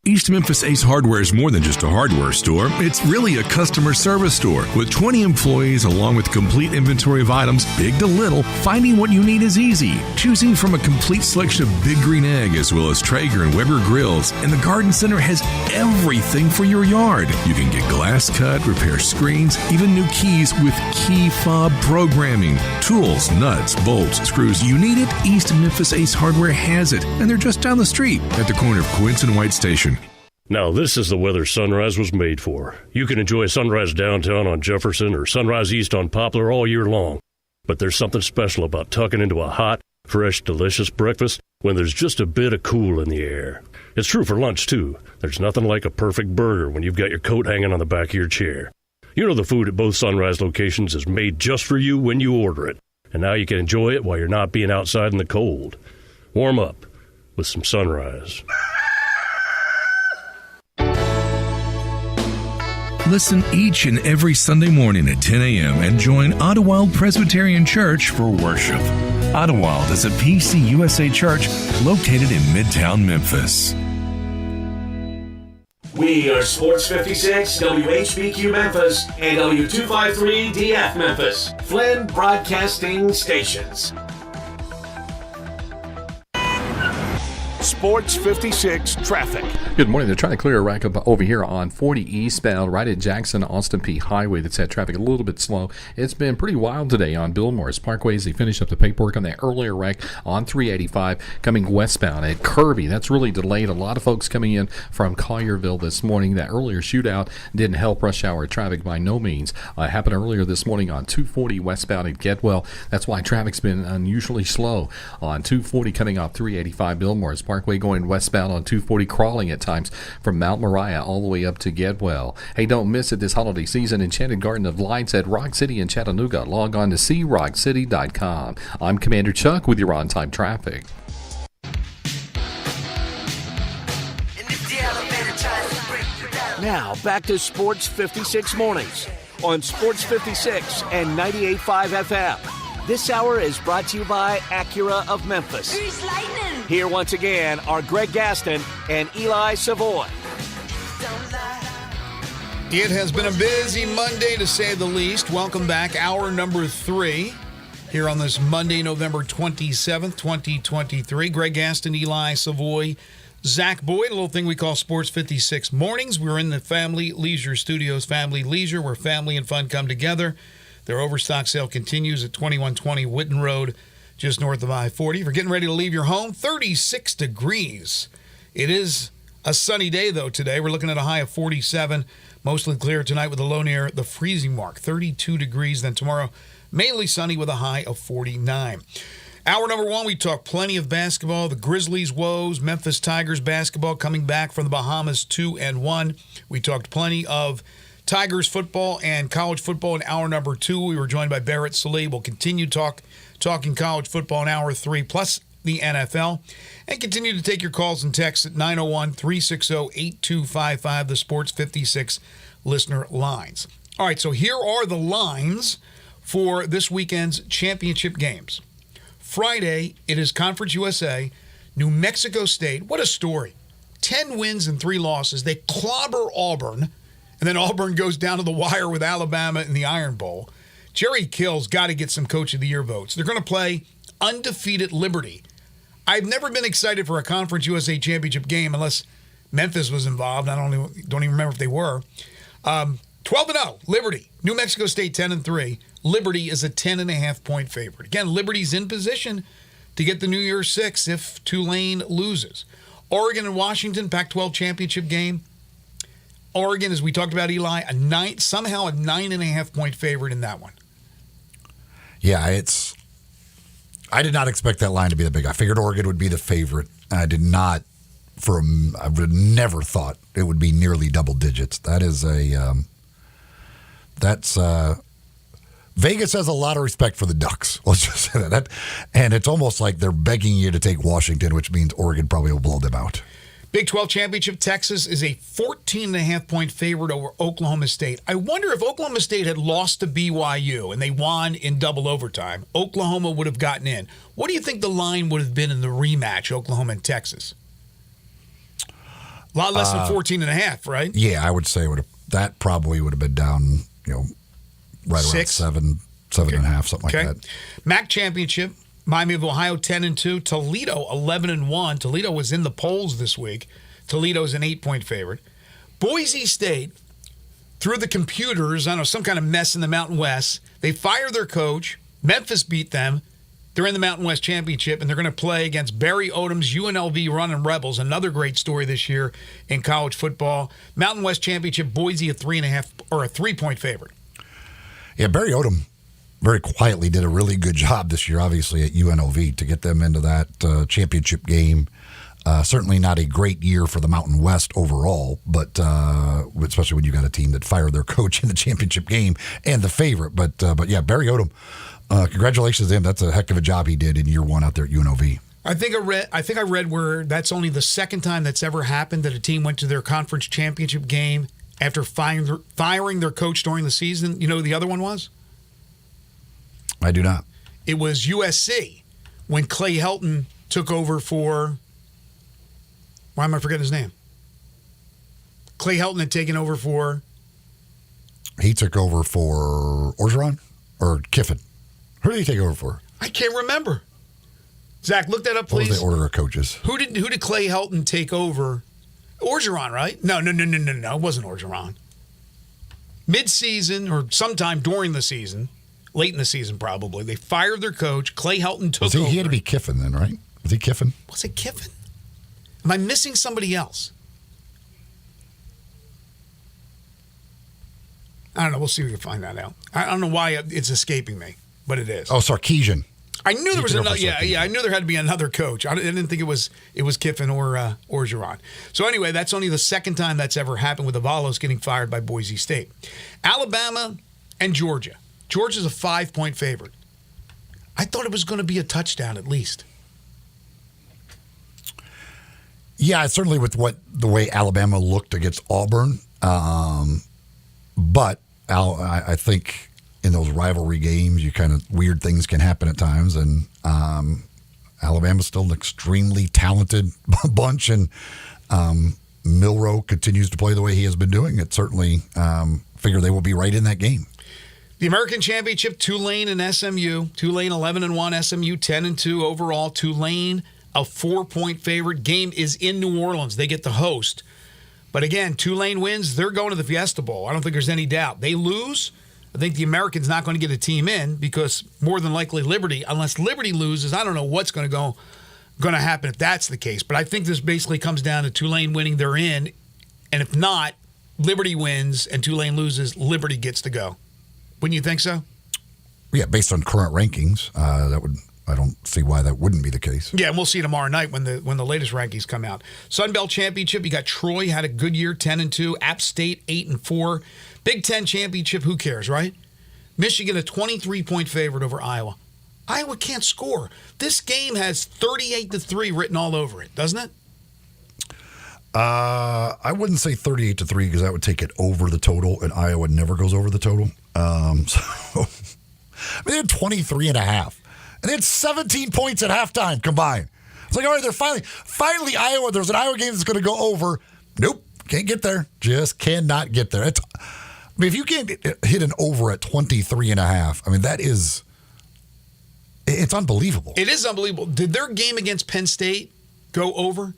East Memphis Ace Hardware is more than just a hardware store. It's really a customer service store. With 20 employees along with complete inventory of items, big to little, finding what you need is easy. Choosing from a complete selection of Big Green Egg as well as Traeger and Weber grills. And the Garden Center has everything for your yard. You can get glass cut, repair screens, even new keys with key fob programming. Tools, nuts, bolts, screws, you need it. East Memphis Ace Hardware has it. And they're just down the street at the corner of Quince and White Station. Now, this is the weather Sunrise was made for. You can enjoy sunrise downtown on Jefferson or sunrise east on Poplar all year long. But there's something special about tucking into a hot, fresh, delicious breakfast when there's just a bit of cool in the air. It's true for lunch, too. There's nothing like a perfect burger when you've got your coat hanging on the back of your chair. You know the food at both Sunrise locations is made just for you when you order it. And now you can enjoy it while you're not being outside in the cold. Warm up with some Sunrise. Listen each and every Sunday morning at 10 a.m. and join Ottawa Presbyterian Church for worship. Ottawa is a PCUSA church located in Midtown Memphis. We are Sports 56, WHBQ Memphis, and W253DF Memphis, Flynn Broadcasting Stations. Sports 56 traffic. Good morning. They're trying to clear a wreck up over here on 40 eastbound right at Jackson Austin P Highway. That's had traffic a little bit slow. It's been pretty wild today on Bill Morris Parkway as they finish up the paperwork on that earlier wreck on 385 coming westbound at Kirby. That's really delayed. A lot of folks coming in from Collierville this morning. That earlier shootout didn't help rush hour traffic by no means. Happened earlier this morning on 240 westbound at Getwell. That's why traffic's been unusually slow on 240 coming off 385 Bill Morris Parkway going westbound on 240 crawling at times from Mount Moriah all the way up to Getwell. Hey, don't miss it this holiday season. Enchanted Garden of Lights at Rock City in Chattanooga. Log on to CRockCity.com. I'm Commander Chuck with your on-time traffic. Now, back to Sports 56 Mornings on Sports 56 and 98.5 FM. This hour is brought to you by Acura of Memphis. Here once again are Greg Gaston and Eli Savoy. It has been a busy Monday, to say the least. Welcome back. Hour number 3 here on this Monday, November 27th, 2023. Greg Gaston, Eli Savoy, Zach Boyd, a little thing we call Sports 56 Mornings. We're in the Family Leisure Studios, Family Leisure, where family and fun come together. Their overstock sale continues at 2120 Whitten Road, just north of I-40. If you're getting ready to leave your home, 36 degrees. It is a sunny day, though, today. We're looking at a high of 47. Mostly clear tonight with a low near the freezing mark, 32 degrees. Then tomorrow, mainly sunny with a high of 49. Hour number 1, we talk plenty of basketball. The Grizzlies' woes, Memphis Tigers basketball coming back from the Bahamas 2-1. We talked plenty of Tigers football and college football in hour number 2. We were joined by Barrett Sallee. We'll continue talking college football in hour 3, plus the NFL, and continue to take your calls and texts at 901-360-8255, the Sports 56 listener lines. All right, so here are the lines for this weekend's championship games. Friday, it is Conference USA, New Mexico State. What a story. 10 wins and 3 losses. They clobber Auburn, and then Auburn goes down to the wire with Alabama in the Iron Bowl. Jerry Kill's got to get some Coach of the Year votes. They're going to play undefeated Liberty. I've never been excited for a Conference USA championship game unless Memphis was involved. I don't even remember if they were. 12-0, Liberty. New Mexico State 10-3. Liberty is a 10.5-point favorite. Again, Liberty's in position to get the New Year's Six if Tulane loses. Oregon and Washington, Pac-12 championship game. Oregon, as we talked about, Eli, somehow a 9.5-point favorite in that one. Yeah, I did not expect that line to be that big. I figured Oregon would be the favorite. I would never thought it would be nearly double digits. That is Vegas has a lot of respect for the Ducks. Let's just say that. And it's almost like they're begging you to take Washington, which means Oregon probably will blow them out. Big 12 championship, Texas is a 14.5-point favorite over Oklahoma State. I wonder if Oklahoma State had lost to BYU and they won in double overtime, Oklahoma would have gotten in. What do you think the line would have been in the rematch, Oklahoma and Texas? A lot less than 14.5, right? Yeah, I would say that probably would have been down, right Six? around 7.5, something like that. MAC championship. Miami of Ohio 10-2. Toledo 11-1. Toledo was in the polls this week. Toledo's an 8-point favorite. Boise State, through the computers, I don't know, some kind of mess in the Mountain West. They fired their coach. Memphis beat them. They're in the Mountain West Championship, and they're going to play against Barry Odom's UNLV Running Rebels. Another great story this year in college football. Mountain West Championship, Boise a 3-point favorite. Yeah, Barry Odom very quietly did a really good job this year, obviously, at UNLV to get them into that championship game. Certainly not a great year for the Mountain West overall, but especially when you got a team that fired their coach in the championship game and the favorite. But yeah, Barry Odom, congratulations to him. That's a heck of a job he did in year one out there at UNLV. I think I read where that's only the second time that's ever happened that a team went to their conference championship game after firing their coach during the season. You know who the other one was? I do not. It was USC when Clay Helton took over for... Why am I forgetting his name? Clay Helton had taken over for... He took over for Orgeron or Kiffin? Who did he take over for? I can't remember. Zach, look that up, What please. was the order of coaches? Who did Clay Helton take over? Orgeron, right? No. It wasn't Orgeron. Mid-season or sometime during the season, late in the season probably, they fired their coach. Clay Helton took over. He had to be Kiffin then, right? Was he Kiffin? Was it Kiffin? Am I missing somebody else? I don't know. We'll see if we can find that out. I don't know why it's escaping me, but it is. Oh, Sarkisian. I knew there was another. Yeah. I knew there had to be another coach. I didn't think it was Kiffin or Orgeron. So anyway, that's only the second time that's ever happened with the Vols getting fired by Boise State. Alabama and Georgia. Georgia's a 5-point favorite. I thought it was going to be a touchdown at least. Yeah, certainly with the way Alabama looked against Auburn. But I think in those rivalry games, weird things can happen at times. And Alabama's still an extremely talented bunch. And Milroe continues to play the way he has been doing. It certainly figure they will be right in that game. The American Championship, Tulane and SMU. Tulane 11-1, SMU 10-2 overall. Tulane a 4-point favorite. Game is in New Orleans. They get the host. But again, Tulane wins. They're going to the Fiesta Bowl. I don't think there's any doubt. They lose. I think the American's not going to get a team in because more than likely Liberty, unless Liberty loses, I don't know what's going to happen if that's the case. But I think this basically comes down to Tulane winning, they're in. And if not, Liberty wins and Tulane loses, Liberty gets to go. Wouldn't you think so? Yeah, based on current rankings, I don't see why that wouldn't be the case. Yeah, and we'll see tomorrow night when the latest rankings come out. Sun Belt Championship, you got Troy had a good year, 10-2. App State 8-4. Big Ten Championship, who cares, right? Michigan a 23-point favorite over Iowa. Iowa can't score. This game has 38-3 written all over it, doesn't it? I wouldn't say 38-3 because that would take it over the total, and Iowa never goes over the total. They had 23.5. And they had 17 points at halftime combined. It's like, all right, they're finally Iowa. There's an Iowa game that's going to go over. Nope, can't get there. Just cannot get there. If you can't hit an over at 23.5, that is, it's unbelievable. It is unbelievable. Did their game against Penn State go over?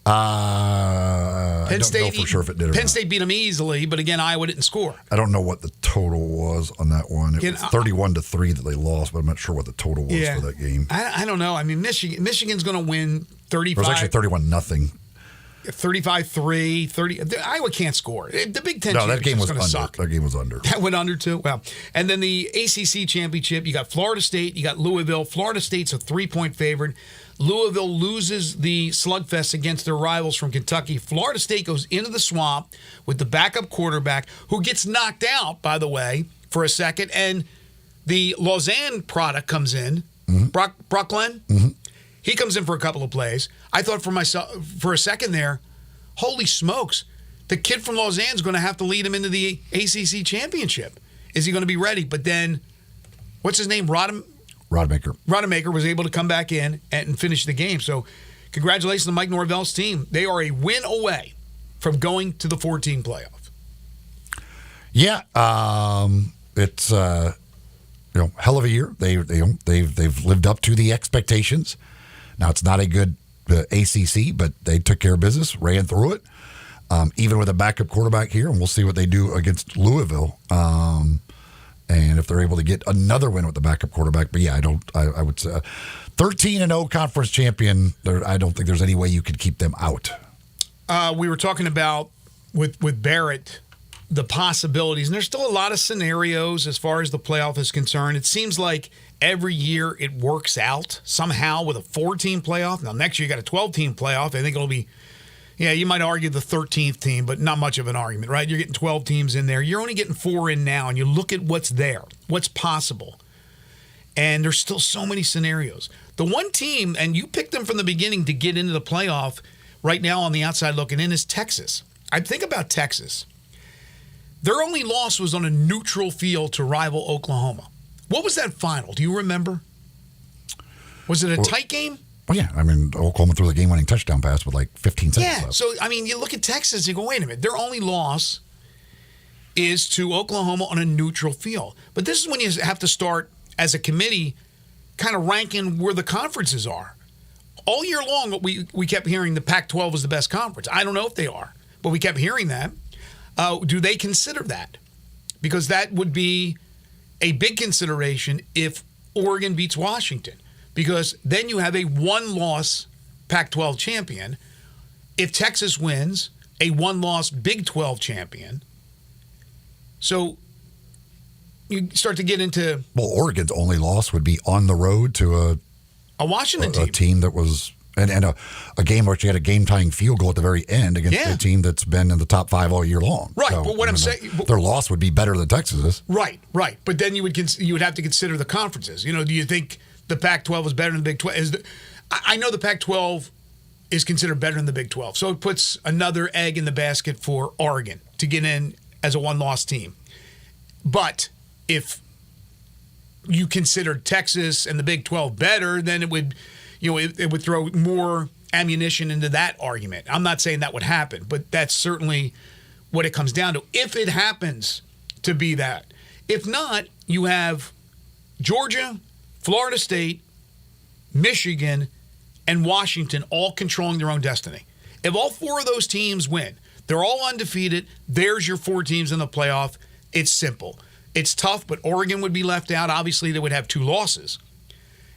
I don't know for sure if it did or Penn not. State beat them easily, but again, Iowa didn't score. I don't know what the total was on that one. It was 31-3 that they lost, but I'm not sure what the total was for that game. I don't know. Michigan's going to win 35. It was actually 31-0. 35-3, 30. Iowa can't score. The Big Ten that game was going to suck. That game was under. That went under too. Well, and then the ACC championship. You got Florida State. You got Louisville. Florida State's a 3-point favorite. Louisville loses the slugfest against their rivals from Kentucky. Florida State goes into the swamp with the backup quarterback who gets knocked out, by the way, for a second. And the Lausanne product comes in. Mm-hmm. Brock Glenn. Mm-hmm. He comes in for a couple of plays. I thought for a second there, holy smokes, the kid from Lausanne is going to have to lead him into the ACC championship. Is he going to be ready? But then, what's his name? Rodemaker was able to come back in and finish the game. So congratulations to Mike Norvell's team. They are a win away from going to the 14 playoff. Yeah, it's hell of a year. They've lived up to the expectations. Now it's not a good ACC, but they took care of business, ran through it, even with a backup quarterback here, and we'll see what they do against Louisville. And if they're able to get another win with the backup quarterback, but yeah, I would say 13-0 conference champion. I don't think there's any way you could keep them out. We were talking about with Barrett the possibilities, and there's still a lot of scenarios as far as the playoff is concerned. It seems like every year it works out somehow with a 4-team playoff. Now next year you got a 12-team playoff. I think it'll be, you might argue the 13th team, but not much of an argument, right? You're getting 12 teams in there. You're only getting 4 in now, and you look at what's there, what's possible. And there's still so many scenarios. The one team, and you picked them from the beginning to get into the playoff right now on the outside looking in, is Texas. I think about Texas. Their only loss was on a neutral field to rival Oklahoma. What was that final? Do you remember? Was it a tight game? Well, yeah. I mean, Oklahoma threw the game-winning touchdown pass with like 15 seconds left. So, I mean, you look at Texas, you go, wait a minute. Their only loss is to Oklahoma on a neutral field. But this is when you have to start, as a committee, kind of ranking where the conferences are. All year long, we kept hearing the Pac-12 was the best conference. I don't know if they are, but we kept hearing that. Do they consider that? Because that would be a big consideration if Oregon beats Washington. Because then you have a one-loss Pac-12 champion. If Texas wins, a one-loss Big 12 champion. So you start to get into... Well, Oregon's only loss would be on the road to a Washington team. A team that was... And a game where you had a game-tying field goal at the very end against a team that's been in the top 5 all year long. Right, so, but what I'm saying... Their loss would be better than Texas's. Right. But then you would have to consider the conferences. Do you think the Pac-12 is better than the Big 12? I know the Pac-12 is considered better than the Big 12, so it puts another egg in the basket for Oregon to get in as a one-loss team. But if you consider Texas and the Big 12 better, then it would... it would throw more ammunition into that argument. I'm not saying that would happen, but that's certainly what it comes down to. If it happens to be that. If not, you have Georgia, Florida State, Michigan, and Washington all controlling their own destiny. If all 4 of those teams win, they're all undefeated. There's your 4 teams in the playoff. It's simple. It's tough, but Oregon would be left out. Obviously, they would have 2 losses.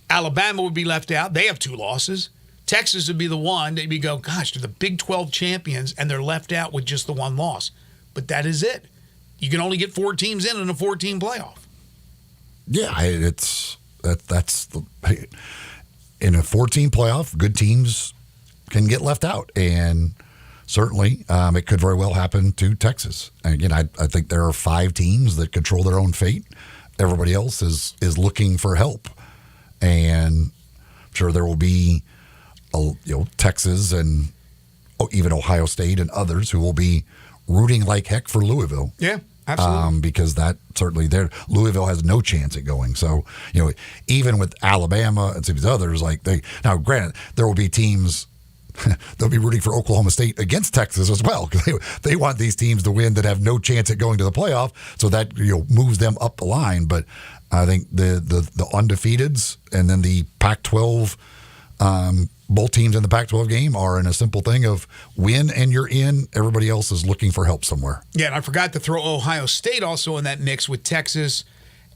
Alabama would be left out. They have 2 losses. Texas would be the one that you go, gosh, they're the Big 12 champions, and they're left out with just the 1 loss. But that is it. You can only get 4 teams in a 14 playoff. Yeah, that's in a 14 playoff, good teams can get left out, and certainly it could very well happen to Texas. And again, I think there are 5 teams that control their own fate. Everybody else is looking for help. And I'm sure there will be, Texas and even Ohio State and others who will be rooting like heck for Louisville. Yeah, absolutely. Because that certainly Louisville has no chance at going. So, even with Alabama and some of these others, now granted, there will be teams, they'll be rooting for Oklahoma State against Texas as well, because they want these teams to win that have no chance at going to the playoff. So that moves them up the line. But I think the undefeateds and then the Pac-12, both teams in the Pac-12 game are in a simple thing of win and you're in. Everybody else is looking for help somewhere. Yeah, and I forgot to throw Ohio State also in that mix with Texas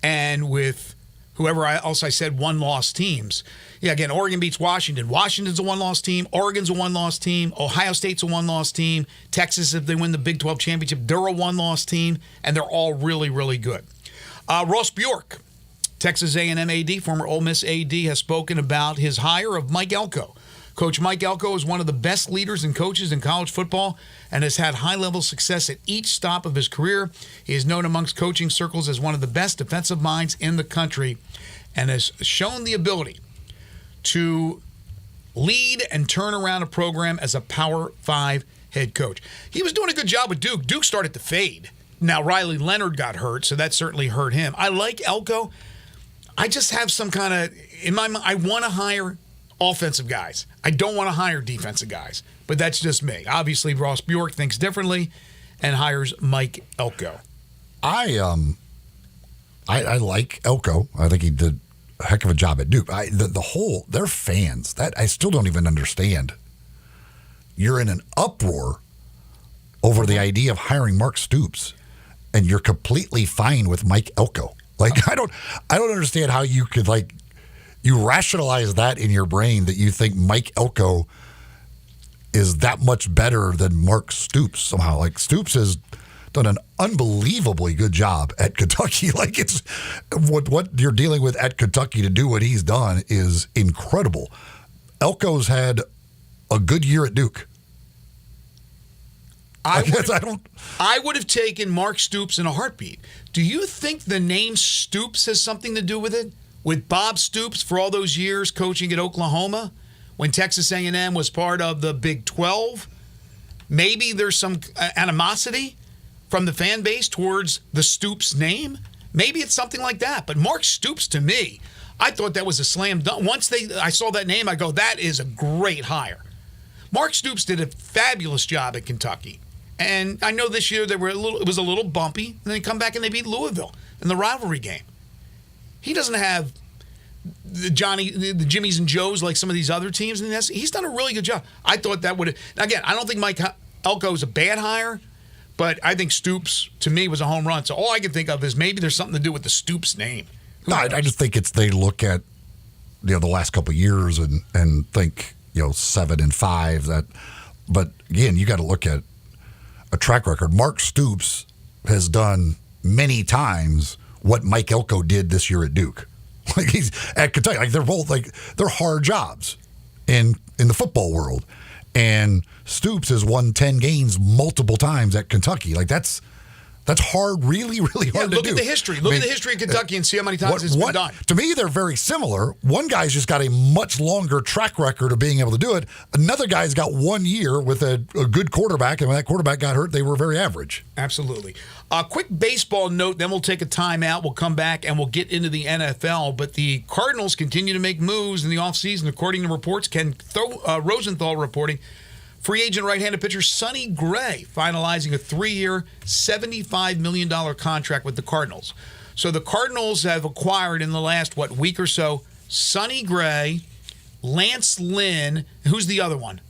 and with whoever else I said one-loss teams. Yeah, again, Oregon beats Washington. Washington's a one-loss team. Oregon's a one-loss team. Ohio State's a one-loss team. Texas, if they win the Big 12 championship, they're a one-loss team, and they're all really, really good. Ross Bjork, Texas A&M AD, former Ole Miss AD, has spoken about his hire of Mike Elko. Coach Mike Elko is one of the best leaders and coaches in college football and has had high-level success at each stop of his career. He is known amongst coaching circles as one of the best defensive minds in the country and has shown the ability to lead and turn around a program as a Power 5 head coach. He was doing a good job with Duke. Duke started to fade. Now, Riley Leonard got hurt, so that certainly hurt him. I like Elko. I just have some kind of, in my mind, I want to hire offensive guys. I don't want to hire defensive guys, but that's just me. Obviously, Ross Bjork thinks differently and hires Mike Elko. I like Elko. I think he did a heck of a job at Duke. Their fans, that I still don't even understand. You're in an uproar over the idea of hiring Mark Stoops, and you're completely fine with Mike Elko. Like, I don't understand how you could, like, you rationalize that in your brain that you think Mike Elko is that much better than Mark Stoops somehow. Like, Stoops has done an unbelievably good job at Kentucky. Like, it's what you're dealing with at Kentucky to do what he's done is incredible. Elko's had a good year at Duke. I would have taken Mark Stoops in a heartbeat. Do you think the name Stoops has something to do with it? With Bob Stoops for all those years coaching at Oklahoma, when Texas A&M was part of the Big 12? Maybe there's some animosity from the fan base towards the Stoops name. Maybe it's something like that. But Mark Stoops, to me, I thought that was a slam dunk. Once I saw that name, I go, that is a great hire. Mark Stoops did a fabulous job at Kentucky. And I know this year it was a little bumpy, and then they come back and they beat Louisville in the rivalry game. He doesn't have the Jimmies and Joes like some of these other teams. And he's done a really good job. I thought that would have. Again, I don't think Mike Elko is a bad hire, but I think Stoops, to me, was a home run. So all I can think of is maybe there's something to do with the Stoops name. No, I just think they look at the last couple of years and think 7-5. But again, you got to look at a track record. Mark Stoops has done many times what Mike Elko did this year at Duke. Like, he's at Kentucky. Like, they're both they're hard jobs in the football world. And Stoops has won 10 games multiple times at Kentucky. Like, that's hard, really, really hard to do. Look at the history. Look at the history of Kentucky and see how many times it's been done. To me, they're very similar. One guy's just got a much longer track record of being able to do it. Another guy's got 1 year with a good quarterback, and when that quarterback got hurt, they were very average. Absolutely. A quick baseball note, then we'll take a timeout. We'll come back, and we'll get into the NFL. But the Cardinals continue to make moves in the offseason, according to reports. Ken Rosenthal reporting. Free agent right-handed pitcher Sonny Gray finalizing a 3-year, $75 million contract with the Cardinals. So the Cardinals have acquired in the last, week or so, Sonny Gray, Lance Lynn. Who's the other one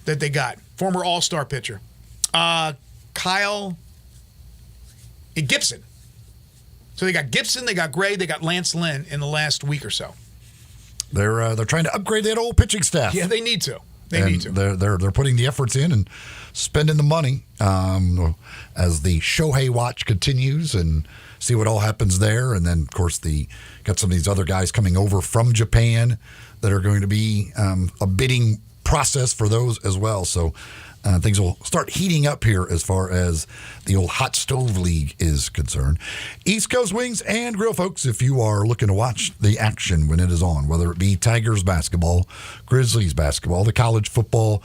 that they got? Former All-Star pitcher. Kyle Gibson. So they got Gibson, they got Gray, they got Lance Lynn in the last week or so. They're trying to upgrade that old pitching staff. Yeah, they need to. They're putting the efforts in and spending the money as the Shohei watch continues and see what all happens there. And then, of course, got some of these other guys coming over from Japan that are going to be a bidding process for those as well. So things will start heating up here as far as the old hot stove league is concerned. East Coast Wings and Grill, folks, if you are looking to watch the action when it is on, whether it be Tigers basketball, Grizzlies basketball, the college football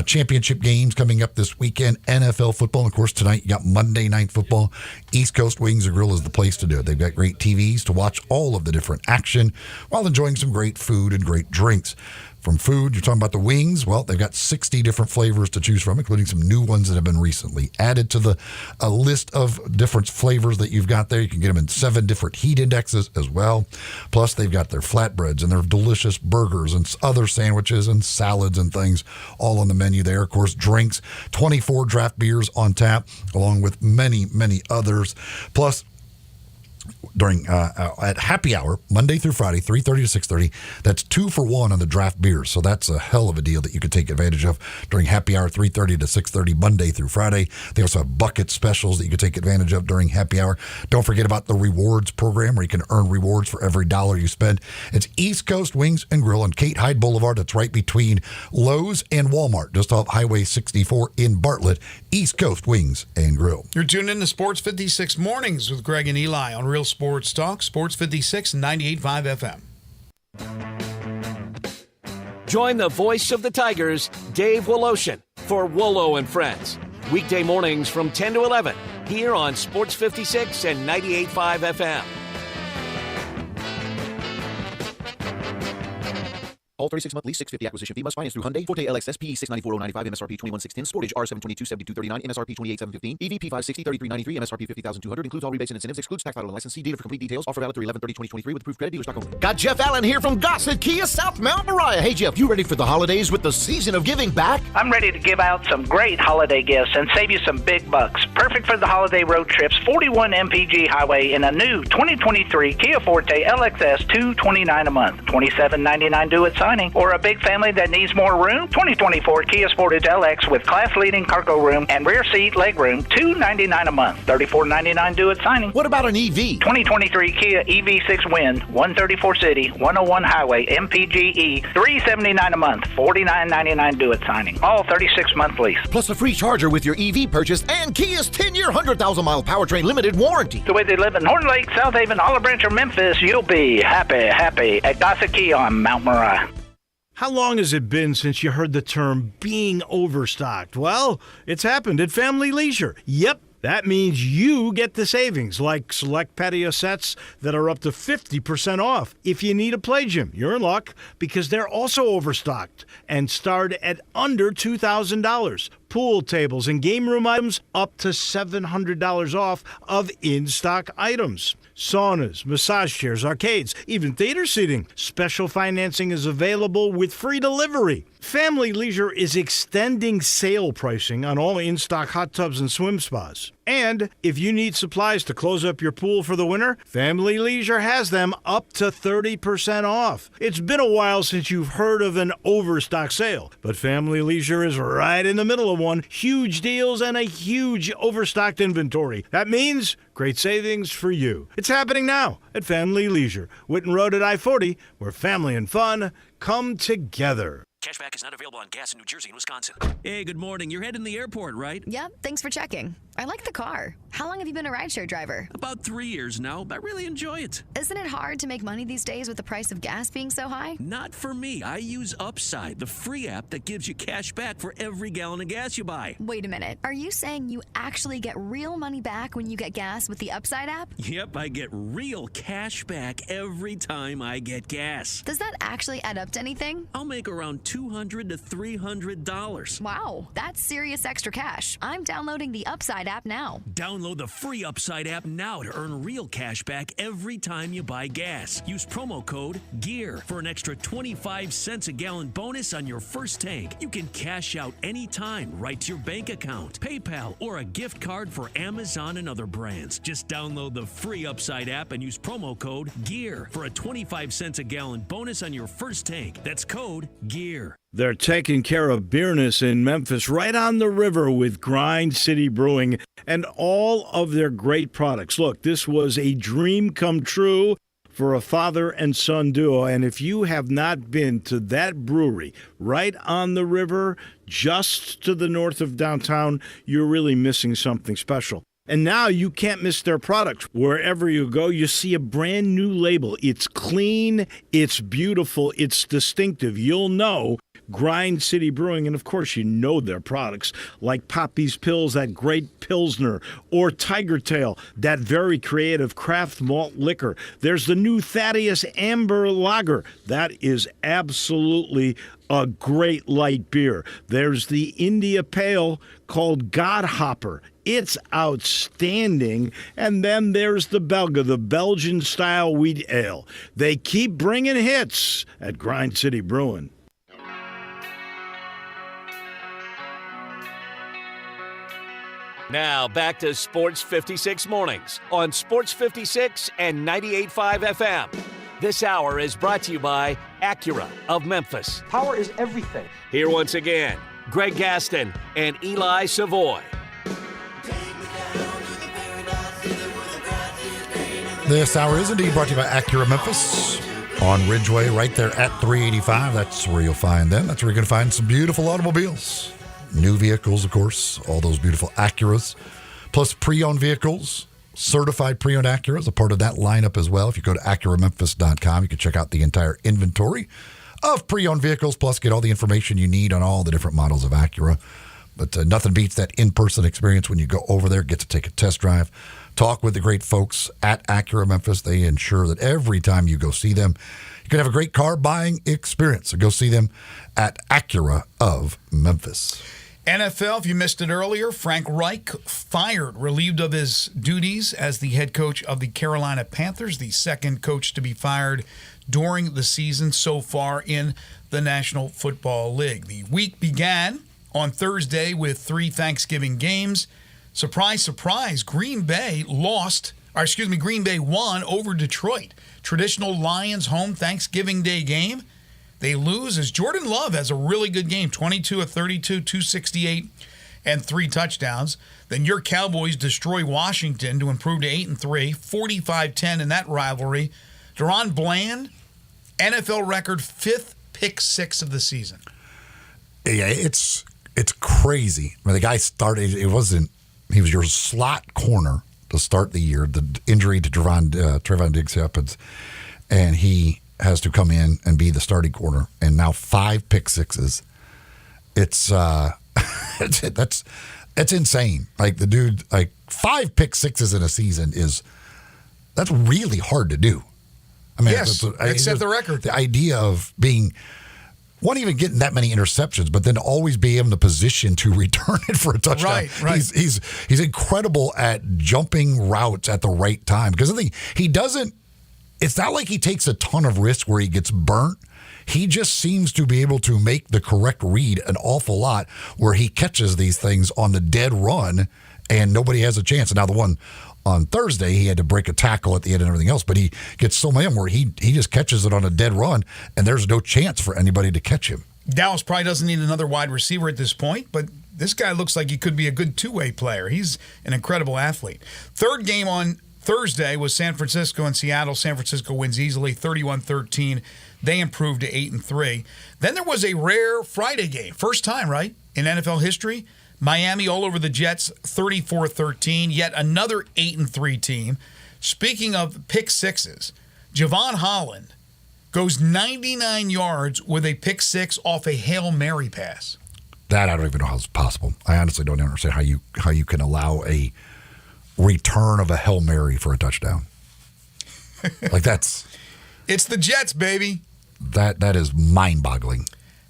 championship games coming up this weekend, NFL football, and of course tonight you got Monday Night Football. East Coast Wings and Grill is the place to do it. They've got great TVs to watch all of the different action while enjoying some great food and great drinks. From food, you're talking about the wings. Well, they've got 60 different flavors to choose from, including some new ones that have been recently added to the list of different flavors that you've got there. You can get them in 7 different heat indexes as well. Plus, they've got their flatbreads and their delicious burgers and other sandwiches and salads and things all on the menu there. Of course, drinks, 24 draft beers on tap, along with many, many others. Plus, during at happy hour, Monday through Friday, 3:30 to 6:30. That's 2 for 1 on the draft beers. So that's a hell of a deal that you could take advantage of during happy hour, 3:30 to 6:30, Monday through Friday. They also have bucket specials that you could take advantage of during happy hour. Don't forget about the rewards program where you can earn rewards for every dollar you spend. It's East Coast Wings and Grill on Kate Hyde Boulevard. That's right between Lowe's and Walmart, just off Highway 64 in Bartlett. East Coast Wings and Grill. You're tuned in to Sports 56 Mornings with Greg and Eli on Real Sports Talk, Sports 56 and 98.5 FM. Join the voice of the Tigers, Dave Woloshin, for Wolo and Friends. Weekday mornings from 10 to 11, here on Sports 56 and 98.5 FM. All 36-month lease, 650 acquisition fee. Must finance through Hyundai. Forte LXS PE 694,095, MSRP 21,610. Sportage R722, 7239, MSRP 28,715. EVP 560, 3393, MSRP 50,200. Includes all rebates and incentives. Excludes tax title and license. See dealer for complete details. Offer valid through 11/30/2023 with approved credit. Dealer stock only. Got Jeff Allen here from Gossett Kia, South Mount Moriah. Hey, Jeff, you ready for the holidays with the season of giving back? I'm ready to give out some great holiday gifts and save you some big bucks. Perfect for the holiday road trips. 41 MPG highway in a new 2023 Kia Forte LXS, $229 a month. $27.99 due at signing. Or a big family that needs more room? 2024 Kia Sportage LX with class-leading cargo room and rear seat leg room, $299 a month. $34.99 due at signing. What about an EV? 2023 Kia EV6 Wind, 134 City, 101 Highway, MPGE, $379 a month. $49.99 due at signing. All 36-month lease. Plus a free charger with your EV purchase and Kia's 10-year, 100,000-mile powertrain limited warranty. So whether you live in Horn Lake, South Haven, Olive Branch, or Memphis, you'll be happy at Gossett Kia on Mount Moriah. How long has it been since you heard the term being overstocked? Well, it's happened at Family Leisure. Yep. That means you get the savings, like select patio sets that are up to 50% off. If you need a play gym, you're in luck because they're also overstocked and start at under $2,000. Pool tables and game room items up to $700 off of in-stock items. Saunas, massage chairs, arcades, even theater seating. Special financing is available with free delivery. Family Leisure is extending sale pricing on all in-stock hot tubs and swim spas. And if you need supplies to close up your pool for the winter, Family Leisure has them up to 30% off. It's been a while since you've heard of an overstock sale, but Family Leisure is right in the middle of one. Huge deals and a huge overstocked inventory. That means great savings for you. It's happening now at Family Leisure, Whitten Road at I-40, where family and fun come together. Cashback is not available on gas in New Jersey and Wisconsin. Hey, good morning. You're heading to the airport, right? Yep, thanks for checking. I like the car. How long have you been a rideshare driver? About 3 years now, but I really enjoy it. Isn't it hard to make money these days with the price of gas being so high? Not for me. I use Upside, the free app that gives you cash back for every gallon of gas you buy. Wait a minute. Are you saying you actually get real money back when you get gas with the Upside app? Yep, I get real cash back every time I get gas. Does that actually add up to anything? I'll make around $200 to $300. Wow, that's serious extra cash. I'm downloading the Upside app now. Download the free Upside app now to earn real cash back every time you buy gas. Use promo code GEAR for an extra 25 cents a gallon bonus on your first tank. You can cash out anytime right to your bank account, PayPal, or a gift card for Amazon and other brands. Just download the free Upside app and use promo code GEAR for a 25 cents a gallon bonus on your first tank. That's code GEAR. They're taking care of beerness in Memphis right on the river with Grind City Brewing and all of their great products. Look, this was a dream come true for a father and son duo. And if you have not been to that brewery right on the river, just to the north of downtown, you're really missing something special. And now you can't miss their products. Wherever you go, you see a brand new label. It's clean, it's beautiful, it's distinctive. You'll know Grind City Brewing, and of course you know their products like Poppy's Pills, that great Pilsner, or Tiger Tail, that very creative craft malt liquor. There's the new Thaddeus Amber Lager. That is absolutely a great light beer. There's the India Pale called Godhopper. It's outstanding. And then there's the Belga, the Belgian-style wheat ale. They keep bringing hits at Grind City Brewing. Now back to Sports 56 Mornings on Sports 56 and 98.5 FM. This hour is brought to you by Acura of Memphis. Power is everything. Here once again, Greg Gaston and Eli Savoy. This hour is indeed brought to you by Acura Memphis on Ridgeway, right there at 385. That's where you'll find them. That's where you're going to find some beautiful automobiles. New vehicles, of course, all those beautiful Acuras, plus pre-owned vehicles, certified pre-owned Acuras, a part of that lineup as well. If you go to AcuraMemphis.com, you can check out the entire inventory of pre-owned vehicles, plus get all the information you need on all the different models of Acura. But nothing beats that in-person experience when you go over there, get to take a test drive, talk with the great folks at Acura Memphis. They ensure that every time you go see them, you can have a great car buying experience. So go see them at Acura of Memphis. NFL, if you missed it earlier, Frank Reich fired, relieved of his duties as the head coach of the Carolina Panthers, the second coach to be fired during the season so far in the National Football League. The week began on Thursday with 3 Thanksgiving games. Surprise, surprise, Green Bay won over Detroit. Traditional Lions home Thanksgiving Day game. They lose as Jordan Love has a really good game, 22 of 32, 268, and 3 touchdowns. Then your Cowboys destroy Washington to improve to 8-3, 45-10 in that rivalry. Deron Bland, NFL record 5th pick 6 of the season. Yeah, it's crazy. I mean, the guy started. He was your slot corner to start the year. The injury to Trevon Diggs happens, and he has to come in and be the starting corner, and now 5 pick 6s. It's that's insane. Like the dude, like 5 pick 6s in a season that's really hard to do. I mean, yes, it set the record. The idea of being even getting that many interceptions, but then always be in the position to return it for a touchdown. Right. He's incredible at jumping routes at the right time, because I think he doesn't. It's not like he takes a ton of risks where he gets burnt. He just seems to be able to make the correct read an awful lot, where he catches these things on the dead run and nobody has a chance. And now the one on Thursday, he had to break a tackle at the end and everything else, but he gets so many of them where he just catches it on a dead run and there's no chance for anybody to catch him. Dallas probably doesn't need another wide receiver at this point, but this guy looks like he could be a good two-way player. He's an incredible athlete. Third game on Thursday was San Francisco and Seattle. San Francisco wins easily, 31-13. They improved to 8-3. Then there was a rare Friday game. First time, right, in NFL history. Miami all over the Jets, 34-13. Yet another 8-3 team. Speaking of pick 6s, Javon Holland goes 99 yards with a pick 6 off a Hail Mary pass. That I don't even know how it's possible. I honestly don't understand how you can allow a return of a Hail Mary for a touchdown. Like it's the Jets, baby. That is mind-boggling.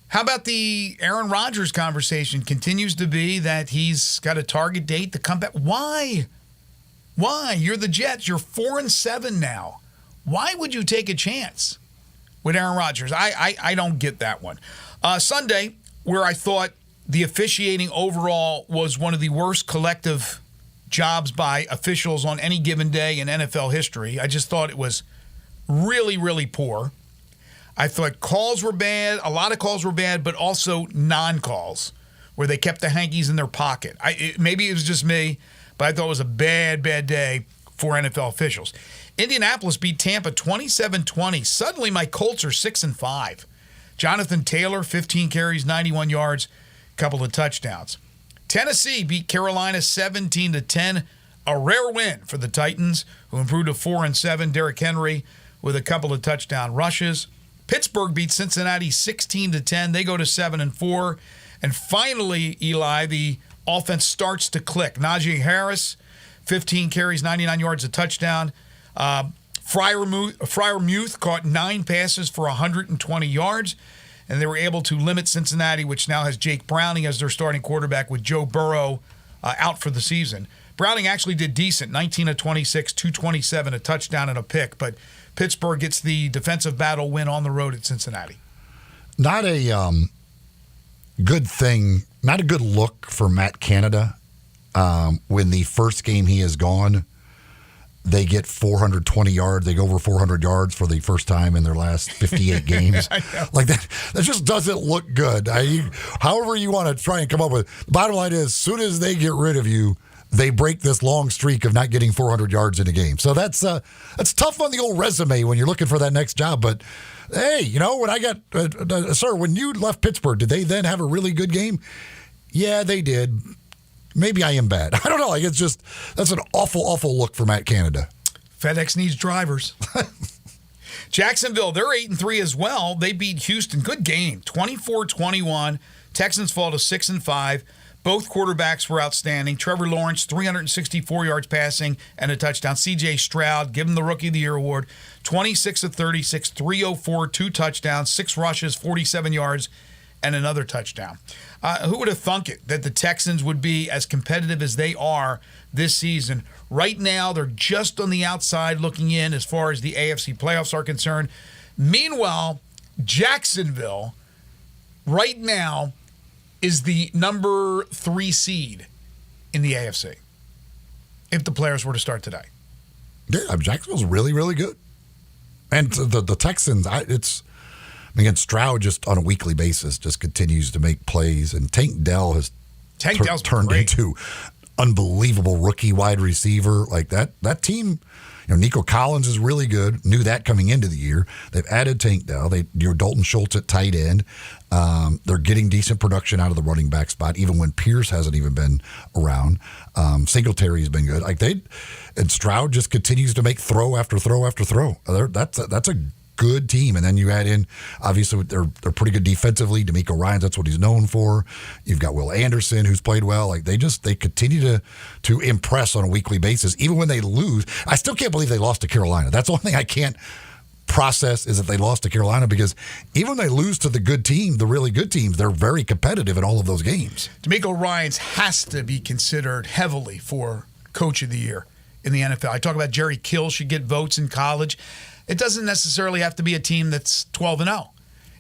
How about the Aaron Rodgers conversation? Continues to be that he's got a target date to come back. Why? You're the Jets. You're 4-7 now. Why would you take a chance with Aaron Rodgers? I don't get that one. Sunday, where I thought the officiating overall was one of the worst collective jobs by officials on any given day in NFL history. I just thought it was really, really poor. I thought calls were bad. A lot of calls were bad, but also non-calls where they kept the hankies in their pocket. Maybe it was just me, but I thought it was a bad, bad day for NFL officials. Indianapolis beat Tampa 27-20. Suddenly, my Colts are 6-5. Jonathan Taylor, 15 carries, 91 yards, couple of touchdowns. Tennessee beat Carolina 17-10. A rare win for the Titans, who improved to 4-7. Derrick Henry with a couple of touchdown rushes. Pittsburgh beat Cincinnati 16-10. They go to 7-4. And finally, Eli, the offense starts to click. Najee Harris, 15 carries, 99 yards, a touchdown. Freiermuth caught 9 passes for 120 yards. And they were able to limit Cincinnati, which now has Jake Browning as their starting quarterback with Joe Burrow out for the season. Browning actually did decent, 19 of 26, 227, a touchdown and a pick. But Pittsburgh gets the defensive battle win on the road at Cincinnati. Not a good thing, not a good look for Matt Canada. When the first game he is gone, they get 420 yards. They go over 400 yards for the first time in their last 58 games. Like that just doesn't look good. However you want to try and come up with. The bottom line is, as soon as they get rid of you, they break this long streak of not getting 400 yards in a game. So that's tough on the old resume when you're looking for that next job. But hey, when I got sir, when you left Pittsburgh, did they then have a really good game? Yeah, they did. Maybe I am bad. I don't know. Like, it's just, that's an awful, awful look for Matt Canada. FedEx needs drivers. Jacksonville, they're 8-3 as well. They beat Houston. Good game. 24-21. Texans fall to 6-5. Both quarterbacks were outstanding. Trevor Lawrence, 364 yards passing and a touchdown. C.J. Stroud, give him the Rookie of the Year award. 26 of 36, 304, 2 touchdowns, 6 rushes, 47 yards, and another touchdown. Who would have thunk it that the Texans would be as competitive as they are this season? Right now, they're just on the outside looking in as far as the AFC playoffs are concerned. Meanwhile, Jacksonville, right now, is the number 3 seed in the AFC if the players were to start today. Yeah, Jacksonville's really, really good. And the Texans, again, Stroud just on a weekly basis just continues to make plays. And Tank Dell has turned into unbelievable rookie wide receiver. Like that team, Nico Collins is really good. Knew that coming into the year. They've added Tank Dell. You're Dalton Schultz at tight end. They're getting decent production out of the running back spot, even when Pierce hasn't even been around. Singletary's been good. And Stroud just continues to make throw after throw after throw. That's a good team. And then you add in, obviously, they're pretty good defensively. DeMeco Ryans, that's what he's known for. You've got Will Anderson, who's played well. They continue to impress on a weekly basis, even when they lose. I still can't believe they lost to Carolina. That's the only thing I can't process is that they lost to Carolina, because even when they lose to the good team, the really good teams, they're very competitive in all of those games. DeMeco Ryans has to be considered heavily for Coach of the Year in the NFL. I talk about Jerry Kill should get votes in college. It doesn't necessarily have to be a team that's 12-0.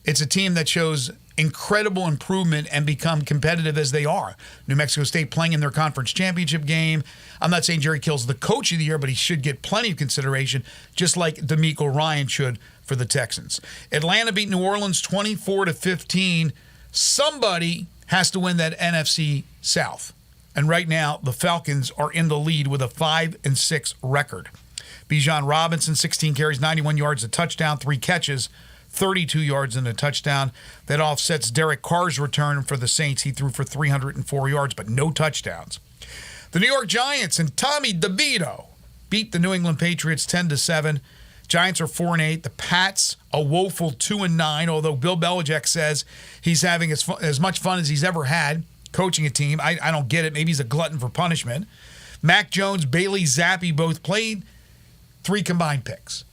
It's a team that shows incredible improvement and become competitive as they are. New Mexico State playing in their conference championship game. I'm not saying Jerry Kill's the Coach of the Year, but he should get plenty of consideration, just like DeMeco Ryans should for the Texans. Atlanta beat New Orleans 24-15. Somebody has to win that NFC South. And right now, the Falcons are in the lead with a 5-6 record. Bijan Robinson, 16 carries, 91 yards, a touchdown, 3 catches, 32 yards and a touchdown. That offsets Derek Carr's return for the Saints. He threw for 304 yards, but no touchdowns. The New York Giants and Tommy DeVito beat the New England Patriots 10-7. Giants are 4-8. The Pats, a woeful 2-9, although Bill Belichick says he's having as much fun as he's ever had coaching a team. I don't get it. Maybe he's a glutton for punishment. Mac Jones, Bailey Zappi both played. 3 combined picks.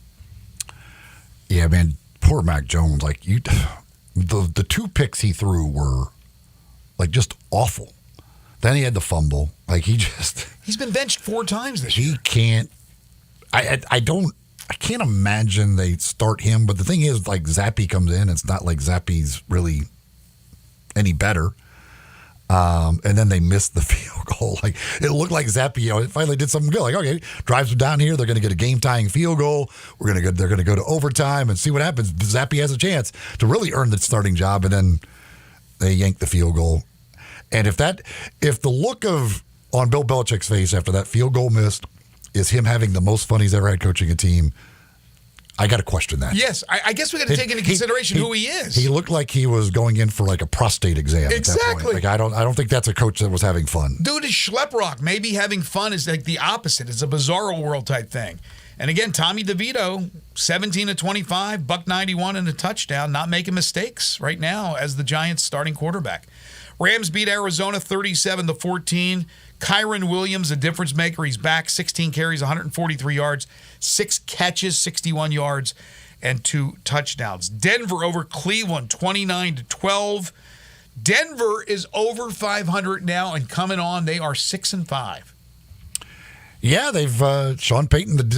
Yeah, man, poor Mac Jones. The 2 picks he threw were just awful. Then he had the fumble. He's been benched 4 times this year. He can't. I can't imagine they start him. But the thing is, Zappi comes in. It's not like Zappi's really any better. And then they missed the field goal. It looked like Zappi, it finally did something good. Okay, drives them down here. They're going to get a game-tying field goal. They're going to go to overtime and see what happens. Zappi has a chance to really earn the starting job, and then they yank the field goal. And if the look on Bill Belichick's face after that field goal missed is him having the most fun he's ever had coaching a team, I got to question that. Yes, I guess we got to take into consideration who he is. He looked like he was going in for a prostate exam. Exactly. At that point. I don't think that's a coach that was having fun. Dude is schleprock. Maybe having fun is the opposite. It's a bizarro world type thing. And again, Tommy DeVito, 17-25, $191 and a touchdown, not making mistakes right now as the Giants' starting quarterback. Rams beat Arizona 37-14. Kyron Williams, a difference maker. He's back, 16 carries, 143 yards, 6 catches, 61 yards, and 2 touchdowns. Denver over Cleveland, 29-12. Denver is over 500 now and coming on. They are 6-5. Yeah, they've Sean Payton.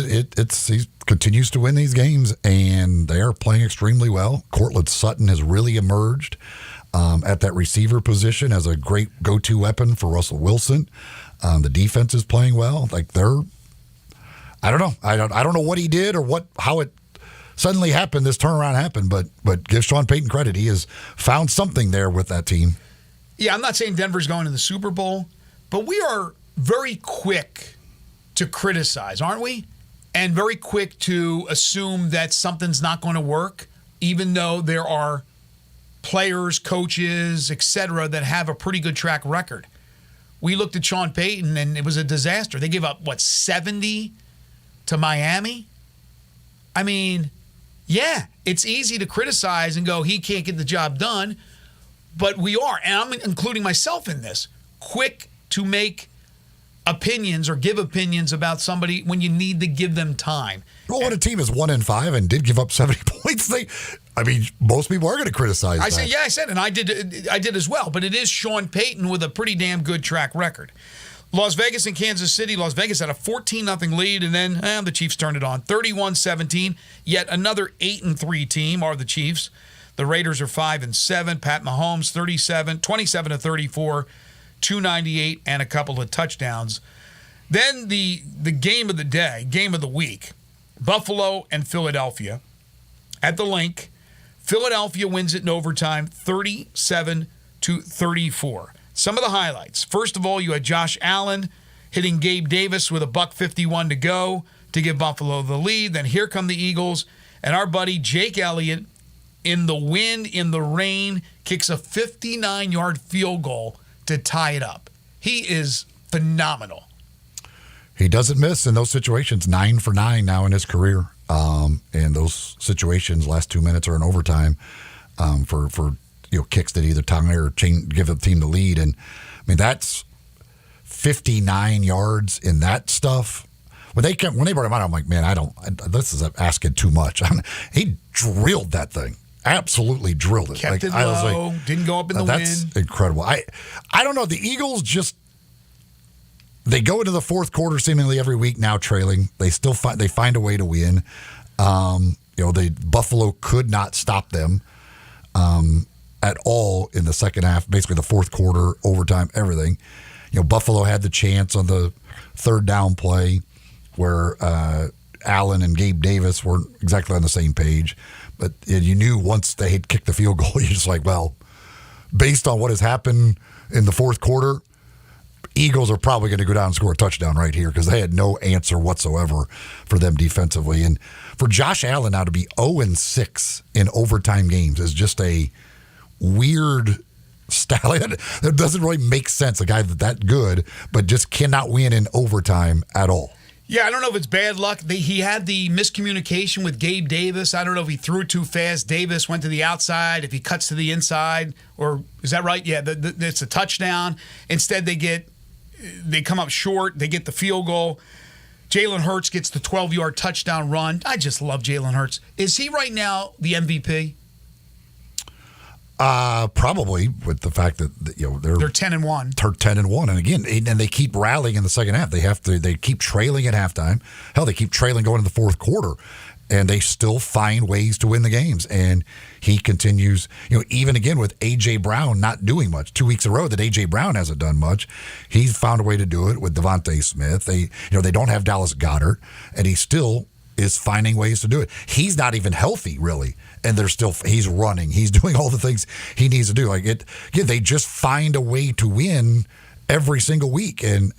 He continues to win these games, and they are playing extremely well. Cortland Sutton has really emerged at that receiver position as a great go-to weapon for Russell Wilson. The defense is playing well. I don't know. I don't know what he did or how it suddenly happened. This turnaround happened, but give Sean Payton credit. He has found something there with that team. Yeah, I'm not saying Denver's going to the Super Bowl, but we are very quick to criticize, aren't we? And very quick to assume that something's not going to work, even though there are players, coaches, etc., that have a pretty good track record. We looked at Sean Payton, and it was a disaster. They gave up, 70 to Miami? I mean, yeah, it's easy to criticize and go, he can't get the job done, but we are, and I'm including myself in this, quick to make opinions or give opinions about somebody when you need to give them time. Well, when a team is 1-5 and did give up 70 points, most people are going to criticize that. I said, and I did as well. But it is Sean Payton with a pretty damn good track record. Las Vegas and Kansas City. Las Vegas had a 14-0 lead, and then the Chiefs turned it on. 31-17. Yet another 8-3 team are the Chiefs. The Raiders are 5-7. Pat Mahomes 27-34, 298, and a couple of touchdowns. Then the game of the day, game of the week, Buffalo and Philadelphia. At the link, Philadelphia wins it in overtime, 37-34. Some of the highlights. First of all, you had Josh Allen hitting Gabe Davis with $1:51 to go to give Buffalo the lead. Then here come the Eagles, and our buddy Jake Elliott, in the wind, in the rain, kicks a 59-yard field goal to tie it up. He is phenomenal. He doesn't miss in those situations. 9 for 9 now in his career. And those situations, last 2 minutes are in overtime for kicks that either tie or give the team the lead. And I mean, that's 59 yards in that stuff. When they brought him out, I'm like, man, this is asking too much. He drilled that thing. Absolutely drilled it. Kept it low, didn't go up in the wind. That's incredible. I don't know. The Eagles they go into the fourth quarter seemingly every week now trailing. They still find a way to win. Buffalo could not stop them at all in the second half, basically the fourth quarter, overtime, everything. Buffalo had the chance on the third down play where Allen and Gabe Davis weren't exactly on the same page. But you knew once they had kicked the field goal, you're just like, well, based on what has happened in the fourth quarter, Eagles are probably going to go down and score a touchdown right here because they had no answer whatsoever for them defensively. And for Josh Allen now to be 0-6 in overtime games is just a weird style. It doesn't really make sense, a guy that good, but just cannot win in overtime at all. Yeah, I don't know if it's bad luck. He had the miscommunication with Gabe Davis. I don't know if he threw it too fast. Davis went to the outside. If he cuts to the inside, or is that right? Yeah, it's a touchdown. Instead, they come up short. They get the field goal. Jalen Hurts gets the 12-yard touchdown run. I just love Jalen Hurts. Is he right now the MVP? Probably, with the fact that they're 10-1. They're 10-1, and again, and they keep rallying in the second half. They keep trailing at halftime. Hell, they keep trailing going into the fourth quarter, and they still find ways to win the games. And he continues, even again with A.J. Brown not doing much. 2 weeks in a row that A.J. Brown hasn't done much. He's found a way to do it with Devontae Smith. They don't have Dallas Goedert, and he still is finding ways to do it. He's not even healthy, really, and he's running. He's doing all the things he needs to do. They just find a way to win every single week. And,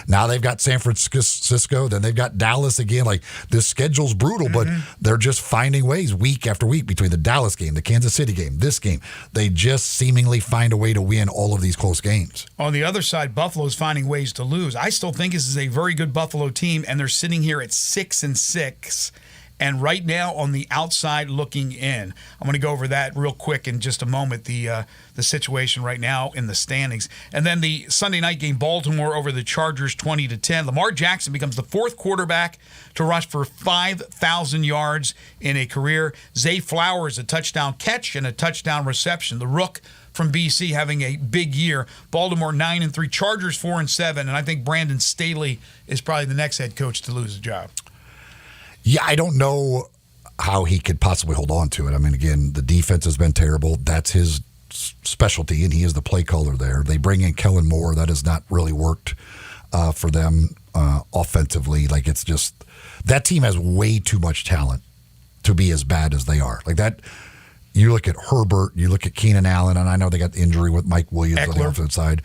now they've got San Francisco, then they've got Dallas again. This schedule's brutal, but they're just finding ways week after week between the Dallas game, the Kansas City game, this game. They just seemingly find a way to win all of these close games. On the other side, Buffalo's finding ways to lose. I still think this is a very good Buffalo team, and they're sitting here at 6-6. And right now on the outside looking in. I'm going to go over that real quick in just a moment, the situation right now in the standings. And then the Sunday night game, Baltimore over the Chargers 20-10. Lamar Jackson becomes the fourth quarterback to rush for 5,000 yards in a career. Zay Flowers, a touchdown catch and a touchdown reception. The rook from BC having a big year. Baltimore 9-3, Chargers 4-7, and I think Brandon Staley is probably the next head coach to lose his job. Yeah, I don't know how he could possibly hold on to it. I mean, again, the defense has been terrible. That's his specialty, and he is the play caller there. They bring in Kellen Moore. That has not really worked for them offensively. It's just that team has way too much talent to be as bad as they are. You look at Herbert, you look at Keenan Allen, and I know they got the injury with Mike Williams on the offensive side.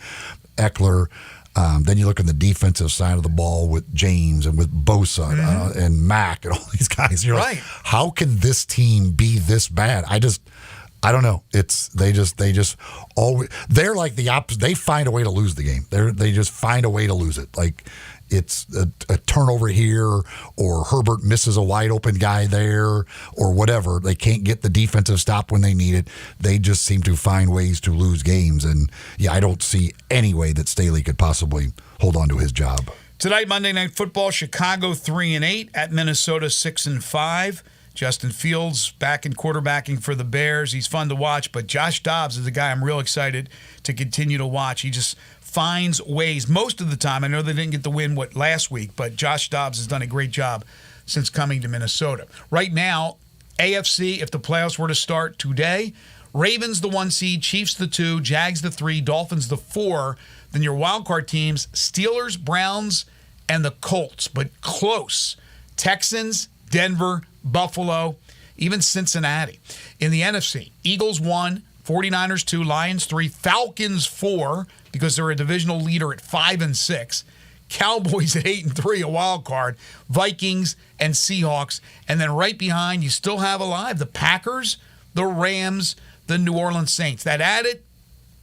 Eckler. Then you look on the defensive side of the ball with James and with Bosa and Mack and all these guys. You're like, how can this team be this bad? I don't know. They're like the opposite. They find a way to lose the game. They just find a way to lose it. it's a turnover here, or Herbert misses a wide open guy there, or whatever. They can't get the defensive stop when they need it. They just seem to find ways to lose games. And, I don't see any way that Staley could possibly hold on to his job. Tonight, Monday Night Football, Chicago 3-8 at Minnesota 6-5. Justin Fields back in quarterbacking for the Bears. He's fun to watch, but Josh Dobbs is the guy I'm real excited to continue to watch. He just finds ways most of the time. I know they didn't get the win last week, but Josh Dobbs has done a great job since coming to Minnesota. Right now, AFC, if the playoffs were to start today, Ravens the 1 seed, Chiefs the 2, Jags the 3, Dolphins the 4. Then your wildcard teams, Steelers, Browns, and the Colts, but close. Texans, Denver, Buffalo, even Cincinnati. In the NFC, Eagles 1, 49ers 2, Lions 3, Falcons 4, because they're a divisional leader at 5-6. Cowboys at 8-3, a wild card. Vikings and Seahawks. And then right behind, you still have alive the Packers, the Rams, the New Orleans Saints. That added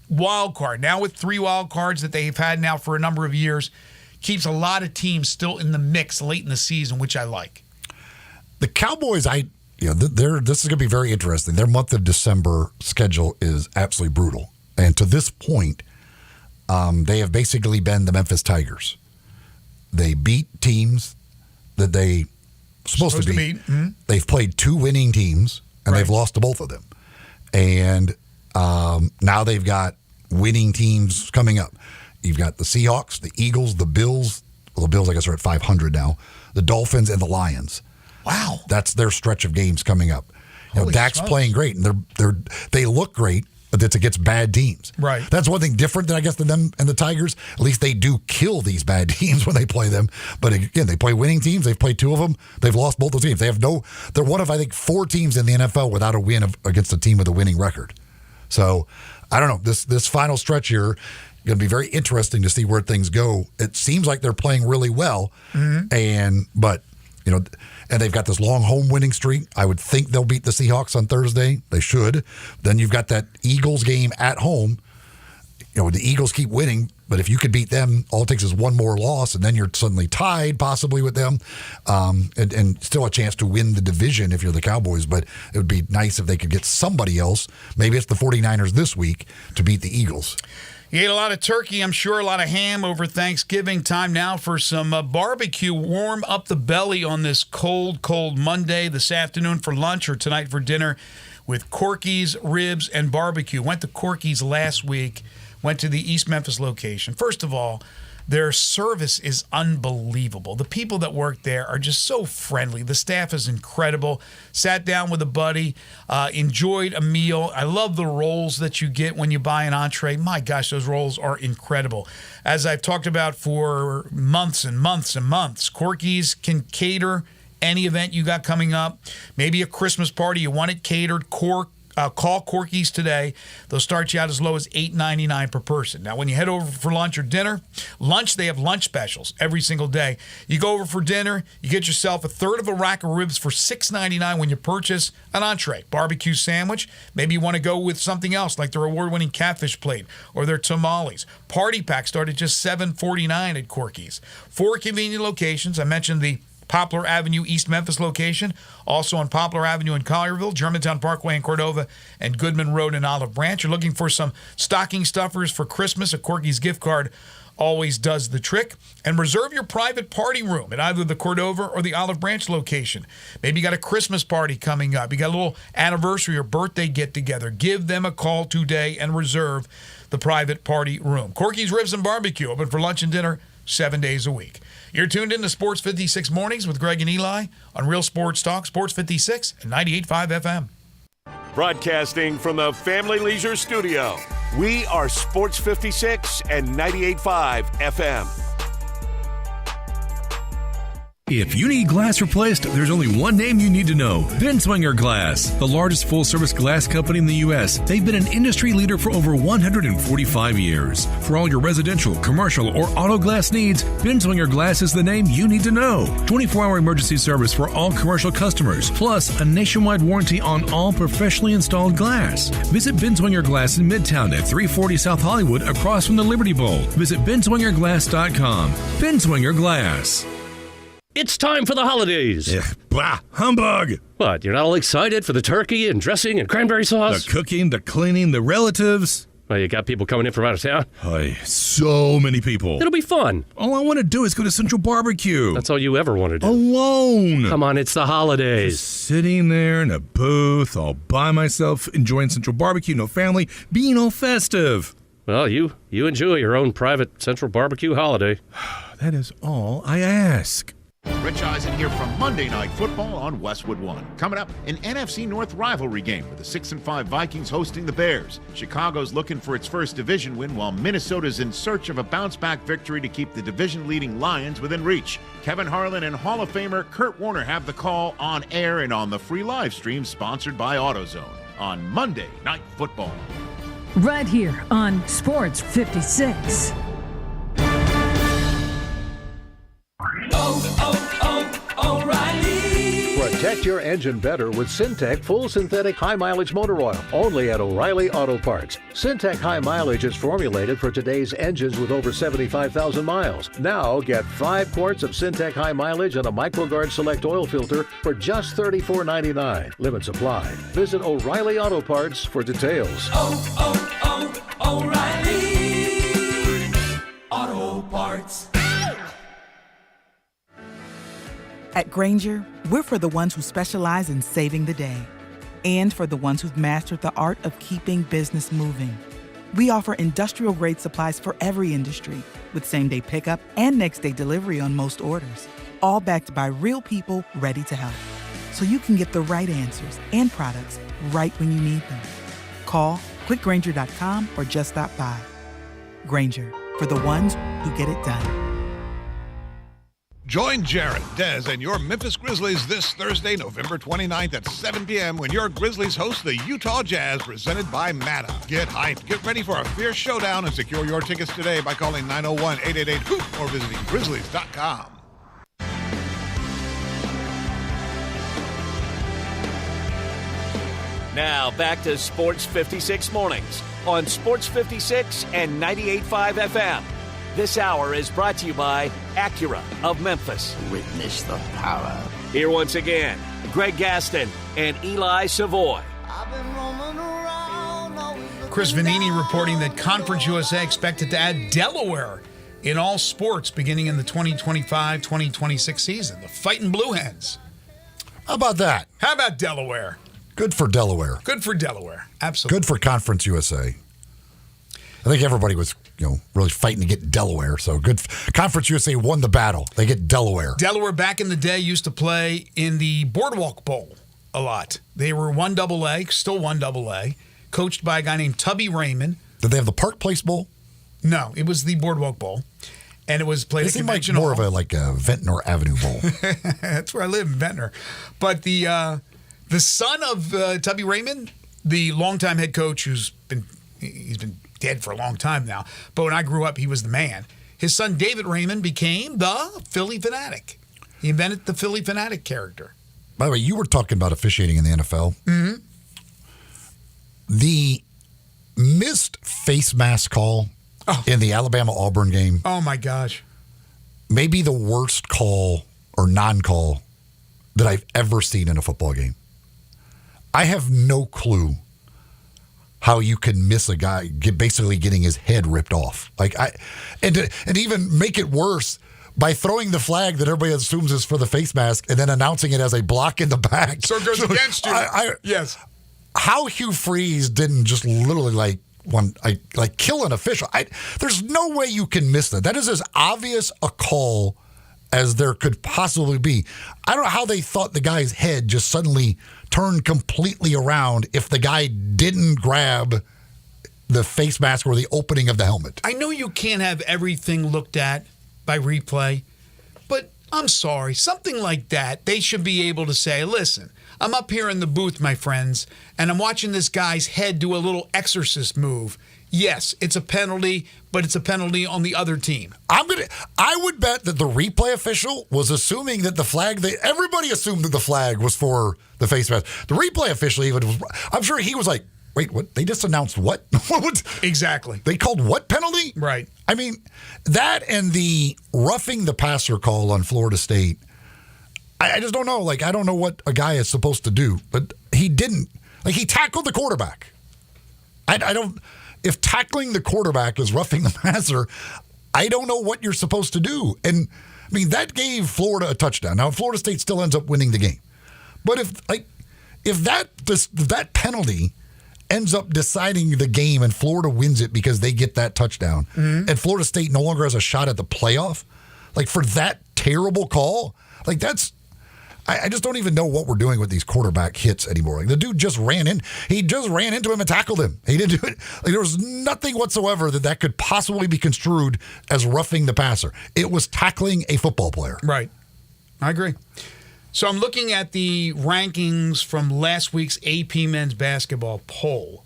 wild card, now with 3 wild cards that they've had now for a number of years, keeps a lot of teams still in the mix late in the season, which I like. The Cowboys, this is going to be very interesting. Their month of December schedule is absolutely brutal. And to this point, they have basically been the Memphis Tigers. They beat teams that they supposed to beat. Mm-hmm. They've played 2 winning teams, and they've lost to both of them. And now they've got winning teams coming up. You've got the Seahawks, the Eagles, the Bills. Well, the Bills, I guess, are at 500 now. The Dolphins and the Lions. Wow. That's their stretch of games coming up. Dak's smokes. playing great, and they look great, but it's against bad teams. Right. That's one thing different than, I guess, than them and the Tigers. At least they do kill these bad teams when they play them. But again, they play winning teams. They've played 2 of them. They've lost both those teams. They're one of, I think, 4 teams in the NFL without a win against a team with a winning record. So, I don't know. This final stretch here, going to be very interesting to see where things go. It seems like they're playing really well, but they've got this long home winning streak. I would think they'll beat the Seahawks on Thursday. They should. Then you've got that Eagles game at home. The Eagles keep winning, but if you could beat them, all it takes is 1 more loss, and then you're suddenly tied possibly with them, and still a chance to win the division if you're the Cowboys. But it would be nice if they could get somebody else, maybe it's the 49ers this week, to beat the Eagles. You ate a lot of turkey, I'm sure, a lot of ham over Thanksgiving. Time now for some barbecue. Warm up the belly on this cold, cold Monday, this afternoon for lunch or tonight for dinner with Corky's Ribs and Barbecue. Went to Corky's last week, went to the East Memphis location. First of all, their service is unbelievable. The people that work there are just so friendly. The staff is incredible. Sat down with a buddy, enjoyed a meal. I love the rolls that you get when you buy an entree. My gosh, those rolls are incredible. As I've talked about for months and months and months, Corky's can cater any event you got coming up. Maybe a Christmas party, you want it catered. Call Corky's today. They'll start you out as low as $8.99 per person. Now, when you head over for lunch or dinner, they have lunch specials every single day. You go over for dinner, you get yourself a third of a rack of ribs for $6.99 when you purchase an entree, barbecue sandwich. Maybe you want to go with something else like their award-winning catfish plate or their tamales. Party packs start at just $7.49 at Corky's. 4 convenient locations. I mentioned the Poplar Avenue East Memphis location, also on Poplar Avenue in Collierville, Germantown Parkway in Cordova, and Goodman Road in Olive Branch. You're looking for some stocking stuffers for Christmas, a Corky's gift card always does the trick. And reserve your private party room at either the Cordova or the Olive Branch location. Maybe you got a Christmas party coming up. You got a little anniversary or birthday get-together. Give them a call today and reserve the private party room. Corky's Ribs and Barbecue, open for lunch and dinner 7 days a week. You're tuned in to Sports 56 Mornings with Greg and Eli on Real Sports Talk, Sports 56 and 98.5 FM. Broadcasting from the Family Leisure Studio, we are Sports 56 and 98.5 FM. If you need glass replaced, there's only one name you need to know. Binswanger Glass, the largest full-service glass company in the U.S. They've been an industry leader for over 145 years. For all your residential, commercial, or auto glass needs, Binswanger Glass is the name you need to know. 24-hour emergency service for all commercial customers, plus a nationwide warranty on all professionally installed glass. Visit Binswanger Glass in Midtown at 340 South Hollywood across from the Liberty Bowl. Visit binswingerglass.com. Binswanger Glass. It's time for the holidays. Blah, humbug. What, you're not all excited for the turkey and dressing and cranberry sauce? The cooking, the cleaning, the relatives. Well, you got people coming in from out of town? Hi, so many people. It'll be fun. All I want to do is go to Central Barbecue. That's all you ever want to do. Alone. Come on, it's the holidays. Just sitting there in a booth all by myself, enjoying Central Barbecue, no family, being all festive. Well, you enjoy your own private Central Barbecue holiday. That is all I ask. Rich Eisen here from Monday Night Football on Westwood One. Coming up, an NFC North rivalry game with the 6-5 Vikings hosting the Bears. Chicago's looking for its first division win, while Minnesota's in search of a bounce-back victory to keep the division-leading Lions within reach. Kevin Harlan and Hall of Famer Kurt Warner have the call on air and on the free live stream sponsored by AutoZone on Monday Night Football. Right here on Sports 56. O'Reilly. Protect your engine better with Syntec Full Synthetic High Mileage Motor Oil, only at O'Reilly Auto Parts. Syntec High Mileage is formulated for today's engines with over 75,000 miles. Now get 5 quarts of Syntec High Mileage and a MicroGuard Select oil filter for just $34.99. Limit supply. Visit O'Reilly Auto Parts for details. O'Reilly Auto Parts. At Grainger, we're for the ones who specialize in saving the day and for the ones who've mastered the art of keeping business moving. We offer industrial-grade supplies for every industry with same-day pickup and next-day delivery on most orders, all backed by real people ready to help. So you can get the right answers and products right when you need them. Call quickgrainger.com or just stop by. Grainger, for the ones who get it done. Join Jared, Dez, and your Memphis Grizzlies this Thursday, November 29th at 7 p.m. when your Grizzlies host the Utah Jazz presented by Mata. Get hyped, get ready for a fierce showdown, and secure your tickets today by calling 901-888-HOOP or visiting Grizzlies.com. Now back to Sports 56 Mornings on Sports 56 and 98.5 FM. This hour is brought to you by Acura of Memphis. Witness the power. Here once again, Greg Gaston and Eli Savoy. Chris Vanini reporting that Conference USA expected to add Delaware in all sports beginning in the 2025-2026 season. The Fighting Blue Hens. How about that? How about Delaware? Good for Delaware. Good for Delaware. Absolutely. Good for Conference USA. I think everybody was, really fighting to get Delaware. So good. Conference USA won the battle. They get Delaware. Delaware back in the day used to play in the Boardwalk Bowl a lot. They were 1AA, still 1AA, coached by a guy named Tubby Raymond. Did they have the Park Place Bowl? No, it was the Boardwalk Bowl. And it was played at Convention Hall. More of a Ventnor Avenue Bowl. That's where I live, in Ventnor. But the son of Tubby Raymond, the longtime head coach he's been dead for a long time now, but when I grew up, he was the man. His son, David Raymond, became the Philly Fanatic. He invented the Philly Fanatic character. By the way, you were talking about officiating in the NFL. Mm-hmm. The missed face mask call in the Alabama-Auburn game. Oh, my gosh. Maybe the worst call or non-call that I've ever seen in a football game. I have no clue how you can miss a guy basically getting his head ripped off. And even make it worse by throwing the flag that everybody assumes is for the face mask and then announcing it as a block in the back. So it goes against you. Yes. How Hugh Freeze didn't just literally kill an official. There's no way you can miss that. That is as obvious a call as there could possibly be. I don't know how they thought the guy's head just suddenly turned completely around if the guy didn't grab the face mask or the opening of the helmet. I know you can't have everything looked at by replay, but I'm sorry, something like that, they should be able to say, listen, I'm up here in the booth, my friends, and I'm watching this guy's head do a little exorcist move. Yes, it's a penalty, but it's a penalty on the other team. I would bet that the replay official was assuming that the flag, everybody assumed that the flag was for the face mask. The replay official I'm sure he was like, wait, what? They just announced what? Exactly. They called what penalty? Right. I mean, that and the roughing the passer call on Florida State, I just don't know. Like, I don't know what a guy is supposed to do, but he didn't. Like, he tackled the quarterback. I don't. If tackling the quarterback is roughing the passer, I don't know what you're supposed to do. And, I mean, that gave Florida a touchdown. Now, Florida State still ends up winning the game. But if that penalty ends up deciding the game and Florida wins it because they get that touchdown, and Florida State no longer has a shot at the playoff, like, for that terrible call, like, that's... I just don't even know what we're doing with these quarterback hits anymore. Like, the dude just ran in. He just ran into him and tackled him. He didn't do it. Like, there was nothing whatsoever that could possibly be construed as roughing the passer. It was tackling a football player. Right. I agree. So I'm looking at the rankings from last week's AP men's basketball poll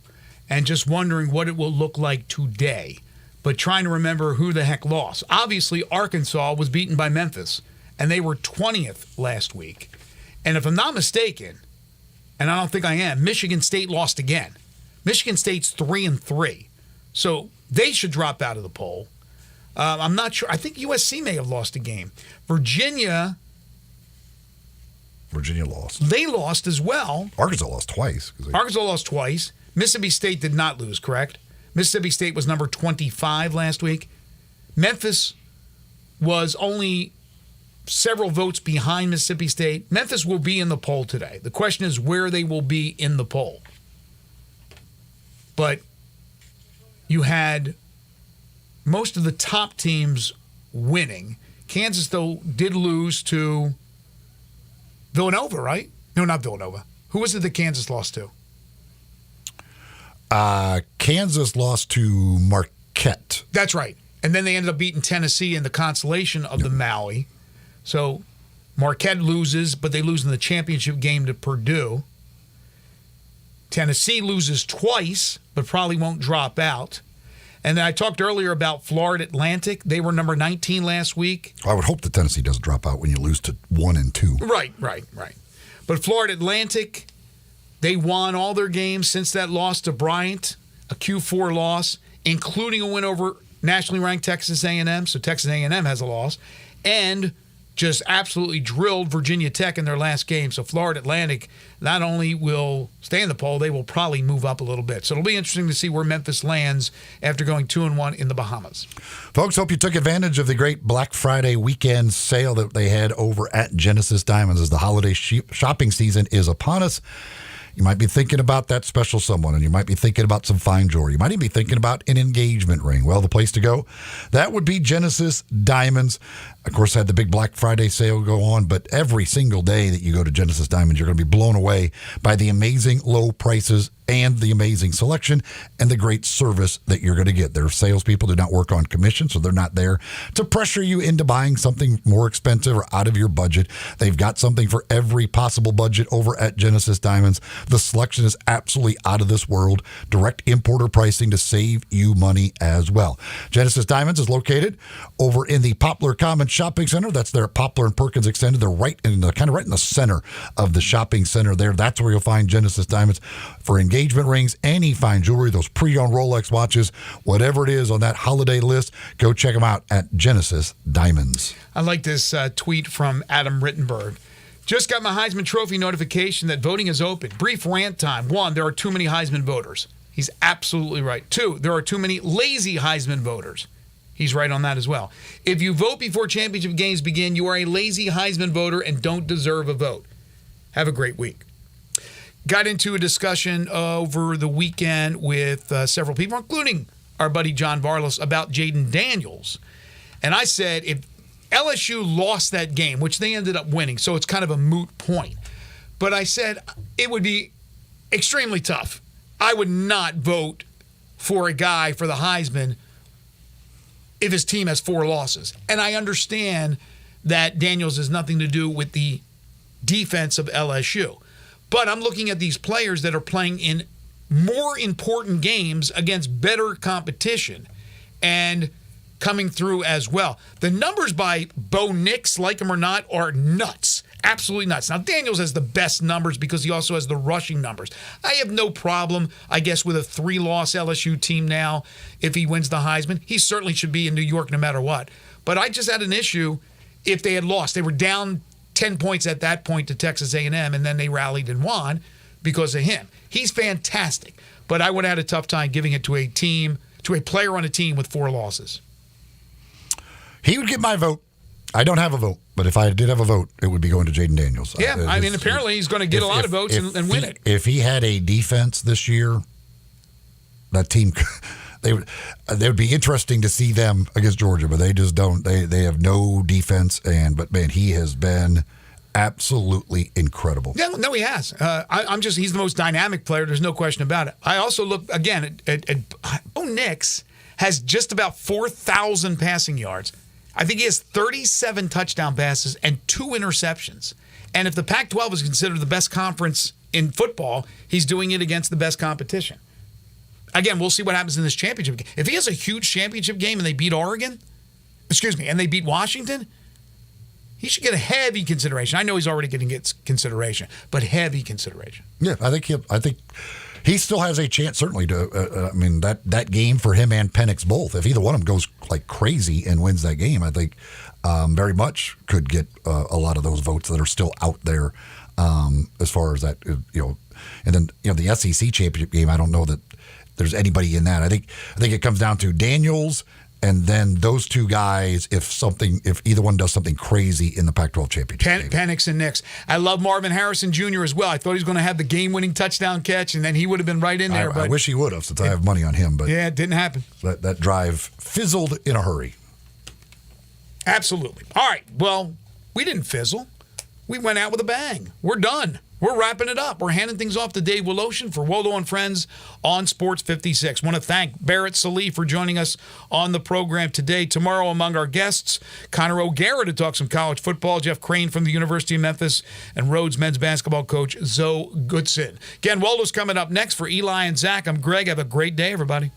and just wondering what it will look like today, but trying to remember who the heck lost. Obviously, Arkansas was beaten by Memphis, and they were 20th last week. And if I'm not mistaken, and I don't think I am, Michigan State lost again. Michigan State's 3-3. So they should drop out of the poll. I'm not sure. I think USC may have lost a game. Virginia lost. They lost as well. Arkansas lost twice. Arkansas lost twice. Mississippi State did not lose, correct? Mississippi State was number 25 last week. Memphis was only several votes behind Mississippi State. Memphis will be in the poll today. The question is where they will be in the poll. But you had most of the top teams winning. Kansas, though, did lose to Villanova, right? No, not Villanova. Who was it that Kansas lost to? Kansas lost to Marquette. That's right. And then they ended up beating Tennessee in the consolation of the Maui. So Marquette loses, but they lose in the championship game to Purdue. Tennessee loses twice, but probably won't drop out. And then I talked earlier about Florida Atlantic. They were number 19 last week. I would hope that Tennessee doesn't drop out when you lose to 1 and 2. Right. But Florida Atlantic, they won all their games since that loss to Bryant, a Q4 loss, including a win over nationally ranked Texas A&M. So Texas A&M has a loss. And just absolutely drilled Virginia Tech in their last game. So Florida Atlantic not only will stay in the poll, they will probably move up a little bit. So it'll be interesting to see where Memphis lands after going 2-1 in the Bahamas. Folks, hope you took advantage of the great Black Friday weekend sale that they had over at Genesis Diamonds as the holiday shopping season is upon us. You might be thinking about that special someone, and you might be thinking about some fine jewelry. You might even be thinking about an engagement ring. Well, the place to go, that would be Genesis Diamonds. Of course, had the big Black Friday sale go on, but every single day that you go to Genesis Diamonds, you're going to be blown away by the amazing low prices and the amazing selection and the great service that you're going to get. Their salespeople do not work on commission, so they're not there to pressure you into buying something more expensive or out of your budget. They've got something for every possible budget over at Genesis Diamonds. The selection is absolutely out of this world. Direct importer pricing to save you money as well. Genesis Diamonds is located over in the Poplar Commons Shopping Center. That's there at Poplar and Perkins Extended. They're right in the center of the shopping center there. That's where you'll find Genesis Diamonds for engagement rings, any fine jewelry, those pre-owned Rolex watches, whatever it is on that holiday list. Go check them out at Genesis Diamonds. I like this tweet from Adam Rittenberg. Just got my Heisman Trophy notification that voting is open. Brief rant time. 1, there are too many Heisman voters. He's absolutely right. 2, there are too many lazy Heisman voters. He's right on that as well. If you vote before championship games begin, you are a lazy Heisman voter and don't deserve a vote. Have a great week. Got into a discussion over the weekend with several people, including our buddy John Varlas, about Jaden Daniels. And I said, if LSU lost that game, which they ended up winning, so it's kind of a moot point. But I said it would be extremely tough. I would not vote for a guy for the Heisman if his team has 4 losses. And I understand that Daniels has nothing to do with the defense of LSU. But I'm looking at these players that are playing in more important games against better competition and coming through as well. The numbers by Bo Nix, like him or not, are nuts. Absolutely nuts. Now, Daniels has the best numbers because he also has the rushing numbers. I have no problem, I guess, with a 3-loss LSU team now if he wins the Heisman. He certainly should be in New York no matter what. But I just had an issue if they had lost. They were down 10 points at that point to Texas A&M, and then they rallied and won because of him. He's fantastic. But I would have had a tough time giving it to a team, to a player on a team with 4 losses. He would get my vote. I don't have a vote, but if I did have a vote, it would be going to Jaden Daniels. Yeah, I mean, apparently he's going to get a lot of votes and win it. If he had a defense this year, that team, they would be interesting to see them against Georgia, but they just don't. They have no defense, but man, he has been absolutely incredible. Yeah, no, he has. He's the most dynamic player. There's no question about it. I also look again at Bo Nix has just about 4,000 passing yards. I think he has 37 touchdown passes and 2 interceptions. And if the Pac-12 is considered the best conference in football, he's doing it against the best competition. Again, we'll see what happens in this championship game. If he has a huge championship game and they beat and they beat Washington, he should get a heavy consideration. I know he's already getting consideration, but heavy consideration. Yeah, I think he still has a chance, certainly, to, that game for him and Penix both. If either one of them goes like crazy and wins that game, I think very much could get a lot of those votes that are still out there as far as that, And then, the SEC championship game, I don't know that there's anybody in that. I think it comes down to Daniels and then those two guys, if either one does something crazy in the Pac-12 championship. Penix and Nix. I love Marvin Harrison Jr. as well. I thought he was going to have the game-winning touchdown catch, and then he would have been right in there. I wish he would have, since I have money on him. But yeah, it didn't happen. That drive fizzled in a hurry. Absolutely. All right. Well, we didn't fizzle. We went out with a bang. We're done. We're wrapping it up. We're handing things off to Dave Woloshin for Wolo and Friends on Sports 56. Want to thank Barrett Salih for joining us on the program today. Tomorrow, among our guests, Connor O'Gara to talk some college football, Jeff Crane from the University of Memphis, and Rhodes men's basketball coach Zoe Goodson. Again, Wolo's coming up next for Eli and Zach. I'm Greg. Have a great day, everybody.